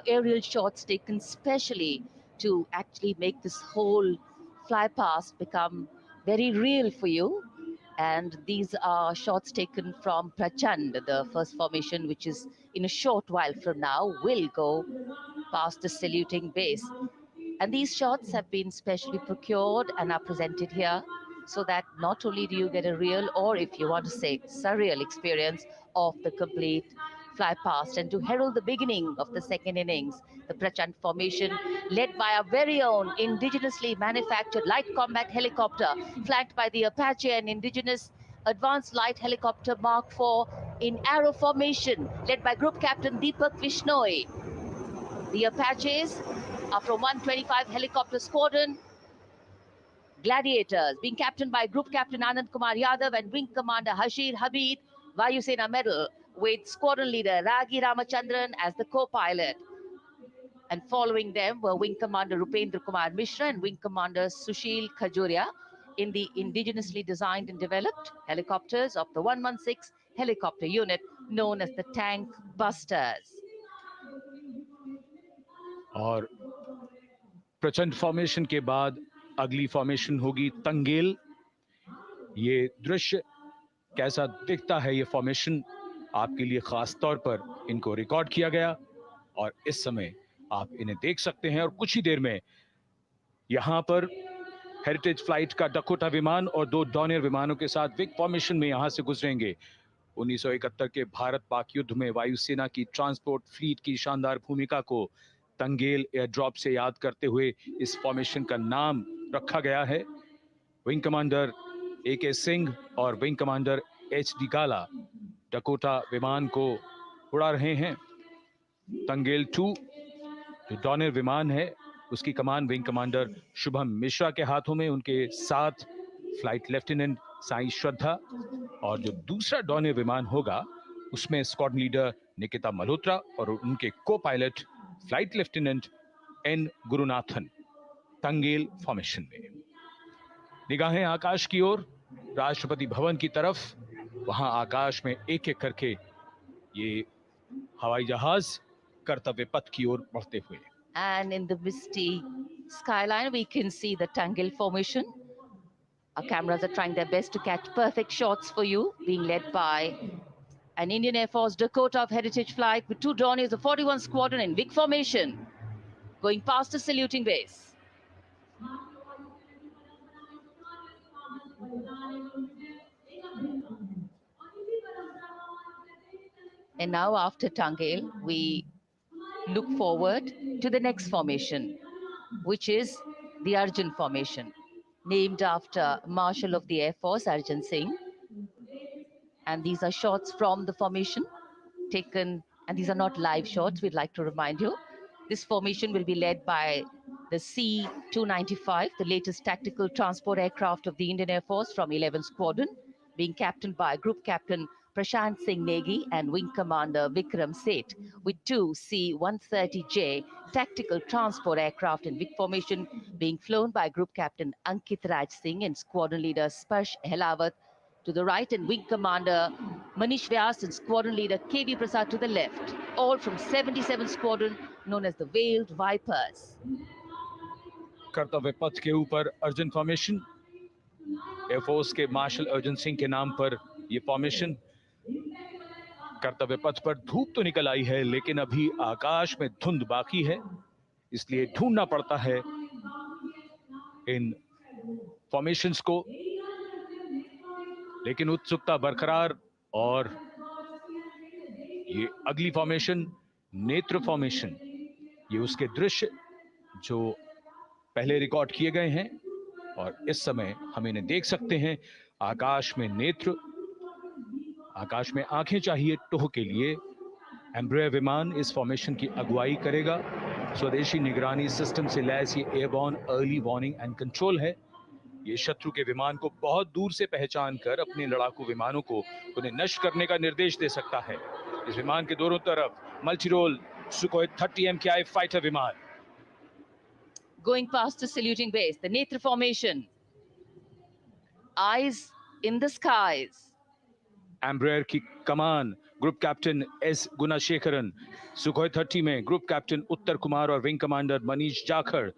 aerial shots taken specially to actually make this whole fly past become very real for you. And these are shots taken from Prachand, the first formation, which is in a short while from now will go past the saluting base. And these shots have been specially procured and are presented here so that not only do you get a real, or if you want to say surreal experience of the complete fly past, and to herald the beginning of the second innings, the Prachand formation led by our very own indigenously manufactured light combat helicopter, flanked by the Apache and indigenous advanced light helicopter Mark IV in arrow formation, led by Group Captain Deepak Vishnoi. The Apaches are from 125 Helicopter Squadron. Gladiators, being captained by Group Captain Anand Kumar Yadav and Wing Commander Hashir Habib, Vayusena Medal, with Squadron Leader Ragi Ramachandran as the co-pilot. And following them were Wing Commander Rupendra Kumar Mishra and Wing Commander Sushil Khajuria in the indigenously designed and developed helicopters of the 116 helicopter unit known as the Tank Busters. और प्रचंड formation के बाद अगली formation होगी तंगेल। ये दृश्य कैसा दिखता है, ये फॉर्मेशन आपके लिए खास तौर पर इनको रिकॉर्ड किया गया और इस समय आप इन्हें देख सकते हैं। और कुछ ही देर में यहां पर हेरिटेज फ्लाइट का डकोटा विमान और 2 डॉनियर विमानों के साथ विग फॉर्मेशन में यहां से गुजरेंगे। 1971 के भारत पाक युद्ध में वायुसेना की ट्रांसपोर्ट फ्लीट की शानदार भूमिका को तंगेल एयर ड्रॉप से याद करते हुए इस फॉर्मेशन का नाम रखा गया है। विंग कमांडर AK सिंह और विंग कमांडर HD गाला डकोटा विमान को उड़ा रहे हैं। तंगेल 2 जो डॉनियर विमान है उसकी कमान विंग कमांडर शुभम मिश्रा के हाथों में, उनके साथ फ्लाइट लेफ्टिनेंट साई श्रद्धा, और जो दूसरा डॉनियर विमान होगा उसमें स्क्वाड्रन लीडर निकिता मल्होत्रा और उनके copilot flight lieutenant N Gurunathan. Tangail formation में निगाहें आकाश की ओर, राष्ट्रपति भवन की तरफ। वहां आकाश में एक एक करके ये हवाई जहाज कर्तव्य पथ की ओर बढ़ते हुए। And in the misty skyline, we can see the Tangil formation. Our cameras are trying their best to catch perfect shots for you, being led by an Indian Air Force Dakota of Heritage Flight with 2 Dorniers of 41 Squadron in big formation, going past the saluting base. And now after Tangil, we look forward to the next formation, which is the Arjun formation, named after Marshal of the Air Force, Arjun Singh. And these are shots from the formation taken, and these are not live shots, we'd like to remind you. This formation will be led by the C-295, the latest tactical transport aircraft of the Indian Air Force from 11 Squadron, being captained by Group Captain Prashant Singh Negi and Wing Commander Vikram Seth, with 2 C-130J tactical transport aircraft in big formation being flown by Group Captain Ankit Raj Singh and Squadron Leader Sparsh Helawat to the right, and Wing Commander Manish Vyas and Squadron Leader KV Prasad to the left, all from 77 Squadron known as the Veiled Vipers. कर्तव्य पथ के ऊपर Arjun formation, air force के martial Arjun Singh के नाम पर यह formation. कर्तव्य पथ पर धूप तो निकल आई है लेकिन अभी आकाश में धुंध बाकी है, इसलिए ढूंढना पड़ता है इन फॉर्मेशंस को, लेकिन उत्सुकता बरकरार। और ये अगली फॉर्मेशन नेत्र फॉर्मेशन, ये उसके दृश्य जो पहले रिकॉर्ड किए गए हैं और इस समय हम इन्हें देख सकते हैं। आकाश में नेत्र, आकाश में आंखें चाहिए टोह के लिए। एम्ब्रेयर विमान इस फॉर्मेशन की अगुवाई करेगा। स्वदेशी निगरानी सिस्टम से लैस ये airborne early warning and control है। ये शत्रु के विमान को बहुत दूर से पहचान कर अपने लड़ाकू विमानों को उन्हें नष्ट करने का निर्देश दे सकता है। इस विमान के दोनों तरफ multi role Sukhoi 30 MKI fighter विमान। Going past the saluting base, the Netra formation. Eyes in the skies. Embraer की कमान group captain S Gunasekaran, Sukhoi 30 में ग्रुप कैप्टन उत्तर कुमार और wing commander Manish Jakhar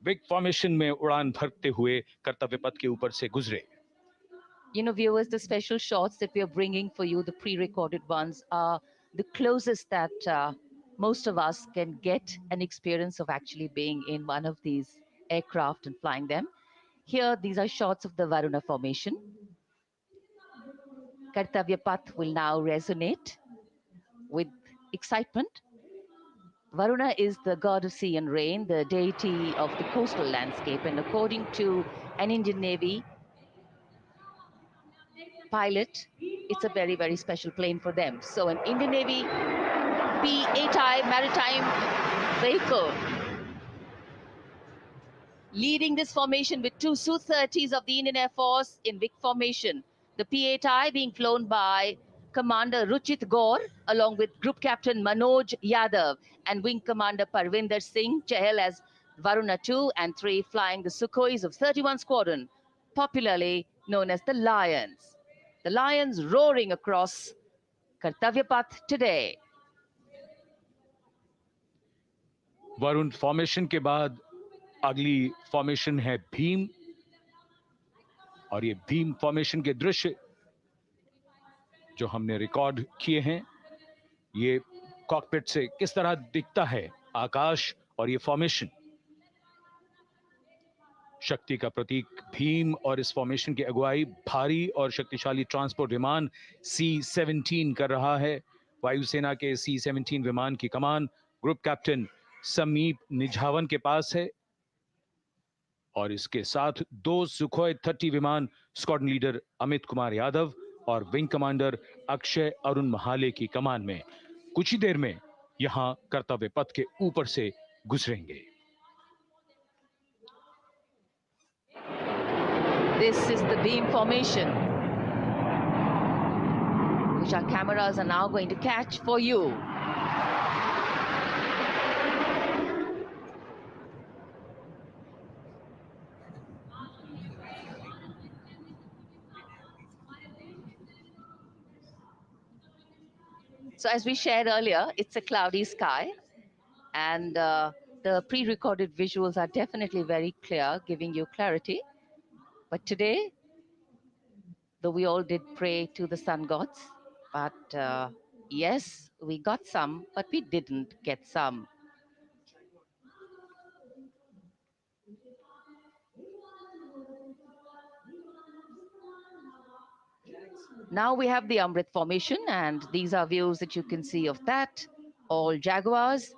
big formation में उड़ान भरते हुए कर्तव्य पथ के ऊपर से गुजरे। You know, viewers, the special shots that we are bringing for you, the pre-recorded ones, are the closest that most of us can get an experience of actually being in one of these aircraft and flying them. Here, these are shots of the Varuna formation. Kartavya Path will now resonate with excitement. Varuna is the god of sea and rain, the deity of the coastal landscape, and according to an Indian Navy pilot, it's a very, very special plane for them. So an Indian Navy P-8I maritime vehicle leading this formation with two Su-30s of the Indian Air Force in big formation. The P-8I being flown by Commander Ruchit Gaur along with Group Captain Manoj Yadav and Wing Commander Parvinder Singh Chahal as Varuna 2 and 3 flying the Sukhois of 31 Squadron, popularly known as the Lions. The Lions roaring across Kartavya Path today. Varun formation के बाद अगली formation है भीम, और ये Bhim formation के दृश्य जो हमने रिकॉर्ड किए हैं, ये कॉकपिट से किस तरह दिखता है आकाश और ये फॉर्मेशन। शक्ति का प्रतीक भीम और इस फॉर्मेशन की अगुवाई भारी और शक्तिशाली ट्रांसपोर्ट विमान C-17 कर रहा है। वायुसेना के C-17 विमान की कमान ग्रुप कैप्टन समीप निझावन के पास है और इसके साथ दो सुखोई 30 विमान स्क्वाड्रन लीडर अमित कुमार यादव और विंग कमांडर अक्षय अरुण महाले की कमान में कुछ ही देर में यहां कर्तव्य पथ के ऊपर से गुजरेंगे। This is the beam formation, which our cameras are now going to catch for you. So as we shared earlier, it's a cloudy sky, and the pre-recorded visuals are definitely very clear, giving you clarity. But today, though we all did pray to the sun gods, but yes, we got some, but we didn't get some. Now we have the Amrit formation, and these are views that you can see of that. All Jaguars.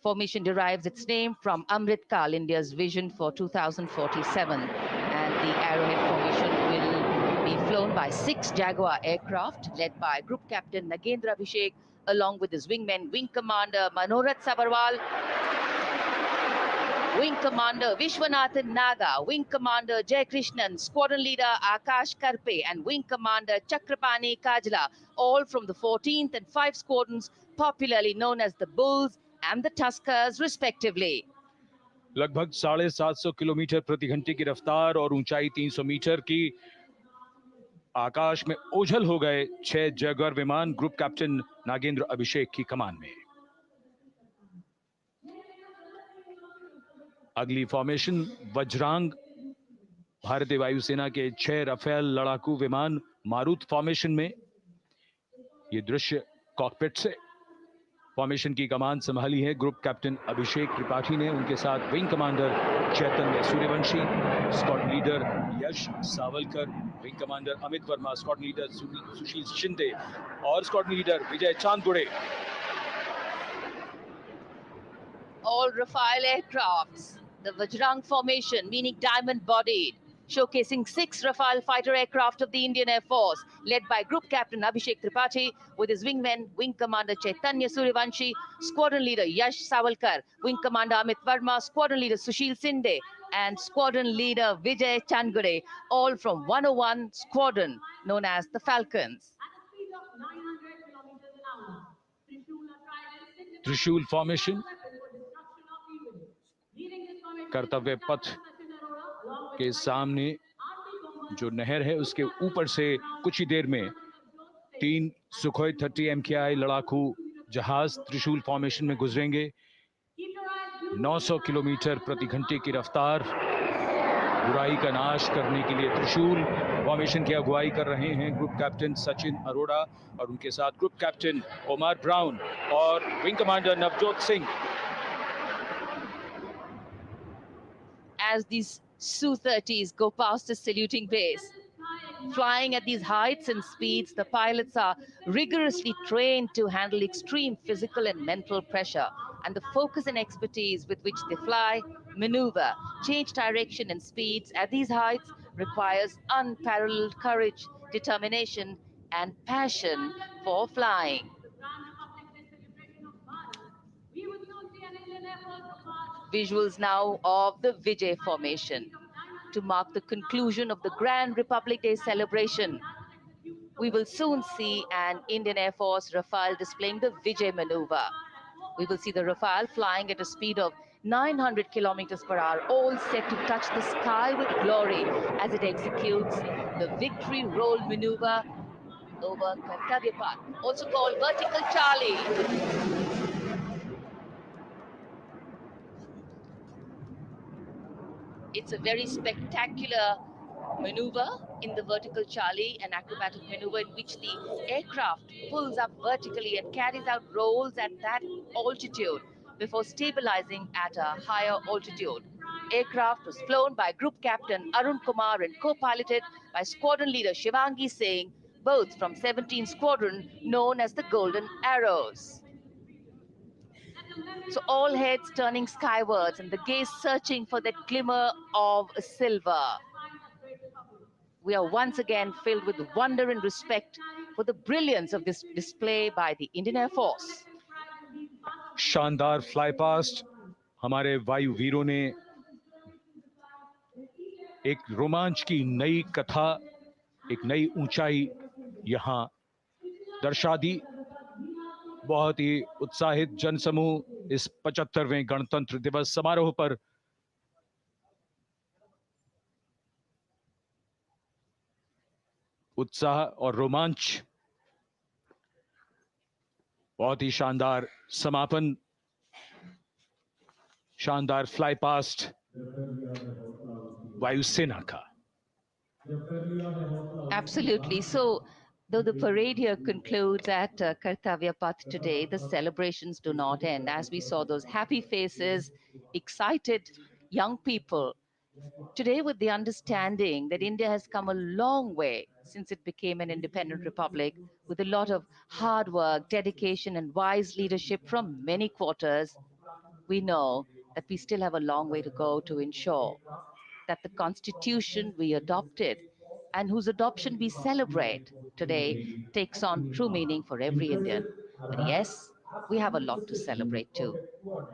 Formation derives its name from Amrit Kal, India's vision for 2047. And the Arrowhead formation will be flown by 6 Jaguar aircraft, led by Group Captain Nagendra Abhishek, along with his wingmen, Wing Commander Manorat Sabarwal, Wing Commander Vishwanathan Naga, Wing Commander Jay Krishnan, Squadron Leader Akash Karpe, and Wing Commander Chakrapani Kajla, all from the 14th and 5 squadrons, popularly known as the Bulls and the Tuskers, respectively. लगभग 750 kilometre प्रति घंटे की रफ्तार और ऊंचाई 300 metre की आकाश में ओझल हो गए 6 जैगुआर विमान ग्रुप कैप्टन नागेंद्र अभिषेक की कमान में। अगली फॉर्मेशन वज्रांग, भारतीय वायुसेना के 6 राफेल लड़ाकू विमान मारुत फॉर्मेशन में। ये दृश्य कॉकपिट से। फॉर्मेशन की कमान संभाली है ग्रुप कैप्टन अभिषेक त्रिपाठी ने, उनके साथ wing commander Chaitanya Suryavanshi, squadron leader Yash Savalkar, wing commander Amit Verma, squadron leader Sushil Shinde और squadron leader Vijay Chandgude. All Rafale aircrafts, the Vajrang formation, meaning diamond-bodied, showcasing 6 Rafale fighter aircraft of the Indian Air Force, led by Group Captain Abhishek Tripathi, with his wingmen, Wing Commander Chaitanya Suryavanshi, Squadron Leader Yash Savalkar, Wing Commander Amit Verma, Squadron Leader Sushil Sinde, and squadron leader Vijay Changure, all from 101 Squadron, known as the Falcons. त्रिशूल formation, कर्तव्य पथ के सामने जो नहर है उसके ऊपर से कुछ ही देर में 3 सुखोई 30 MKI लड़ाकू जहाज त्रिशूल फॉर्मेशन में गुजरेंगे। 900 किलोमीटर प्रति घंटे की रफ्तार, बुराई का नाश करने के लिए त्रिशूल फॉर्मेशन की अगुवाई कर रहे हैं ग्रुप कैप्टन सचिन अरोड़ा और उनके साथ ग्रुप कैप्टन ओमार ब्राउन और wing commander Navjot Singh. As these Su-30s go past the saluting base, flying at these heights and speeds, the pilots are rigorously trained to handle extreme physical and mental pressure, and the focus and expertise with which they fly, maneuver, change direction and speeds at these heights requires unparalleled courage, determination, and passion for flying. Visuals now of the Vijay formation to mark the conclusion of the Grand Republic Day celebration. We will soon see an Indian Air Force Rafale displaying the Vijay maneuver. We will see the Rafale flying at a speed of 900 kilometers per hour, all set to touch the sky with glory as it executes the victory roll maneuver over Kartavya Path, also called Vertical Charlie. It's a very spectacular maneuver in the Vertical Charlie, an acrobatic maneuver in which the aircraft pulls up vertically and carries out rolls at that altitude before stabilizing at a higher altitude. Aircraft was flown by Group Captain Arun Kumar and co-piloted by Squadron Leader Shivangi Singh, both from 17 Squadron, known as the Golden Arrows. So all heads turning skywards and the gaze searching for that glimmer of silver. We are once again filled with wonder and respect for the brilliance of this display by the Indian Air Force. शानदार fly past, हमारे वायु वीरों ने एक रोमांच की नई कथा, एक नई ऊंचाई यहां दर्शा दी। बहुत ही उत्साहित जनसमूह इस 75वें गणतंत्र दिवस समारोह पर उत्साह और रोमांच, बहुत ही शानदार समापन, शानदार फ्लाई पास्ट वायुसेना का। Absolutely. So, though the parade here concludes at Kartavya Path today, the celebrations do not end. As we saw those happy faces, excited young people, today with the understanding that India has come a long way since it became an independent republic, with a lot of hard work, dedication, and wise leadership from many quarters, we know that we still have a long way to go to ensure that the constitution we adopted and whose adoption we celebrate today takes on true meaning for every Indian. But yes, we have a lot to celebrate too.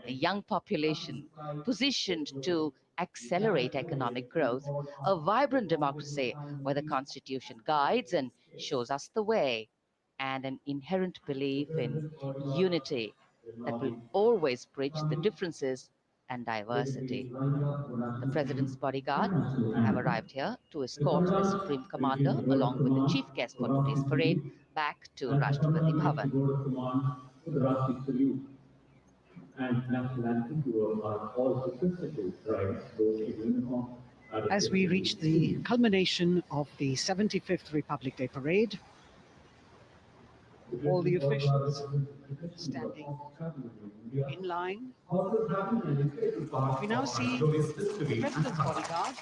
A young population positioned to accelerate economic growth, a vibrant democracy where the constitution guides and shows us the way, and an inherent belief in unity that will always bridge the differences and diversity. The President's bodyguard have arrived here to escort the Supreme Commander along with the chief guest for today's parade back to Rashtrapati Bhavan. As we reach the culmination of the 75th Republic Day Parade, all the officials standing in line. We now see the President's bodyguard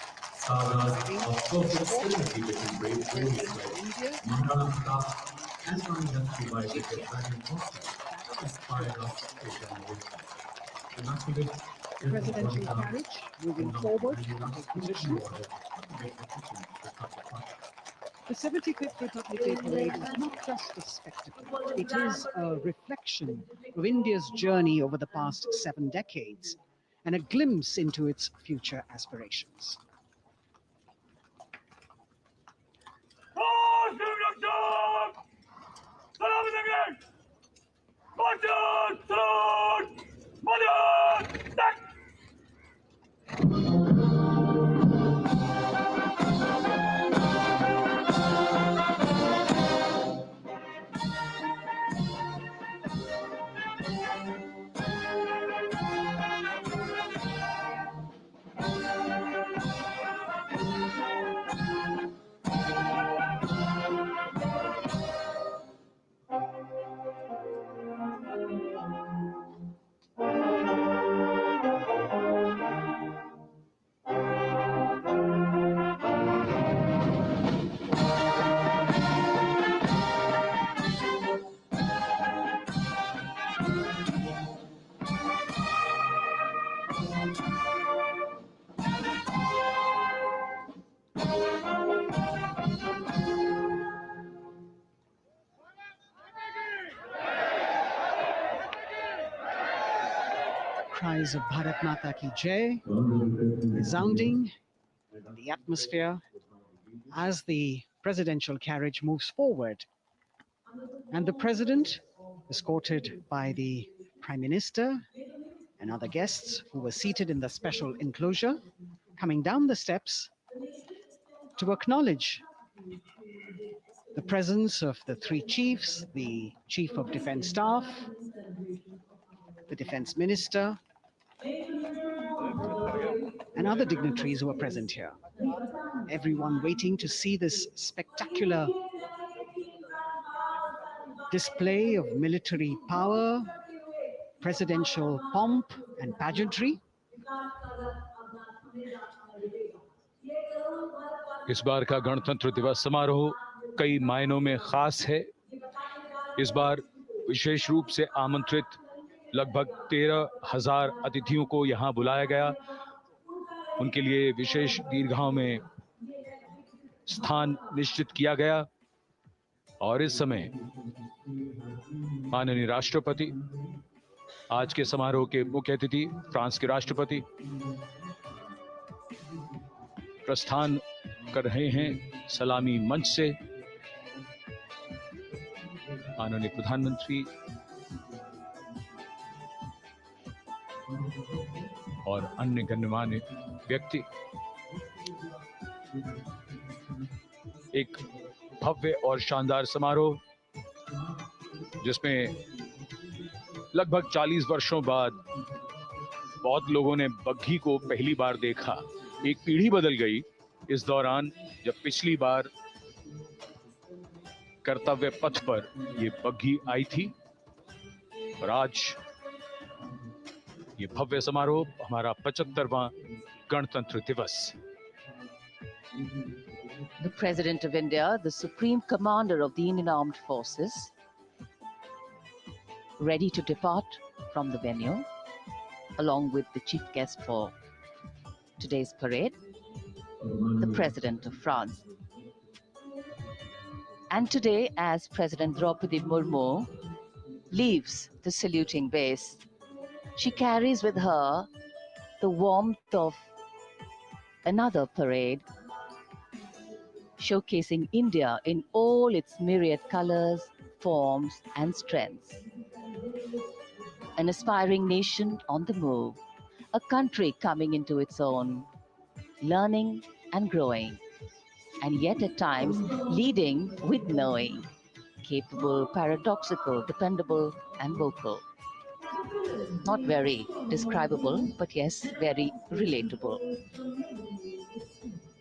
the presidential carriage moving forward to take position. The 75th Republic Day Parade is not just a spectacle, it is a reflection of India's journey over the past 7 decades. and a glimpse into its future aspirations. Cries of Bharat Mata Ki Jai resounding in the atmosphere as the presidential carriage moves forward. And the president, escorted by the Prime Minister and other guests who were seated in the special enclosure, coming down the steps to acknowledge the presence of the three chiefs, the Chief of Defence Staff, the Defence Minister, and other dignitaries who are present here. Everyone waiting to see this spectacular display of military power, presidential pomp and pageantry. इस बार का गणतंत्र दिवस समारोह कई मायनों में खास है। इस बार विशेष रूप से आमंत्रित लगभग 13,000 अतिथियों को यहां बुलाया गया। उनके लिए विशेष दीर्घाओं में स्थान निश्चित किया गया और इस समय माननीय राष्ट्रपति, आज के समारोह के मुख्य अतिथि फ्रांस के राष्ट्रपति प्रस्थान कर रहे हैं सलामी मंच से। माननीय प्रधानमंत्री और अन्य गण्यमान्य व्यक्ति एक भव्य और शानदार समारोह जिसमें लगभग 40 वर्षों बाद बहुत लोगों ने बग्घी को पहली बार देखा। एक पीढ़ी बदल गई इस दौरान जब पिछली बार कर्तव्य पथ पर ये बग्घी आई थी और आज ये भव्य समारोह हमारा 75वां गणतंत्र दिवस। The President of India, the Supreme Commander of the Indian Armed Forces, ready to depart from the venue, along with the chief guest for today's parade, the President of France. And today, as President Draupadi Murmu leaves the saluting base, she carries with her the warmth of another parade, showcasing India in all its myriad colors, forms, and strengths. An aspiring nation on the move, a country coming into its own, learning and growing, and yet at times leading with knowing, capable, paradoxical, dependable, and vocal. Not very describable, but yes, very relatable.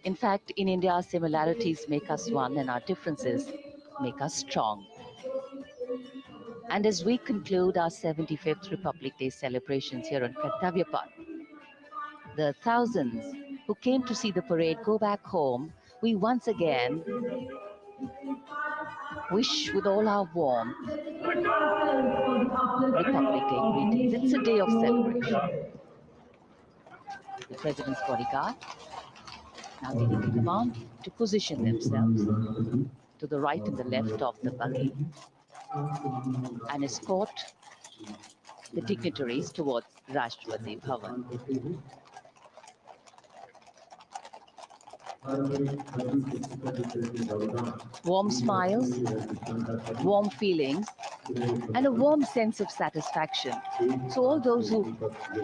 In fact, in India, similarities make us one and our differences make us strong. And as we conclude our 75th Republic Day celebrations here on Kartavya Path, the thousands who came to see the parade go back home, we once again wish with all our warmth Republic Day greetings. It's a day of celebration. The President's bodyguard now taking the command to position themselves to the right and the left of the buggy and escort the dignitaries towards Rashtrapati Bhavan. Warm smiles, warm feelings, and a warm sense of satisfaction. So all those who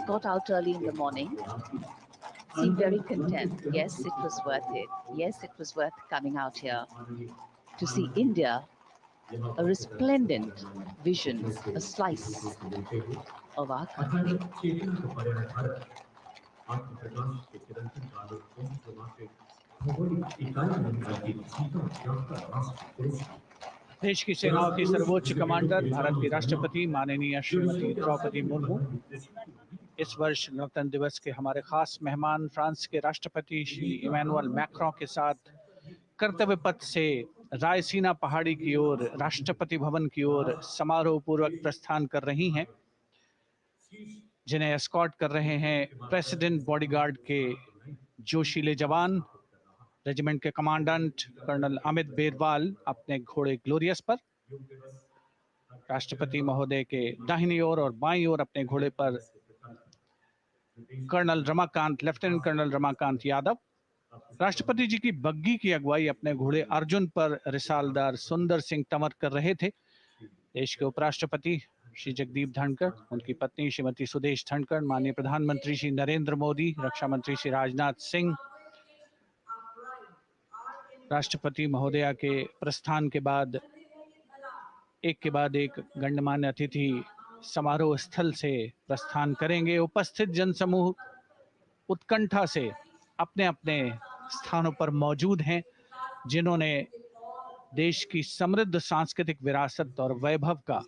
got out early in the morning seem very content. Yes, it was worth it. Yes, it was worth coming out here to see India, a resplendent vision, a slice of our country. देश की सेनाओं की सर्वोच्च commander Bharat की राष्ट्रपति माननीय श्रीमती द्रौपदी मुर्मू इस वर्ष गणतंत्र दिवस के हमारे खास मेहमान फ्रांस के राष्ट्रपति श्री इमैनुअल मैक्रों के साथ कर्तव्य पथ से रायसीना पहाड़ी की ओर राष्ट्रपति भवन की ओर समारोह पूर्वक प्रस्थान कर रही हैं, जिन्हें एस्कॉर्ट कर रहे हैं प्रेसिडेंट बॉडीगार्ड के जोशीले जवान, रेजिमेंट के कमांडेंट कर्नल अमित बेरवाल अपने घोड़े ग्लोरियस पर, राष्ट्रपति महोदय के दाहिनी ओर और बाईं ओर अपने घोड़े पर colonel Ramakant, lieutenant colonel Ramakant Yadav, राष्ट्रपति जी की बग्गी की अगुवाई अपने घोड़े अर्जुन पर रिसालदार सुंदर सिंह तंवर कर रहे थे। देश के उपराष्ट्रपति श्री जगदीप धनखड़, उनकी पत्नी श्रीमती सुदेश धनखड़, माननीय प्रधानमंत्री श्री नरेंद्र मोदी, रक्षा मंत्री श्री राजनाथ सिंह, राष्ट्रपति महोदया के प्रस्थान के बाद एक के बाद एक गणमान्य अतिथि समारोह स्थल से प्रस्थान करेंगे। उपस्थित जनसमूह उत्कंठा से अपने अपने स्थानों पर मौजूद हैं, जिन्होंने देश की समृद्ध सांस्कृतिक विरासत और वैभव का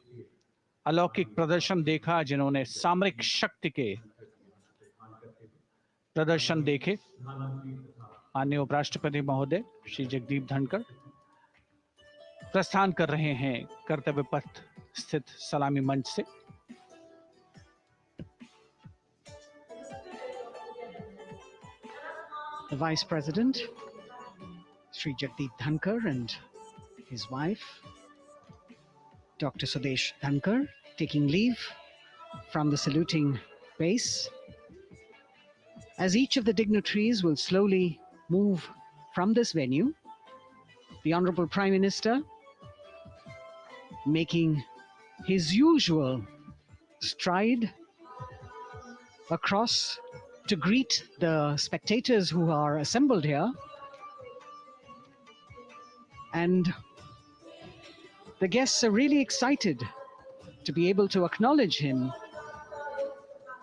अलौकिक प्रदर्शन देखा, जिन्होंने सामरिक शक्ति के प्रदर्शन देखे। माननीय उपराष्ट्रपति महोदय श्री जगदीप धनखड़ प्रस्थान कर रहे हैं कर्तव्य पथ स्थित सलामी मंच से। The Vice President, Sri Jagdeep Dhankar, and his wife, Dr. Sudesh Dhankar, taking leave from the saluting base. As each of the dignitaries will slowly move from this venue, the Honorable Prime Minister, making his usual stride across to greet the spectators who are assembled here, and the guests are really excited to be able to acknowledge him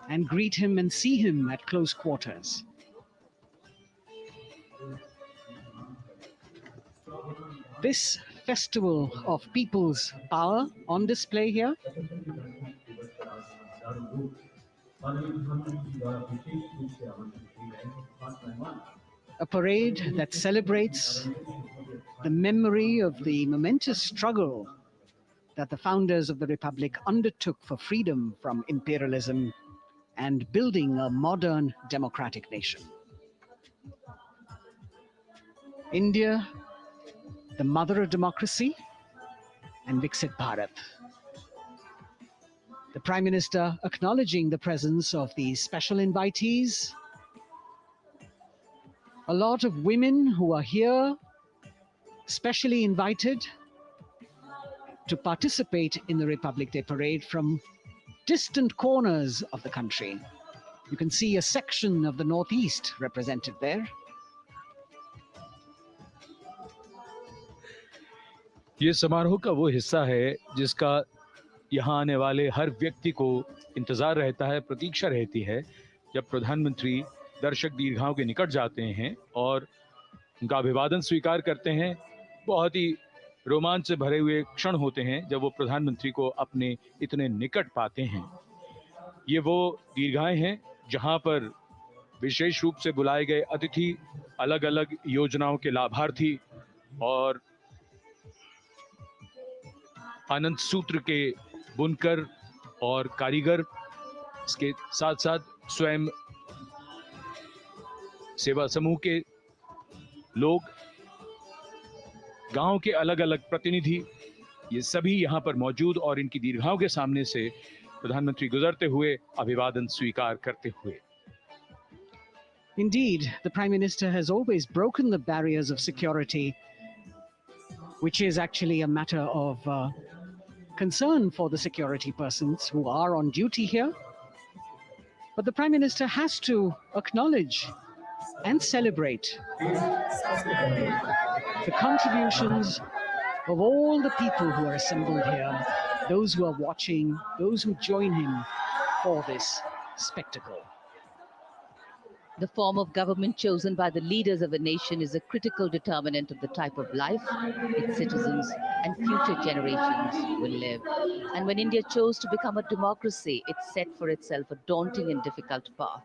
and greet him and see him at close quarters. This festival of people's power on display here a parade that celebrates the memory of the momentous struggle that the founders of the Republic undertook for freedom from imperialism and building a modern democratic nation. India, the mother of democracy, and Viksit Bharat. The Prime Minister acknowledging the presence of these special invitees, a lot of women who are here, specially invited to participate in the Republic Day Parade from distant corners of the country. You can see a section of the Northeast represented there. ये समारोह का वो हिस्सा है जिसका यहाँ आने वाले हर व्यक्ति को इंतजार रहता है, प्रतीक्षा रहती है, जब प्रधानमंत्री दर्शक दीर्घाओं के निकट जाते हैं और उनका अभिवादन स्वीकार करते हैं। बहुत ही रोमांच से भरे हुए क्षण होते हैं जब वो प्रधानमंत्री को अपने इतने निकट पाते हैं। ये वो दीर्घाएं हैं जहां पर विशेष रूप से बुलाए गए अतिथि, अलग अलग योजनाओं के लाभार्थी और आनंद सूत्र के बुनकर और कारीगर, इसके साथ साथ स्वयं सेवा समूह के लोग, गांव के अलग अलग प्रतिनिधि, ये सभी यहाँ पर मौजूद और इनकी दीर्घाओं के सामने से प्रधानमंत्री गुजरते हुए अभिवादन स्वीकार करते हुए। Indeed, the Prime Minister has always broken the barriers of security, which is actually a matter of concern for the security persons who are on duty here. But the Prime Minister has to acknowledge and celebrate the contributions of all the people who are assembled here, those who are watching, those who join him for this spectacle. The form of government chosen by the leaders of a nation is a critical determinant of the type of life its citizens and future generations will live. And when India chose to become a democracy, it set for itself a daunting and difficult path.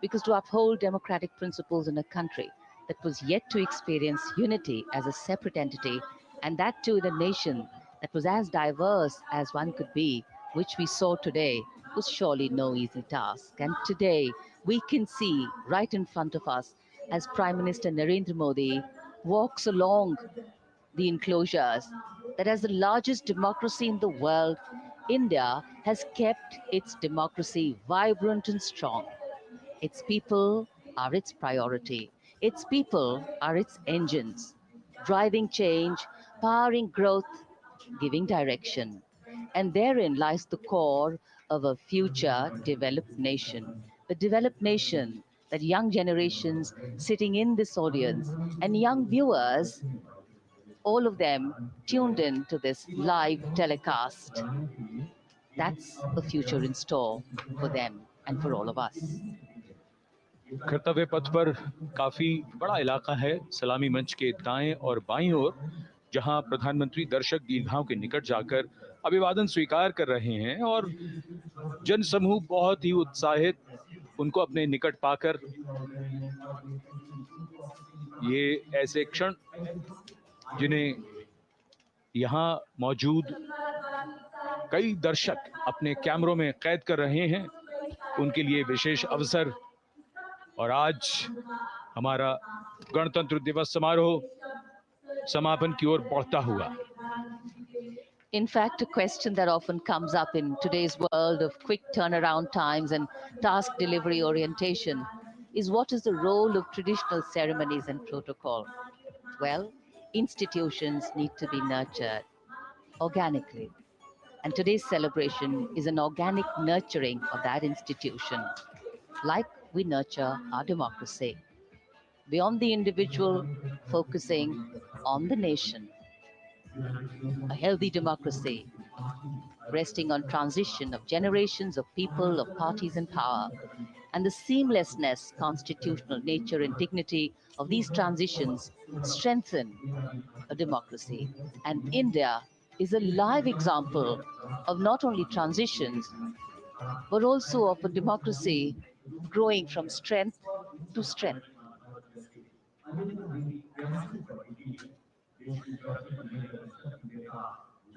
Because to uphold democratic principles in a country that was yet to experience unity as a separate entity, and that too in a nation that was as diverse as one could be, which we saw today, was surely no easy task. And today, we can see right in front of us as Prime Minister Narendra Modi walks along the enclosures that as the largest democracy in the world, India has kept its democracy vibrant and strong. Its people are its priority. Its people are its engines, driving change, powering growth, giving direction. And therein lies the core of a future developed nation. The developed nation that young generations sitting in this audience and young viewers, all of them tuned in to this live telecast. That's a future in store for them and for all of us. कर्तव्य पथ पर काफी बड़ा इलाका है, सलामी मंच के दाएं और बाईं ओर, जहां प्रधानमंत्री दर्शक दीर्घाओं के निकट जाकर अभिवादन स्वीकार कर रहे हैं और जनसमूह बहुत ही उत्साहित उनको अपने निकट पाकर। ये ऐसे क्षण जिन्हें यहां मौजूद कई दर्शक अपने कैमरों में कैद कर रहे हैं, उनके लिए विशेष अवसर। और आज हमारा गणतंत्र दिवस समारोह समापन की ओर बढ़ता हुआ। In fact, a question that often comes up in today's world of quick turnaround times and task delivery orientation is what is the role of traditional ceremonies and protocol? Well, institutions need to be nurtured organically. And today's celebration is an organic nurturing of that institution, like we nurture our democracy. Beyond the individual, focusing on the nation. A healthy democracy resting on transition of generations of people, of parties in power, and the seamlessness, constitutional nature and dignity of these transitions strengthen a democracy. And India is a live example of not only transitions, but also of a democracy growing from strength to strength.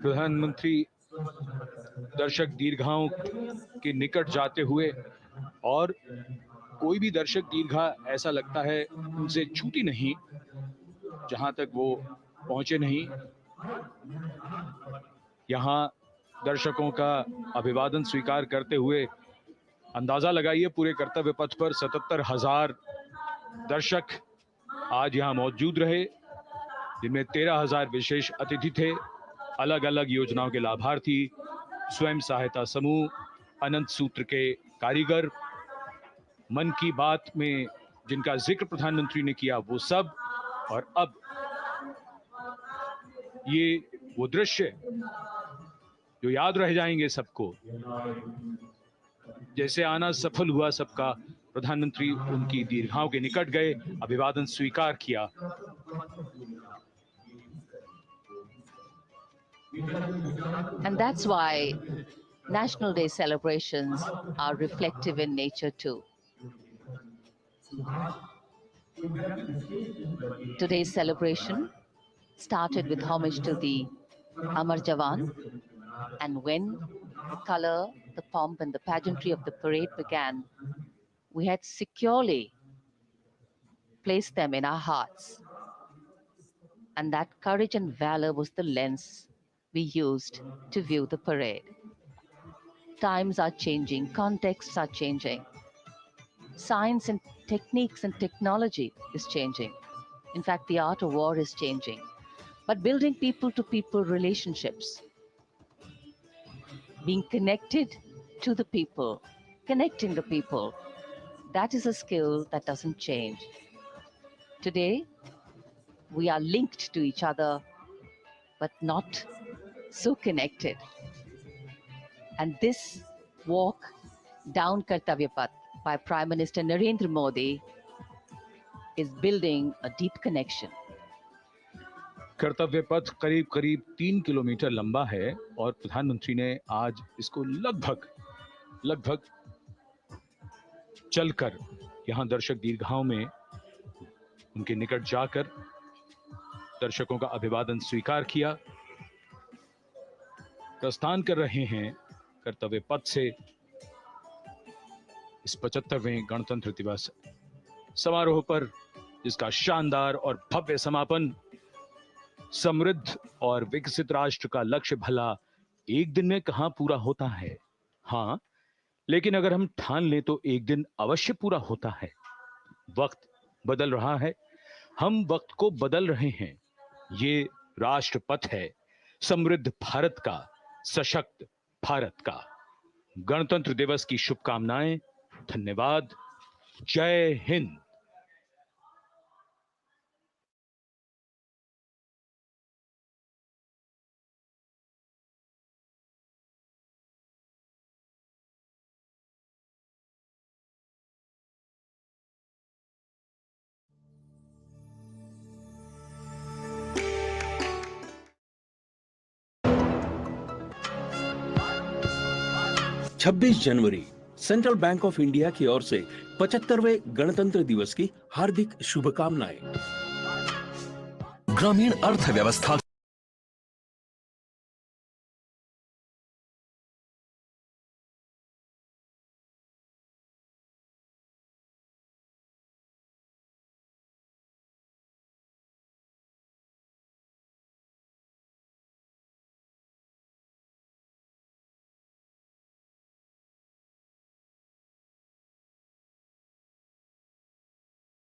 प्रधानमंत्री दर्शक दीर्घाओं के निकट जाते हुए, और कोई भी दर्शक दीर्घा ऐसा लगता है उनसे छूटी नहीं जहां तक वो पहुंचे नहीं। यहां दर्शकों का अभिवादन स्वीकार करते हुए अंदाजा लगाइए, पूरे कर्तव्य पथ पर 77,000 दर्शक आज यहां मौजूद रहे, जिनमें 13,000 विशेष अतिथि थे, अलग अलग योजनाओं के लाभार्थी, स्वयं सहायता समूह, अनंत सूत्र के कारीगर, मन की बात में जिनका जिक्र प्रधानमंत्री ने किया वो सब। और अब ये वो दृश्य जो याद रह जाएंगे सबको, जैसे आना सफल हुआ सबका। प्रधानमंत्री उनकी दीर्घाओं के निकट गए, अभिवादन स्वीकार किया। And that's why National Day celebrations are reflective in nature too. Today's celebration started with homage to the Amar Jawan, and when the color, the pomp and the pageantry of the parade began, we had securely placed them in our hearts. And that courage and valor was the lens we used to view the parade. Times are changing, contexts are changing. Science and techniques and technology is changing. In fact, the art of war is changing. But building people-to-people relationships, being connected to the people, connecting the people, that is a skill that doesn't change. Today, we are linked to each other, but not so connected. And this walk down Kartavya Path by Prime Minister Narendra Modi is building a deep connection. कर्तव्य पथ करीब करीब 3 kilometre लंबा है और प्रधानमंत्री ने आज इसको लगभग चलकर यहां दर्शक दीर्घाओं में उनके निकट जाकर दर्शकों का अभिवादन स्वीकार किया। प्रस्थान कर रहे हैं कर्तव्य पथ से इस 75वें गणतंत्र दिवस समारोह पर, जिसका शानदार और भव्य समापन समृद्ध और विकसित राष्ट्र का लक्ष्य भला एक दिन में कहां पूरा होता है। हां, लेकिन अगर हम ठान लें तो एक दिन अवश्य पूरा होता है। वक्त बदल रहा है, हम वक्त को बदल रहे हैं। ये राष्ट्रपथ है समृद्ध भारत का, सशक्त भारत का। गणतंत्र दिवस की शुभकामनाएं। धन्यवाद। जय हिंद। छब्बीस जनवरी सेंट्रल बैंक ऑफ इंडिया की ओर से 75वें गणतंत्र दिवस की हार्दिक शुभकामनाएं। ग्रामीण अर्थव्यवस्था